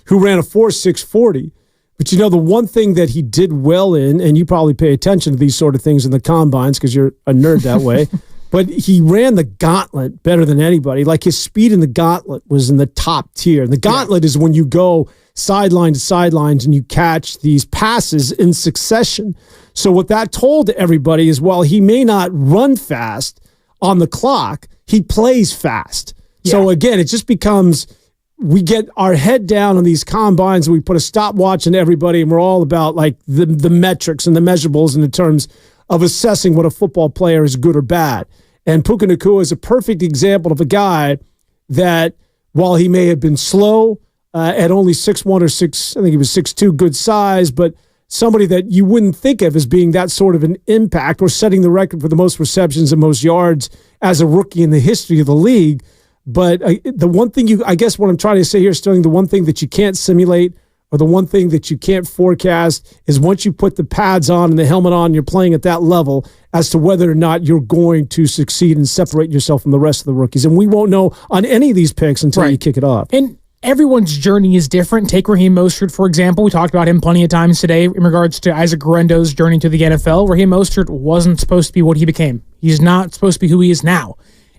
who ran a 4.6 40, but the one thing that he did well in, and you probably pay attention to these sort of things in the combines because you're a nerd that way, but he ran the gauntlet better than anybody. Like his speed in the gauntlet was in the top tier. And the gauntlet is when you go sideline to sidelines and you catch these passes in succession. So what that told everybody is, well, he may not run fast on the clock, he plays fast. Yeah. So again, it just becomes, we get our head down on these combines and we put a stopwatch on everybody and we're all about like the metrics and the measurables in the terms of assessing what a football player is good or bad. And Puka Nacua is a perfect example of a guy that, while he may have been slow at only 6'1" or 6, I think he was 6'2", good size, but somebody that you wouldn't think of as being that sort of an impact or setting the record for the most receptions and most yards as a rookie in the history of the league. But the one thing I guess what I'm trying to say here, Sterling, the one thing that you can't simulate or the one thing that you can't forecast is once you put the pads on and the helmet on, you're playing at that level as to whether or not you're going to succeed and separate yourself from the rest of the rookies. And we won't know on any of these picks until you kick it off. And everyone's journey is different. Take Raheem Mostert, for example. We talked about him plenty of times today in regards to Isaac Guerendo's journey to the NFL. Raheem Mostert wasn't supposed to be what he became. He's not supposed to be who he is now.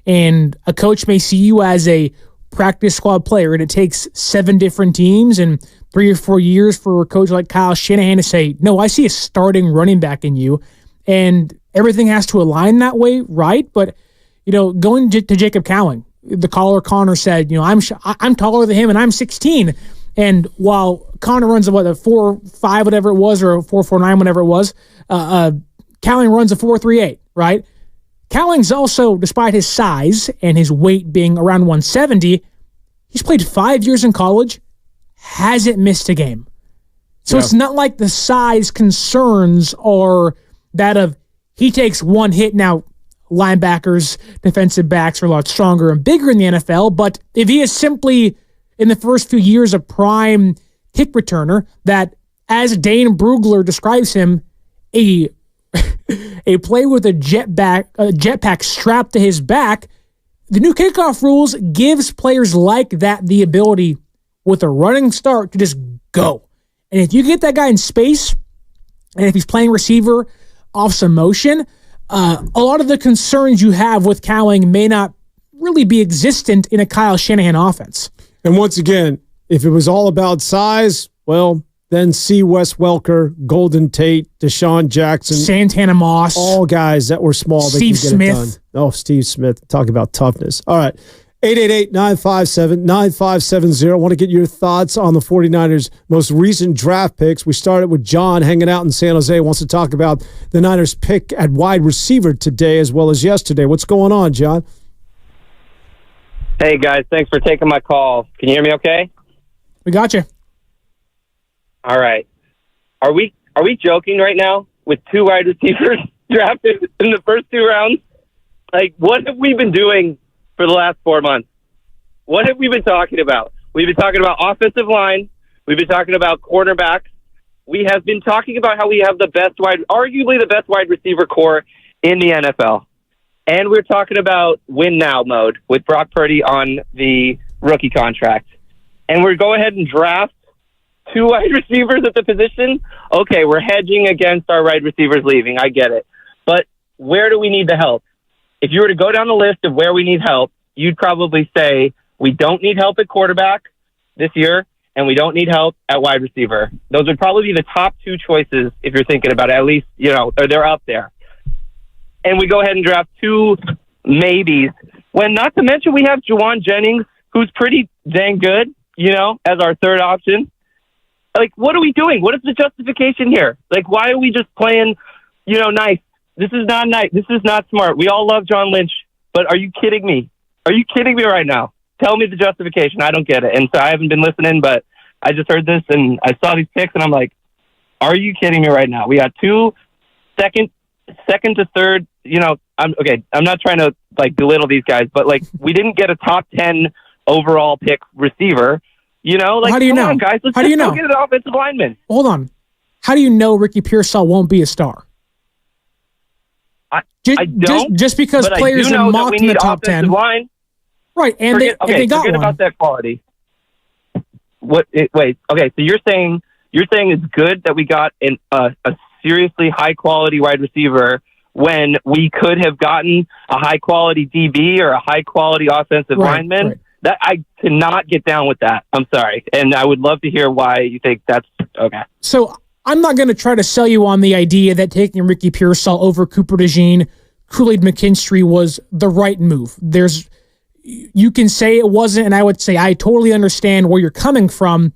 And a coach may see you as a practice squad player, and it takes 7 different teams and 3 or 4 years for a coach like Kyle Shanahan to say, no, I see a starting running back in you. And everything has to align that way, right? But, going to Jacob Cowing, the caller Connor said, I'm taller than him and I'm 16. And while Connor runs a 4.5, whatever it was, or a 4.49, whatever it was, Cowing runs a 4.38, right? Cowling's also, despite his size and his weight being around 170, he's played 5 years in college, hasn't missed a game. So it's not like the size concerns are that of he takes one hit. Now, linebackers, defensive backs are a lot stronger and bigger in the NFL. But if he is simply, in the first few years, a prime kick returner that, as Dane Brugler describes him, a player with a jetpack strapped to his back, the new kickoff rules gives players like that the ability with a running start to just go. And if you get that guy in space, and if he's playing receiver off some motion, a lot of the concerns you have with Cowing may not really be existent in a Kyle Shanahan offense. And once again, if it was all about size, well, then see Wes Welker, Golden Tate, Deshaun Jackson, Santana Moss, all guys that were small. Steve that can get Smith. It done. Oh, Steve Smith. Talk about toughness. All right. 888-957-9570. I want to get your thoughts on the 49ers' most recent draft picks. We started with John hanging out in San Jose. Wants to talk about the Niners' pick at wide receiver today as well as yesterday. What's going on, John? Hey, guys. Thanks for taking my call. Can you hear me okay? We got you. All right. Are we joking right now with 2 wide receivers drafted in the first 2 rounds? Like, what have we been doing for the last 4 months? What have we been talking about? We've been talking about offensive line. We've been talking about cornerbacks. We have been talking about how we have arguably the best wide receiver core in the NFL. And we're talking about win now mode with Brock Purdy on the rookie contract. And we're go ahead and draft 2 wide receivers at the position. Okay, we're hedging against our wide receivers leaving. I get it. But where do we need the help? If you were to go down the list of where we need help, you'd probably say we don't need help at quarterback this year, and we don't need help at wide receiver. Those would probably be the top 2 choices if you're thinking about it. At least, or they're up there. And we go ahead and draft 2 maybes. When not to mention we have Juwan Jennings, who's pretty dang good, as our third option. Like, what are we doing? What is the justification here? Like, why are we just playing, nice? This is not nice. This is not smart. We all love John Lynch, but are you kidding me? Are you kidding me right now? Tell me the justification. I don't get it. And so I haven't been listening, but I just heard this and I saw these picks and I'm like, are you kidding me right now? We got 2 second to third, I'm not trying to belittle these guys, but we didn't get a top 10 overall pick receiver. How do you know? On, guys, let's How do you go know? get an offensive lineman. Hold on. How do you know Ricky Pearsall won't be a star? I don't. Just because players are mocked in the top 10. Line. Right, and they got forget one. about that quality. Wait. Okay, so you're saying it's good that we got a seriously high quality wide receiver when we could have gotten a high quality DB or a high quality offensive lineman? Right. That I cannot get down with that. I'm sorry, and I would love to hear why you think that's okay. So I'm not going to try to sell you on the idea that taking Ricky Pearsall over Cooper DeJean, Kool-Aid McKinstry was the right move. You can say it wasn't, and I would say I totally understand where you're coming from.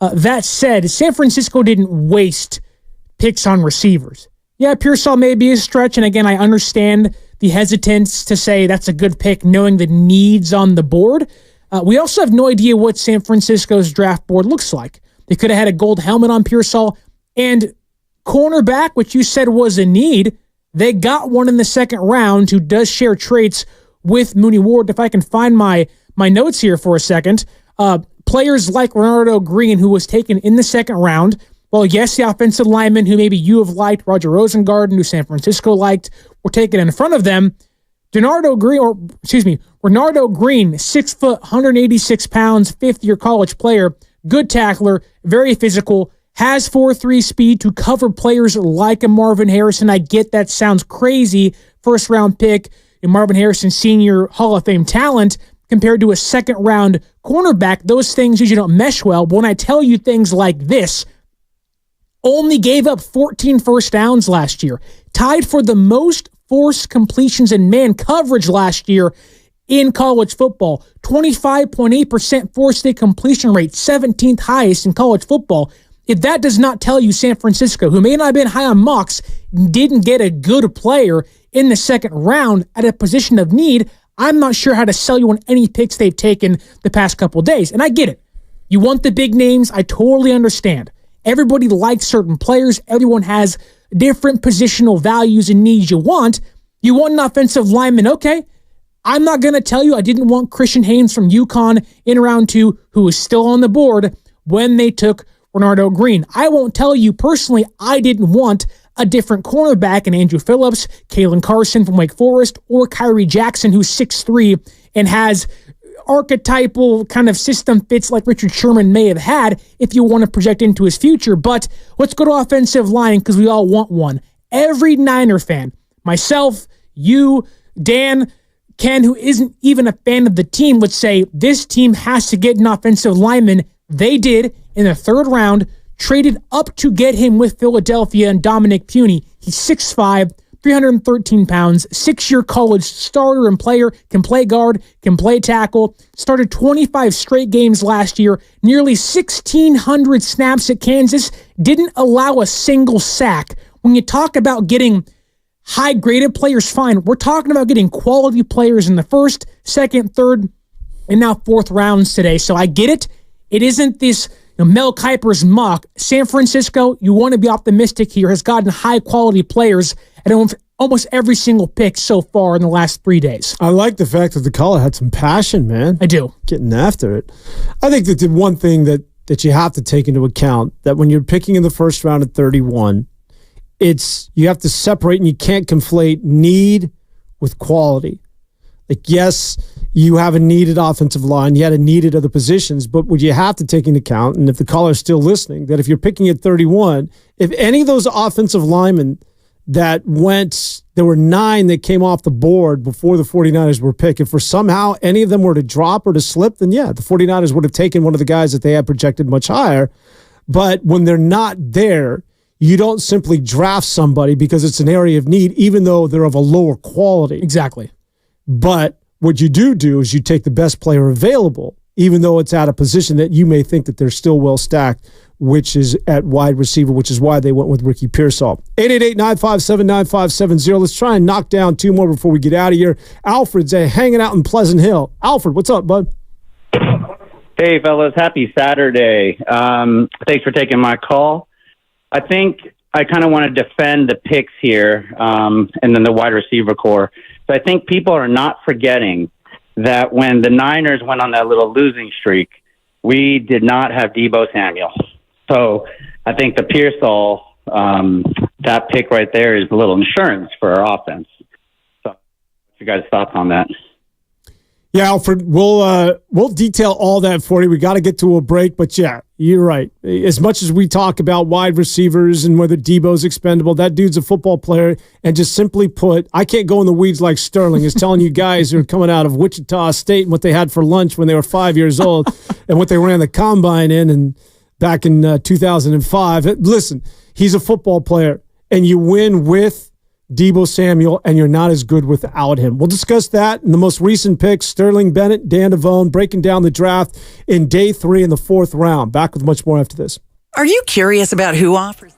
That said, San Francisco didn't waste picks on receivers. Yeah, Pearsall may be a stretch, and again, I understand the hesitance to say that's a good pick, knowing the needs on the board. We also have no idea what San Francisco's draft board looks like. They could have had a gold helmet on Pearsall, and cornerback, which you said was a need, they got one in the second round who does share traits with Mooney Ward. If I can find my notes here for a second, players like Renardo Green, who was taken in the second round. Well, yes, the offensive linemen who maybe you have liked, Roger Rosengarten, who San Francisco liked, were taken in front of them. Renardo Green, 6 foot, 186 pounds, fifth-year college player, good tackler, very physical, has 4.3 speed to cover players like a Marvin Harrison. I get that sounds crazy. First-round pick, and Marvin Harrison, senior Hall of Fame talent, compared to a second-round cornerback. Those things usually don't mesh well. But when I tell you things like this, only gave up 14 first downs last year, tied for the most forced completions in man coverage last year in college football, 25.8% forced state completion rate, 17th highest in college football. If that does not tell you San Francisco, who may not have been high on mocks, didn't get a good player in the second round at a position of need, I'm not sure how to sell you on any picks they've taken the past couple of days. And I get it. You want the big names. I totally understand. Everybody likes certain players. Everyone has different positional values and needs you want. You want an offensive lineman. Okay. I'm not going to tell you I didn't want Christian Haynes from UConn in round 2, who was still on the board when they took Renardo Green. I won't tell you personally I didn't want a different cornerback in Andrew Phillips, Kalen Carson from Wake Forest, or Kyrie Jackson, who's 6'3", and has archetypal kind of system fits like Richard Sherman may have had if you want to project into his future. But let's go to offensive line because we all want one. Every Niner fan, myself, you, Dan, Ken, who isn't even a fan of the team, would say this team has to get an offensive lineman. They did in the 3rd round, traded up to get him with Philadelphia and Dominic Puny. He's 6'5", 313 pounds, 6-year college starter and player, can play guard, can play tackle, started 25 straight games last year, nearly 1,600 snaps at Kansas, didn't allow a single sack. When you talk about getting high-graded players, fine. We're talking about getting quality players in the 1st, 2nd, 3rd, and now 4th rounds today. So I get it. It isn't this Mel Kiper's mock. San Francisco, you want to be optimistic here, has gotten high-quality players at almost every single pick so far in the last 3 days. I like the fact that the caller had some passion, man. I do. Getting after it. I think that the one thing that you have to take into account, that when you're picking in the 1st round at 31, you have to separate, and you can't conflate need with quality. Like, yes, you have a needed offensive line, you had a needed other positions, but what you have to take into account, and if the caller's still listening, that if you're picking at 31, if any of those offensive linemen that went, there were 9 that came off the board before the 49ers were picked, if for somehow any of them were to drop or to slip, then yeah, the 49ers would have taken one of the guys that they had projected much higher. But when they're not there, you don't simply draft somebody because it's an area of need, even though they're of a lower quality. Exactly. But what you do is you take the best player available, even though it's at a position that you may think that they're still well stacked, which is at wide receiver, which is why they went with Ricky Pearsall. 888-957-9570. Let's try and knock down 2 more before we get out of here. Alfred's hanging out in Pleasant Hill. Alfred, what's up, bud? Hey, fellas. Happy Saturday. Thanks for taking my call. I think I kind of want to defend the picks here and then the wide receiver core. So I think people are not forgetting that when the Niners went on that little losing streak, we did not have Deebo Samuel. So I think the Pearsall, that pick right there is a little insurance for our offense. So what's your guys' thoughts on that? Yeah, Alfred, we'll detail all that for you. We got to get to a break, but yeah, you're right. As much as we talk about wide receivers and whether Deebo's expendable, that dude's a football player. And just simply put, I can't go in the weeds like Sterling is telling you guys who are coming out of Wichita State and what they had for lunch when they were 5 years old and what they ran the combine in and back in 2005. Listen, he's a football player, and you win with Deebo Samuel, and you're not as good without him. We'll discuss that in the most recent picks. Sterling Bennett, Dan Devone, breaking down the draft in day 3 in the 4th round. Back with much more after this. Are you curious about who offers?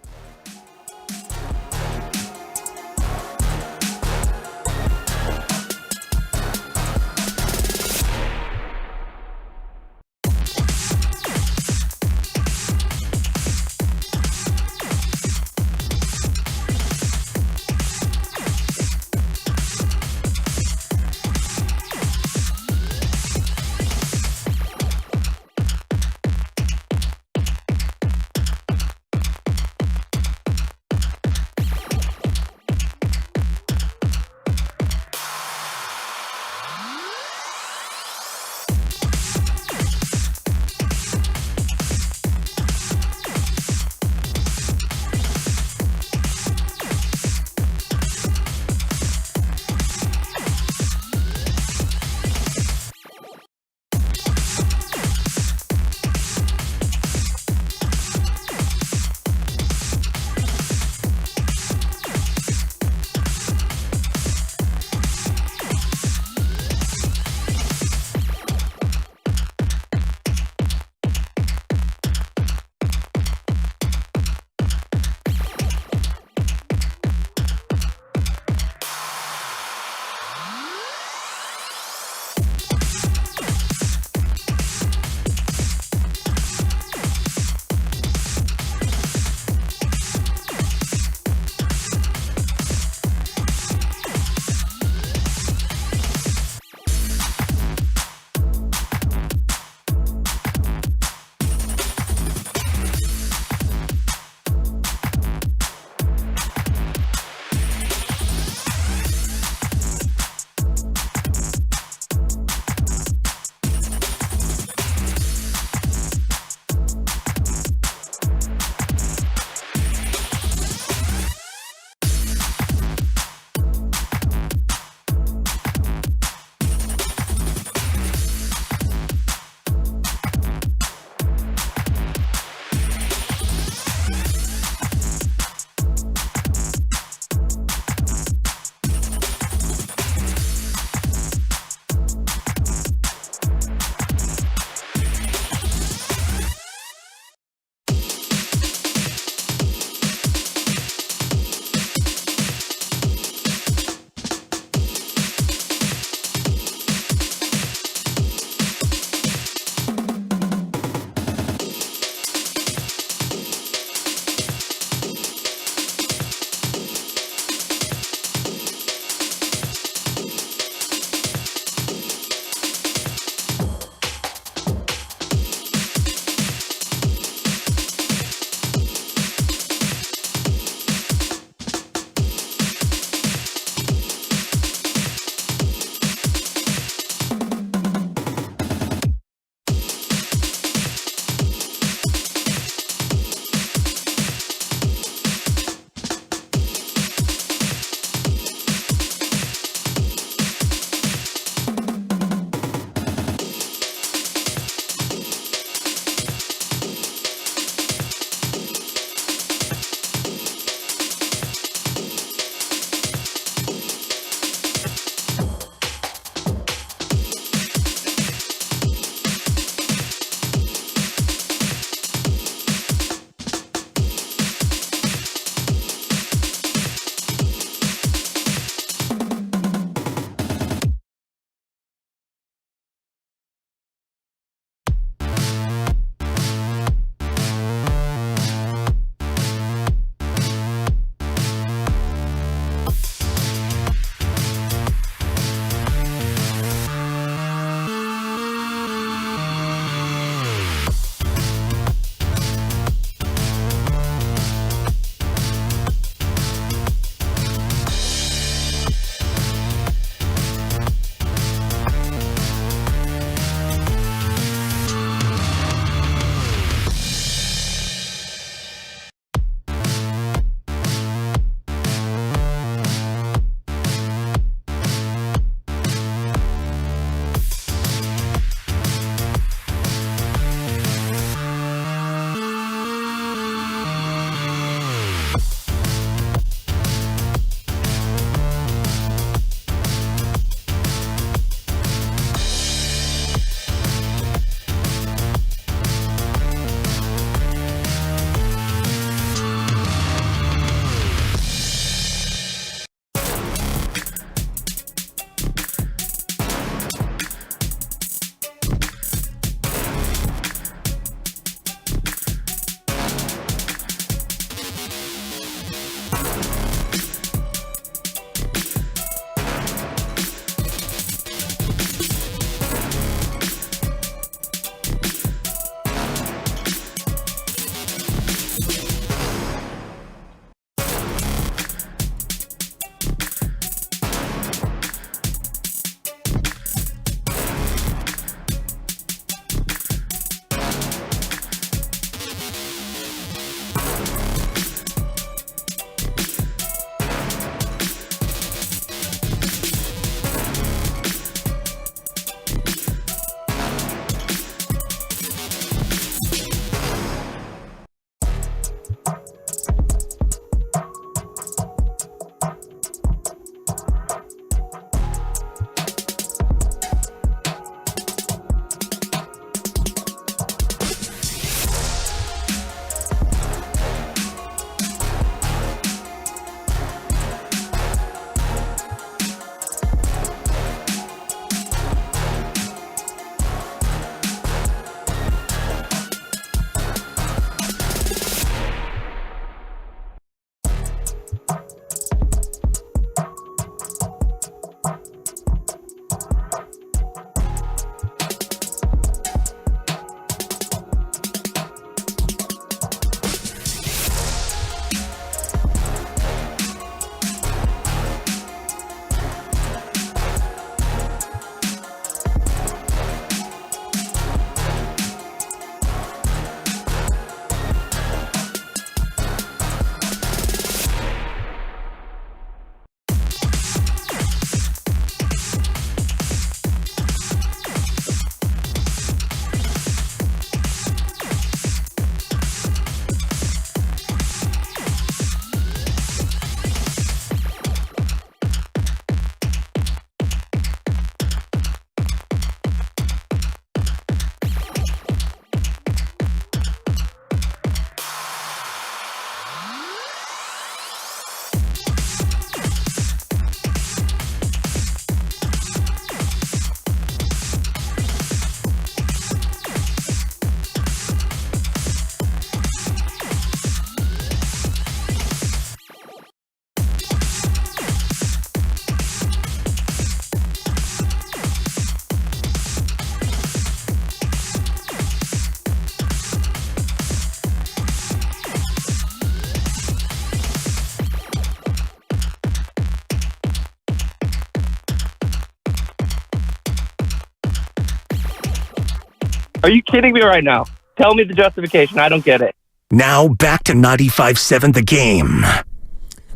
Are you kidding me right now? Tell me the justification. I don't get it. Now back to 95.7 The Game.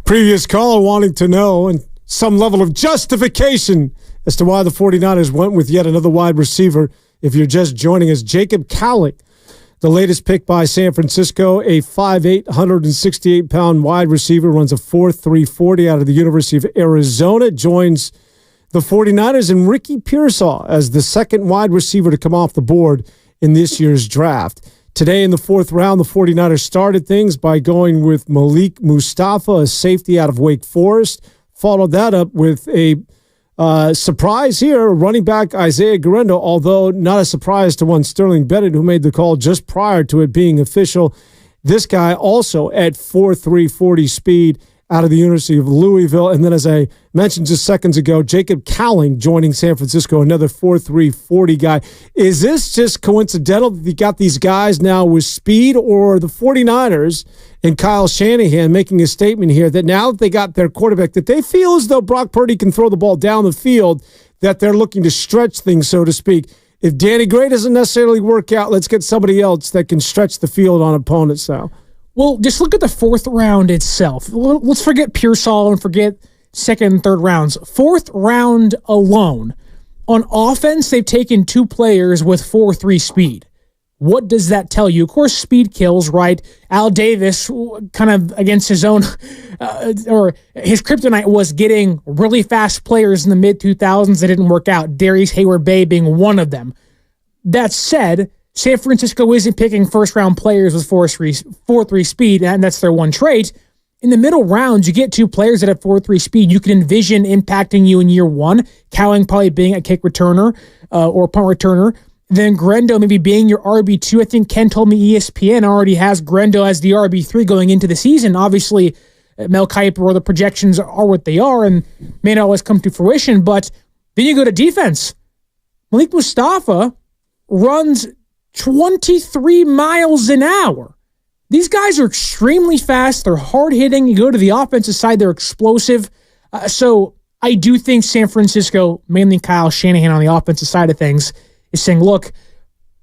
Previous caller wanting to know and some level of justification as to why the 49ers went with yet another wide receiver. If you're just joining us, Jacob Cowling, the latest pick by San Francisco, a 5'8", 168-pound wide receiver, runs a 4.3 40 out of the University of Arizona, joins the 49ers and Ricky Pearsall as the second wide receiver to come off the board in this year's draft. Today in the fourth round, the 49ers started things by going with Malik Mustafa, a safety out of Wake Forest. Followed that up with a surprise here, running back Isaiah Guerendo, although not a surprise to one Sterling Bennett, who made the call just prior to it being official. This guy also at 4.3 40 speed out of the University of Louisville. And then, as I mentioned just seconds ago, Jacob Cowling joining San Francisco, another 4.3 40 guy. Is this just coincidental that you got these guys now with speed, or the 49ers and Kyle Shanahan making a statement here that now that they got their quarterback, that they feel as though Brock Purdy can throw the ball down the field, that they're looking to stretch things, so to speak? If Danny Gray doesn't necessarily work out, let's get somebody else that can stretch the field on opponents now. Well, just look at the fourth round itself. Let's forget Pearsall and forget second and third rounds. Fourth round alone, on offense, they've taken two players with 4.3 speed. What does that tell you? Of course, speed kills, right? Al Davis, kind of against his own, or his kryptonite was getting really fast players in the mid-2000s that didn't work out. Darius Hayward-Bay being one of them. That said, San Francisco isn't picking first-round players with 4.3 speed, and that's their one trait. In the middle rounds, you get two players that have 4.3 speed. You can envision impacting you in year one, Cowling probably being a kick returner or punt returner, then Guerendo maybe being your RB2. I think Ken told me ESPN already has Guerendo as the RB3 going into the season. Obviously, Mel Kiper or the projections are what they are and may not always come to fruition, but then you go to defense. Malik Mustafa runs 23 miles an hour. These guys are extremely fast. They're hard-hitting. You go to the offensive side, they're explosive. So I do think San Francisco, mainly Kyle Shanahan on the offensive side of things, is saying, look,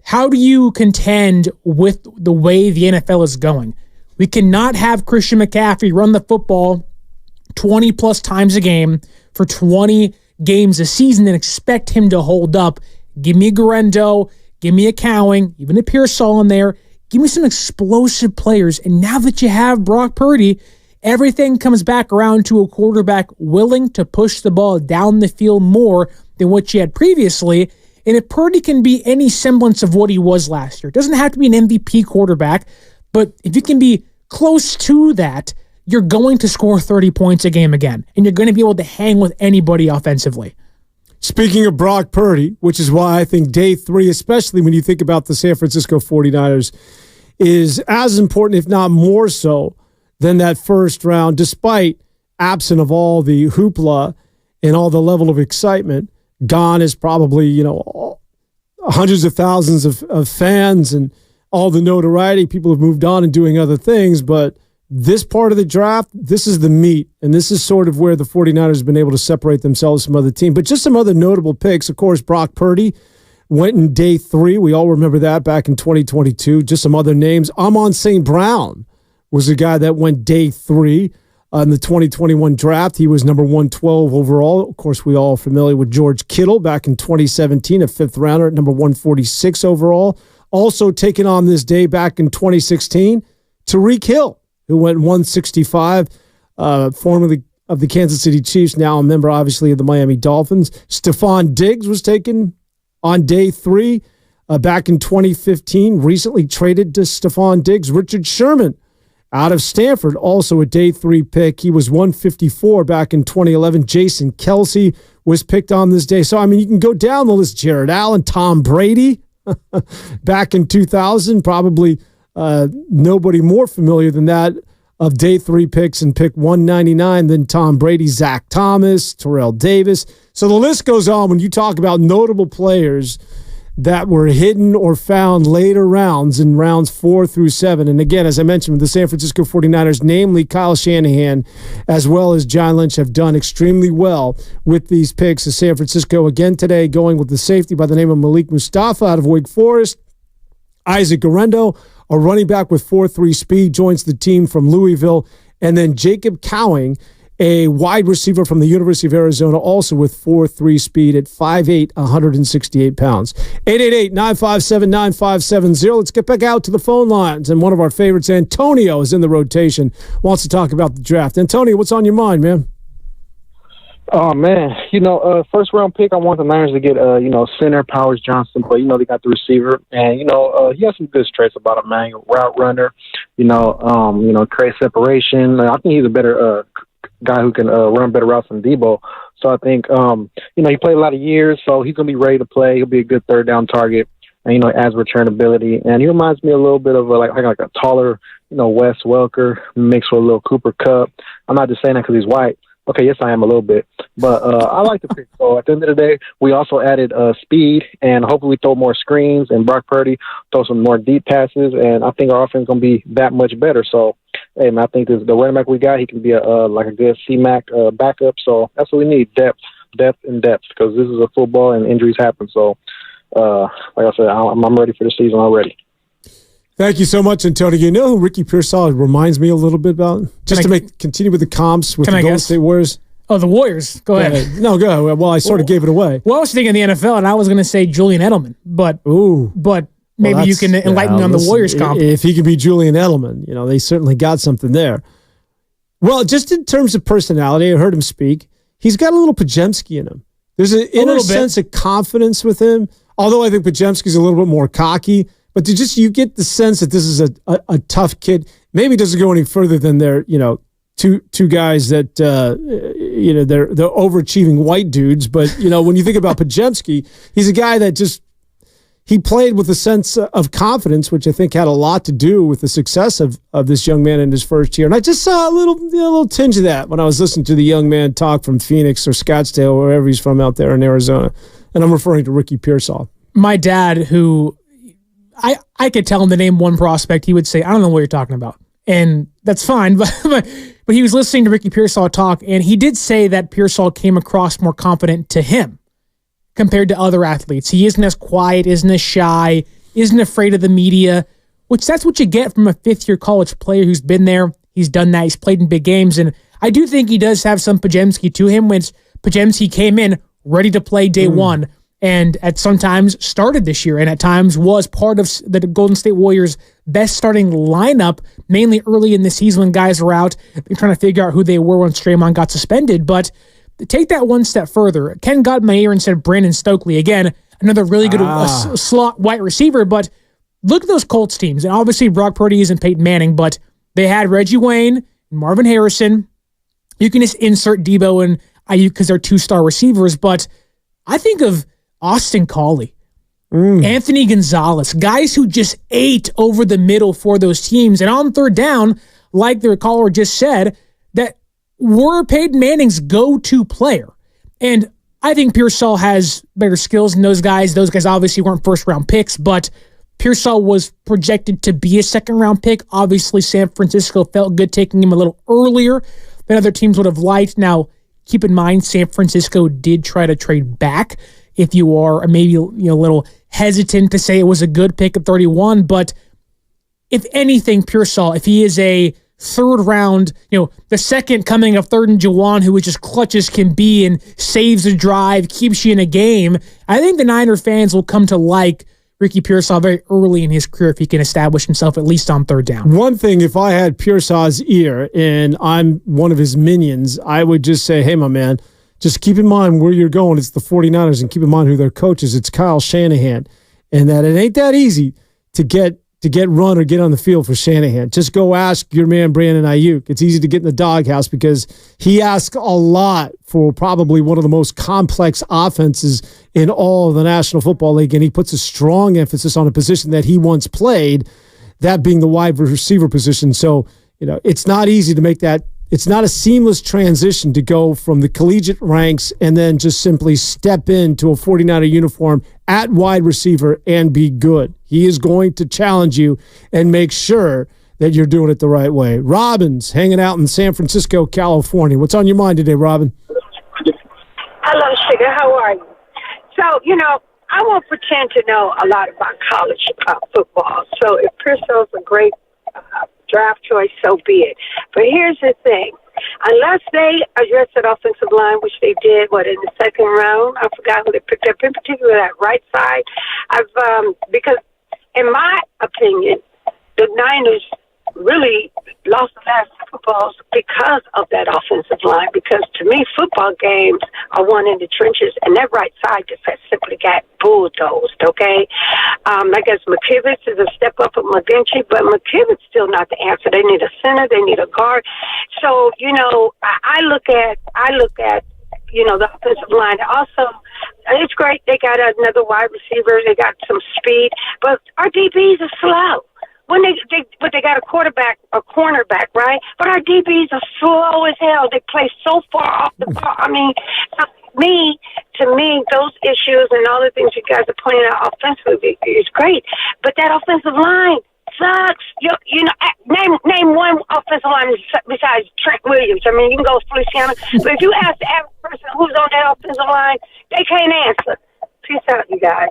how do you contend with the way the NFL is going? We cannot have Christian McCaffrey run the football 20-plus times a game for 20 games a season and expect him to hold up. Give me a Guerendo. Give me a Cowling, even a Pearsall in there. Give me some explosive players. And now that you have Brock Purdy, everything comes back around to a quarterback willing to push the ball down the field more than what you had previously. And if Purdy can be any semblance of what he was last year, it doesn't have to be an MVP quarterback, but if you can be close to that, you're going to score 30 points a game again, and you're going to be able to hang with anybody offensively. Speaking of Brock Purdy, which is why I think day 3, especially when you think about the San Francisco 49ers, is as important, if not more so, than that first round, despite absent of all the hoopla and all the level of excitement. Gone is probably, hundreds of thousands of fans and all the notoriety. People have moved on and doing other things, but this part of the draft, this is the meat, and this is sort of where the 49ers have been able to separate themselves from other teams. But just some other notable picks. Of course, Brock Purdy went in day 3. We all remember that back in 2022. Just some other names. Amon St. Brown was the guy that went day 3 in the 2021 draft. He was number 112 overall. Of course, we all are familiar with George Kittle back in 2017, a 5th rounder at number 146 overall. Also taken on this day back in 2016, Tyreek Hill, who went 165, formerly of the Kansas City Chiefs, now a member, obviously, of the Miami Dolphins. Stephon Diggs was taken on day 3 back in 2015, recently traded to Stephon Diggs. Richard Sherman out of Stanford, also a day 3 pick. He was 154 back in 2011. Jason Kelsey was picked on this day. So, I mean, you can go down the list. Jared Allen, Tom Brady back in 2000, probably nobody more familiar than that of day 3 picks and pick 199 than Tom Brady, Zach Thomas, Terrell Davis. So the list goes on when you talk about notable players that were hidden or found later rounds in rounds 4 through 7. And again, as I mentioned, the San Francisco 49ers, namely Kyle Shanahan, as well as John Lynch, have done extremely well with these picks. As San Francisco again today going with the safety by the name of Malik Mustafa out of Wake Forest. Isaac Guerrero, a running back with 4.3 speed, joins the team from Louisville. And then Jacob Cowing, a wide receiver from the University of Arizona, also with 4.3 speed at 5'8", 168 pounds. 888-957-9570. Let's get back out to the phone lines. And one of our favorites, Antonio, is in the rotation, wants to talk about the draft. Antonio, what's on your mind, man? Oh, man. First round pick, I want the Niners to get, center Powers Johnson, but, they got the receiver. And, he has some good traits about him, man. Route runner, create separation. I think he's a better guy who can run better routes than Debo. So I think, he played a lot of years, so he's going to be ready to play. He'll be a good third down target, and, has returnability. And he reminds me a little bit of like a taller, Wes Welker mixed with a little Cooper Kupp. I'm not just saying that because he's white. Okay, yes, I am a little bit. But I like the pick. So at the end of the day, we also added speed, and hopefully we throw more screens, and Brock Purdy throw some more deep passes, and I think our offense is going to be that much better. So, hey, man, I think the running back we got, he can be a good C-Mac backup. So that's what we need, depth, because this is a football and injuries happen. So, like I said, I'm ready for the season already. Thank you so much, Antonio. You know who Ricky Pearsall reminds me a little bit about? Just to continue with the comps with the Golden State Warriors. Oh, the Warriors. Go ahead. No, go ahead. Well, I sort of gave it away. Well, I was thinking the NFL, and I was going to say Julian Edelman, but maybe you can enlighten me on the Warriors comp. If he could be Julian Edelman, they certainly got something there. Well, just in terms of personality, I heard him speak. He's got a little Pajemski in him. There's an inner sense of confidence with him, although I think Pajemski's a little bit more cocky. But you get the sense that this is a tough kid. Maybe it doesn't go any further than they're, two guys that, they're overachieving white dudes. But, when you think about Pajemski, he's a guy that he played with a sense of confidence, which I think had a lot to do with the success of this young man in his first year. And I just saw a little tinge of that when I was listening to the young man talk from Phoenix or Scottsdale, wherever he's from out there in Arizona. And I'm referring to Ricky Pearsall. My dad, who... I could tell him to name one prospect, he would say, I don't know what you're talking about. And that's fine, but he was listening to Ricky Pearsall talk, and he did say that Pearsall came across more confident to him compared to other athletes. He isn't as quiet, isn't as shy, isn't afraid of the media, which that's what you get from a fifth-year college player who's been there. He's done that. He's played in big games, and I do think he does have some Pajemski to him, when Pajemski came in ready to play day one, and at sometimes started this year, and at times was part of the Golden State Warriors' best starting lineup, mainly early in the season when guys were out. They're trying to figure out who they were when Draymond got suspended. But take that one step further. Ken got in my ear and said Brandon Stokely. Again, another really good slot wide receiver. But look at those Colts teams. And obviously Brock Purdy isn't Peyton Manning, but they had Reggie Wayne and Marvin Harrison. You can just insert Debo and Ayuk because they're two-star receivers. But I think of Austin Collie, Anthony Gonzalez, guys who just ate over the middle for those teams. And on third down, like the caller just said, that were Peyton Manning's go-to player. And I think Pearsall has better skills than those guys. Those guys obviously weren't first-round picks, but Pearsall was projected to be a second-round pick. Obviously, San Francisco felt good taking him a little earlier than other teams would have liked. Now, keep in mind, San Francisco did try to trade back. If you are maybe a little hesitant to say it was a good pick at 31, but if anything, Pearsall, if he is a third round, the second coming of third and Juwan, who is just clutch as can be and saves a drive, keeps you in a game, I think the Niner fans will come to like Ricky Pearsall very early in his career if he can establish himself at least on third down. One thing, if I had Pearsall's ear and I'm one of his minions, I would just say, hey, my man, just keep in mind where you're going. It's the 49ers, and keep in mind who their coach is. It's Kyle Shanahan, and that it ain't that easy to get run or get on the field for Shanahan. Just go ask your man Brandon Ayuk. It's easy to get in the doghouse because he asks a lot for probably one of the most complex offenses in all of the National Football League, and he puts a strong emphasis on a position that he once played, that being the wide receiver position. So, it's not easy to make that. It's not a seamless transition to go from the collegiate ranks and then just simply step into a 49er uniform at wide receiver and be good. He is going to challenge you and make sure that you're doing it the right way. Robin's hanging out in San Francisco, California. What's on your mind today, Robin? Hello, Sugar. How are you? So, I won't pretend to know a lot about college football. So if Pearsall's a great draft choice, so be it. But here's the thing. Unless they address that offensive line, which they did, in the second round, I forgot who they picked up, in particular that right side. Because in my opinion, the Niners really lost the last Super Bowls because of that offensive line. Because to me, football games are won in the trenches, and that right side just has simply got bulldozed, okay? I guess McKivitz is a step up from McGlinchey, but McKivitz still not the answer. They need a center, they need a guard. So, I look at the offensive line. Also, it's great. They got another wide receiver. They got some speed, but our DBs are slow. When they got a cornerback, right? But our DBs are slow as hell. They play so far off the ball. I mean, to me, those issues and all the things you guys are pointing out offensively is great. But that offensive line sucks. Name one offensive line besides Trent Williams. I mean, you can go Feliciano, but if you ask the average person who's on that offensive line, they can't answer. Peace out, you guys.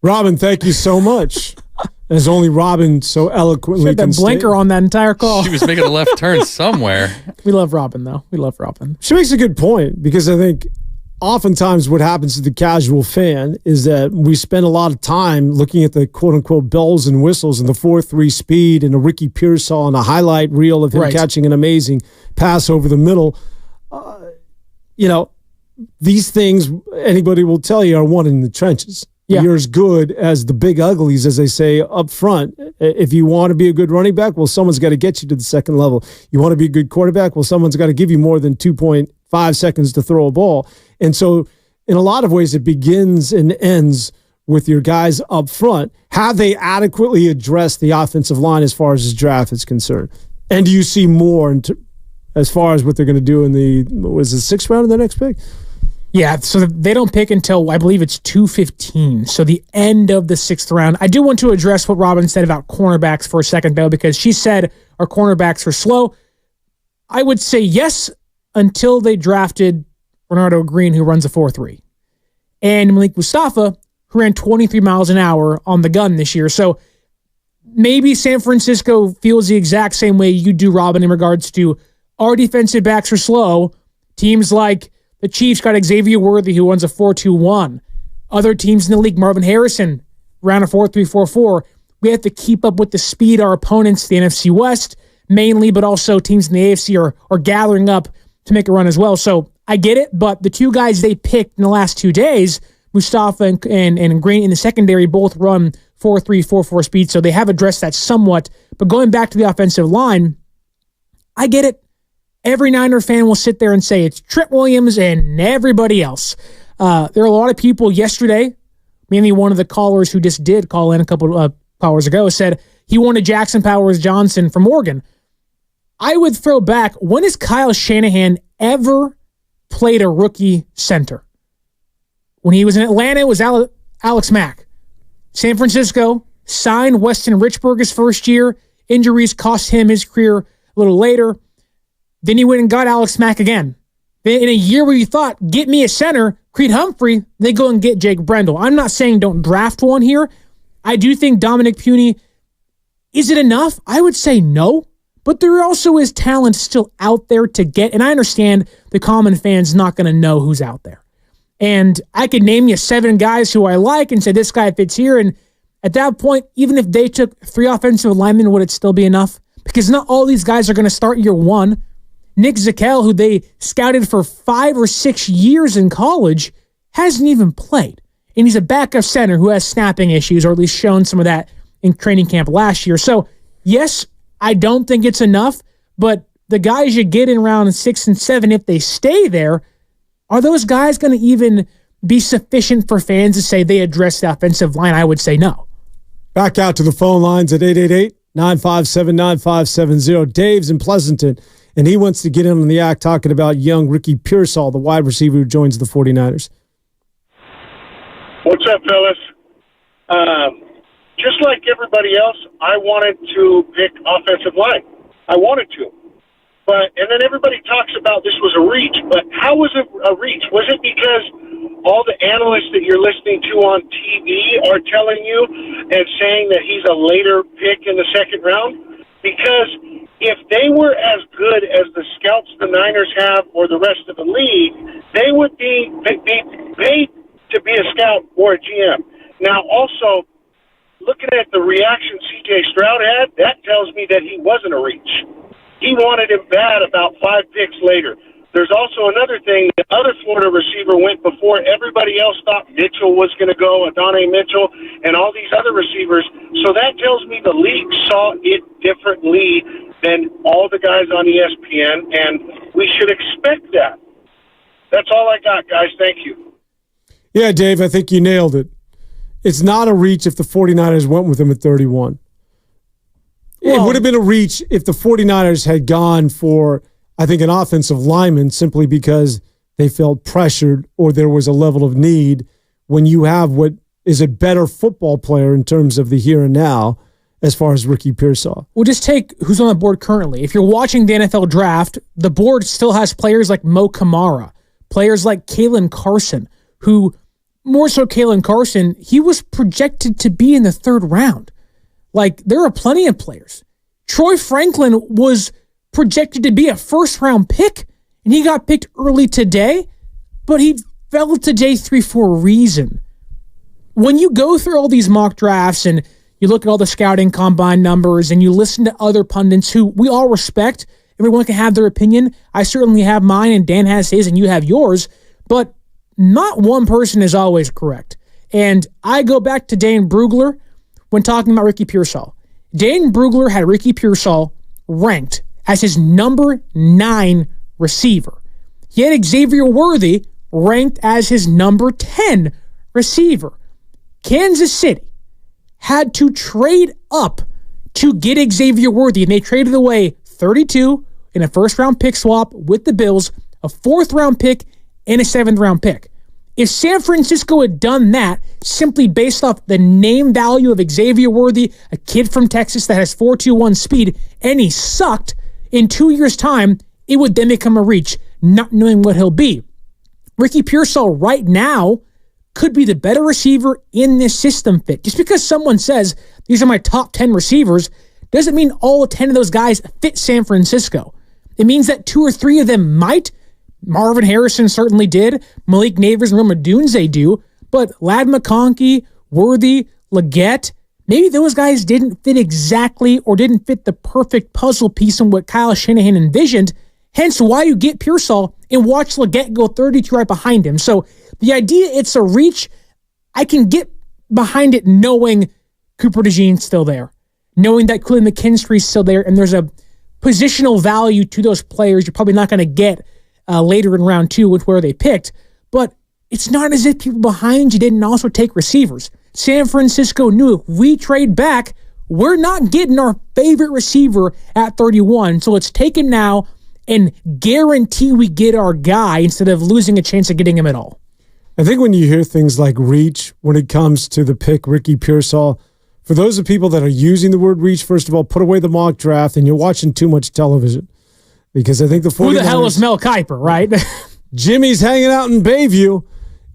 Robin, thank you so much. As only Robin so eloquently can say. Blinker on that entire call. She was making a left turn somewhere. We love Robin, though. We love Robin. She makes a good point, because I think oftentimes what happens to the casual fan is that we spend a lot of time looking at the quote-unquote bells and whistles and the 4.3 speed and a Ricky Pearsall and a highlight reel of him catching an amazing pass over the middle. These things, anybody will tell you, are won in the trenches. Yeah. You're as good as the big uglies, as they say, up front. If you want to be a good running back, well, someone's got to get you to the second level. You want to be a good quarterback, well, someone's got to give you more than 2.5 seconds to throw a ball. And so in a lot of ways, it begins and ends with your guys up front. Have they adequately addressed the offensive line as far as this draft is concerned? And do you see more as far as what they're going to do in the 6th round of the next pick? Yeah, so they don't pick until, I believe it's 2:15, so the end of the 6th round. I do want to address what Robin said about cornerbacks for a second, though, because she said our cornerbacks are slow. I would say yes until they drafted Renardo Green, who runs a 4.3, and Malik Mustafa, who ran 23 miles an hour on the gun this year. So maybe San Francisco feels the exact same way you do, Robin, in regards to our defensive backs are slow. Teams like the Chiefs got Xavier Worthy, who runs a 4.21. Other teams in the league, Marvin Harrison, ran a 4.344. We have to keep up with the speed our opponents, the NFC West, mainly, but also teams in the AFC are gathering up to make a run as well. So I get it, but the two guys they picked in the last 2 days, Mustafa and Green in the secondary, both run 4.3, 4.4 speed, so they have addressed that somewhat. But going back to the offensive line, I get it. Every Niner fan will sit there and say it's Trent Williams and everybody else. There are a lot of people yesterday, mainly one of the callers who just did call in a couple of hours ago, said he wanted Jackson Powers Johnson from Oregon. I would throw back, when has Kyle Shanahan ever played a rookie center? When he was in Atlanta, it was Alex Mack. San Francisco signed Weston Richburg his first year. Injuries cost him his career a little later. Then he went and got Alex Mack again. Then in a year where you thought, get me a center, Creed Humphrey, they go and get Jake Brendel. I'm not saying don't draft one here. I do think Dominic Puni, is it enough? I would say no. But there also is talent still out there to get. And I understand the common fan's not going to know who's out there. And I could name you 7 guys who I like and say this guy fits here. And at that point, even if they took 3 offensive linemen, would it still be enough? Because not all these guys are going to start year one. Nick Zakelj, who they scouted for 5 or 6 years in college, hasn't even played. And he's a backup center who has snapping issues, or at least shown some of that in training camp last year. So, yes, I don't think it's enough, but the guys you get in round 6 and 7, if they stay there, are those guys going to even be sufficient for fans to say they address the offensive line? I would say no. Back out to the phone lines at 888-957-9570. Dave's in Pleasanton, and he wants to get in on the act talking about young Ricky Pearsall, the wide receiver who joins the 49ers. What's up, fellas? Just like everybody else, I wanted to pick offensive line. I wanted to. And then everybody talks about this was a reach, but how was it a reach? Was it because all the analysts that you're listening to on TV are telling you and saying that he's a later pick in the second round? Because if they were as good as the scouts the Niners have or the rest of the league, they would be paid to be a scout or a GM. Now, also, looking at the reaction C.J. Stroud had, that tells me that he wasn't a reach. He wanted him bad about 5 picks later. There's also another thing. The other Florida receiver went before everybody else thought Mitchell was going to go, Adonai Mitchell, and all these other receivers. So that tells me the league saw it differently than all the guys on ESPN, and we should expect that. That's all I got, guys. Thank you. Yeah, Dave, I think you nailed it. It's not a reach if the 49ers went with him at 31. It would have been a reach if the 49ers had gone for, I think, an offensive lineman simply because they felt pressured or there was a level of need when you have what is a better football player in terms of the here and now as far as Ricky Pearsall. We'll just take who's on the board currently. If you're watching the NFL draft, the board still has players like Mo Kamara, players like Kalen Carson, who, more so Kalen Carson, he was projected to be in the 3rd round. Like, there are plenty of players. Troy Franklin was projected to be a 1st-round pick, and he got picked early today, but he fell to day 3 for a reason. When you go through all these mock drafts and you look at all the scouting combine numbers and you listen to other pundits who we all respect, everyone can have their opinion. I certainly have mine, and Dan has his, and you have yours, but not one person is always correct. And I go back to Dane Brugler when talking about Ricky Pearsall. Dane Brugler had Ricky Pearsall ranked as his number 9 receiver. He had Xavier Worthy ranked as his number 10 receiver. Kansas City had to trade up to get Xavier Worthy, and they traded away 32 in a 1st-round pick swap with the Bills, a 4th-round pick, and a 7th-round pick. If San Francisco had done that simply based off the name value of Xavier Worthy, a kid from Texas that has 4.21 speed, and he sucked, in 2 years' time, it would then become a reach, not knowing what he'll be. Ricky Pearsall right now could be the better receiver in this system fit. Just because someone says, these are my top 10 receivers, doesn't mean all 10 of those guys fit San Francisco. It means that 2 or 3 of them might. Marvin Harrison certainly did. Malik Neighbors and Rome Odunze do. But Ladd McConkey, Worthy, Leggett, maybe those guys didn't fit exactly or didn't fit the perfect puzzle piece in what Kyle Shanahan envisioned. Hence why you get Pearsall and watch Leggett go 32 right behind him. So the idea it's a reach, I can get behind it knowing Cooper DeJean's still there, knowing that Quillen McKinstry's still there, and there's a positional value to those players you're probably not going to get later in round 2 with where they picked. But it's not as if people behind you didn't also take receivers. San Francisco knew if we trade back, we're not getting our favorite receiver at 31. So let's take him now and guarantee we get our guy instead of losing a chance of getting him at all. I think when you hear things like reach when it comes to the pick, Ricky Pearsall, for those of people that are using the word reach, first of all, put away the mock draft and you're watching too much television. Because I think the 49ers... Who the hell is Mel Kiper, right? Jimmy's hanging out in Bayview.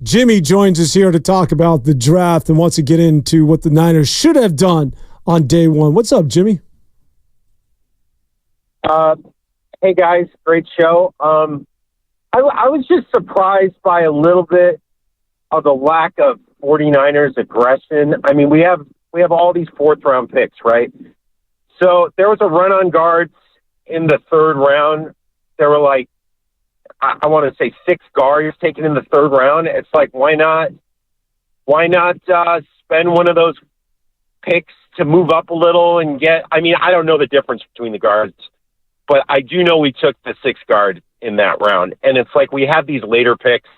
Jimmy joins us here to talk about the draft and wants to get into what the Niners should have done on day 1. What's up, Jimmy? Hey, guys. Great show. I was just surprised by a little bit of the lack of 49ers aggression. I mean, we have all these 4th-round picks, right? So there was a run on guards in the 3rd round. There were like, I want to say 6 guards taken in the 3rd round. It's like, why not spend one of those picks to move up a little and get, I mean, I don't know the difference between the guards, but I do know we took the 6th guard in that round. And it's like, we have these later picks.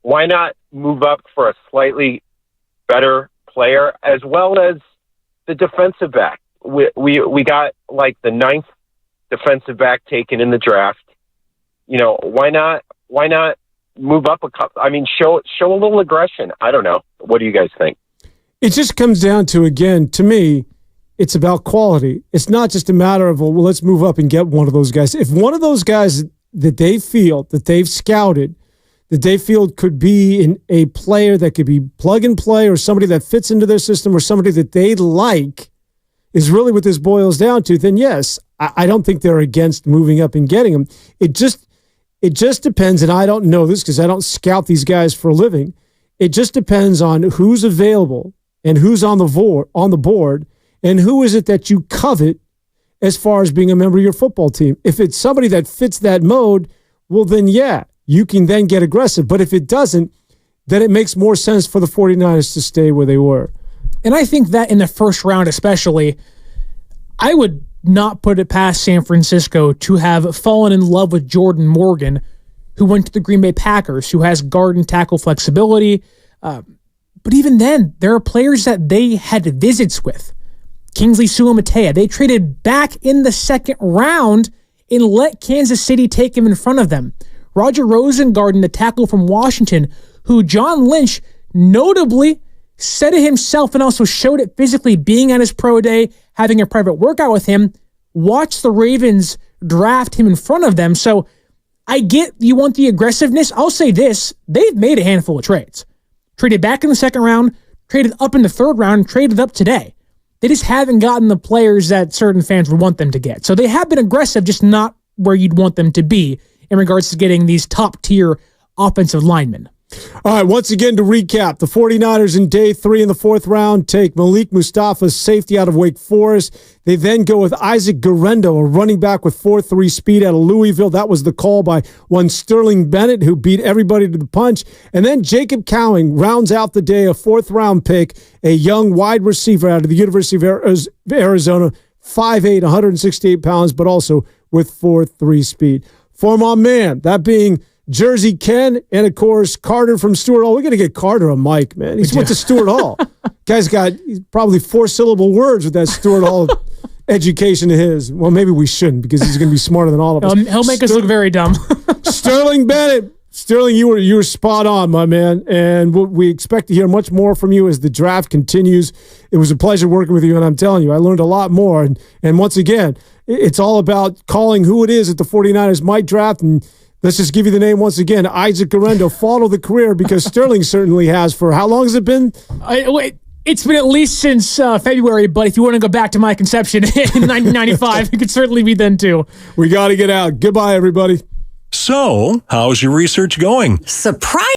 Why not move up for a slightly better player as well as the defensive back? We got like the 9th defensive back taken in the draft. You know, why not move up a couple? I mean, show a little aggression. I don't know. What do you guys think? It just comes down to, again, to me, it's about quality. It's not just a matter of, well, let's move up and get one of those guys. If one of those guys that they feel that they've scouted that they feel could be a player that could be plug and play or somebody that fits into their system or somebody that they like is really what this boils down to, then yes, I don't think they're against moving up and getting them. It just depends, and I don't know this because I don't scout these guys for a living. It just depends on who's available and who's on the board and who is it that you covet as far as being a member of your football team. If it's somebody that fits that mode, well, then yeah, you can then get aggressive. But if it doesn't, then it makes more sense for the 49ers to stay where they were. And I think that in the first round especially, I would not put it past San Francisco to have fallen in love with Jordan Morgan, who went to the Green Bay Packers, who has guard and tackle flexibility. But even then, there are players that they had visits with. Kingsley Suamataia, they traded back in the second round and let Kansas City take him in front of them. Roger Rosengarten, the tackle from Washington, who John Lynch notably said it himself and also showed it physically being at his pro day, having a private workout with him, watched the Ravens draft him in front of them. So I get you want the aggressiveness. I'll say this, they've made a handful of trades. Traded back in the second round, traded up in the third round, and traded up today. They just haven't gotten the players that certain fans would want them to get. So they have been aggressive, just not where you'd want them to be in regards to getting these top-tier offensive linemen. All right, once again, to recap, the 49ers in day 3 in the 4th round take Malik Mustafa, safety out of Wake Forest. They then go with Isaac Guerendo, a running back with 4.3 speed out of Louisville. That was the call by one Sterling Bennett, who beat everybody to the punch. And then Jacob Cowing rounds out the day, a 4th-round pick, a young wide receiver out of the University of Arizona, 5'8", 168 pounds, but also with 4.3 speed. For my man, that being Jersey Ken, and of course, Carter from Stuart Hall. We're going to get Carter a mic, man. He's went to Stuart Hall. Guy's got probably 4-syllable words with that Stuart Hall education of his. Well, maybe we shouldn't because he's going to be smarter than all of us. He'll make us look very dumb. Sterling Bennett. Sterling, you were spot on, my man, and we expect to hear much more from you as the draft continues. It was a pleasure working with you, and I'm telling you, I learned a lot more. And once again, it's all about calling who it is that the 49ers might draft, and let's just give you the name once again, Isaac Guerendo. Follow the career because Sterling certainly has for how long has it been? It's been at least since February, but if you want to go back to my conception in 1995, it could certainly be then too. We got to get out. Goodbye, everybody. So, how's your research going? Surprise!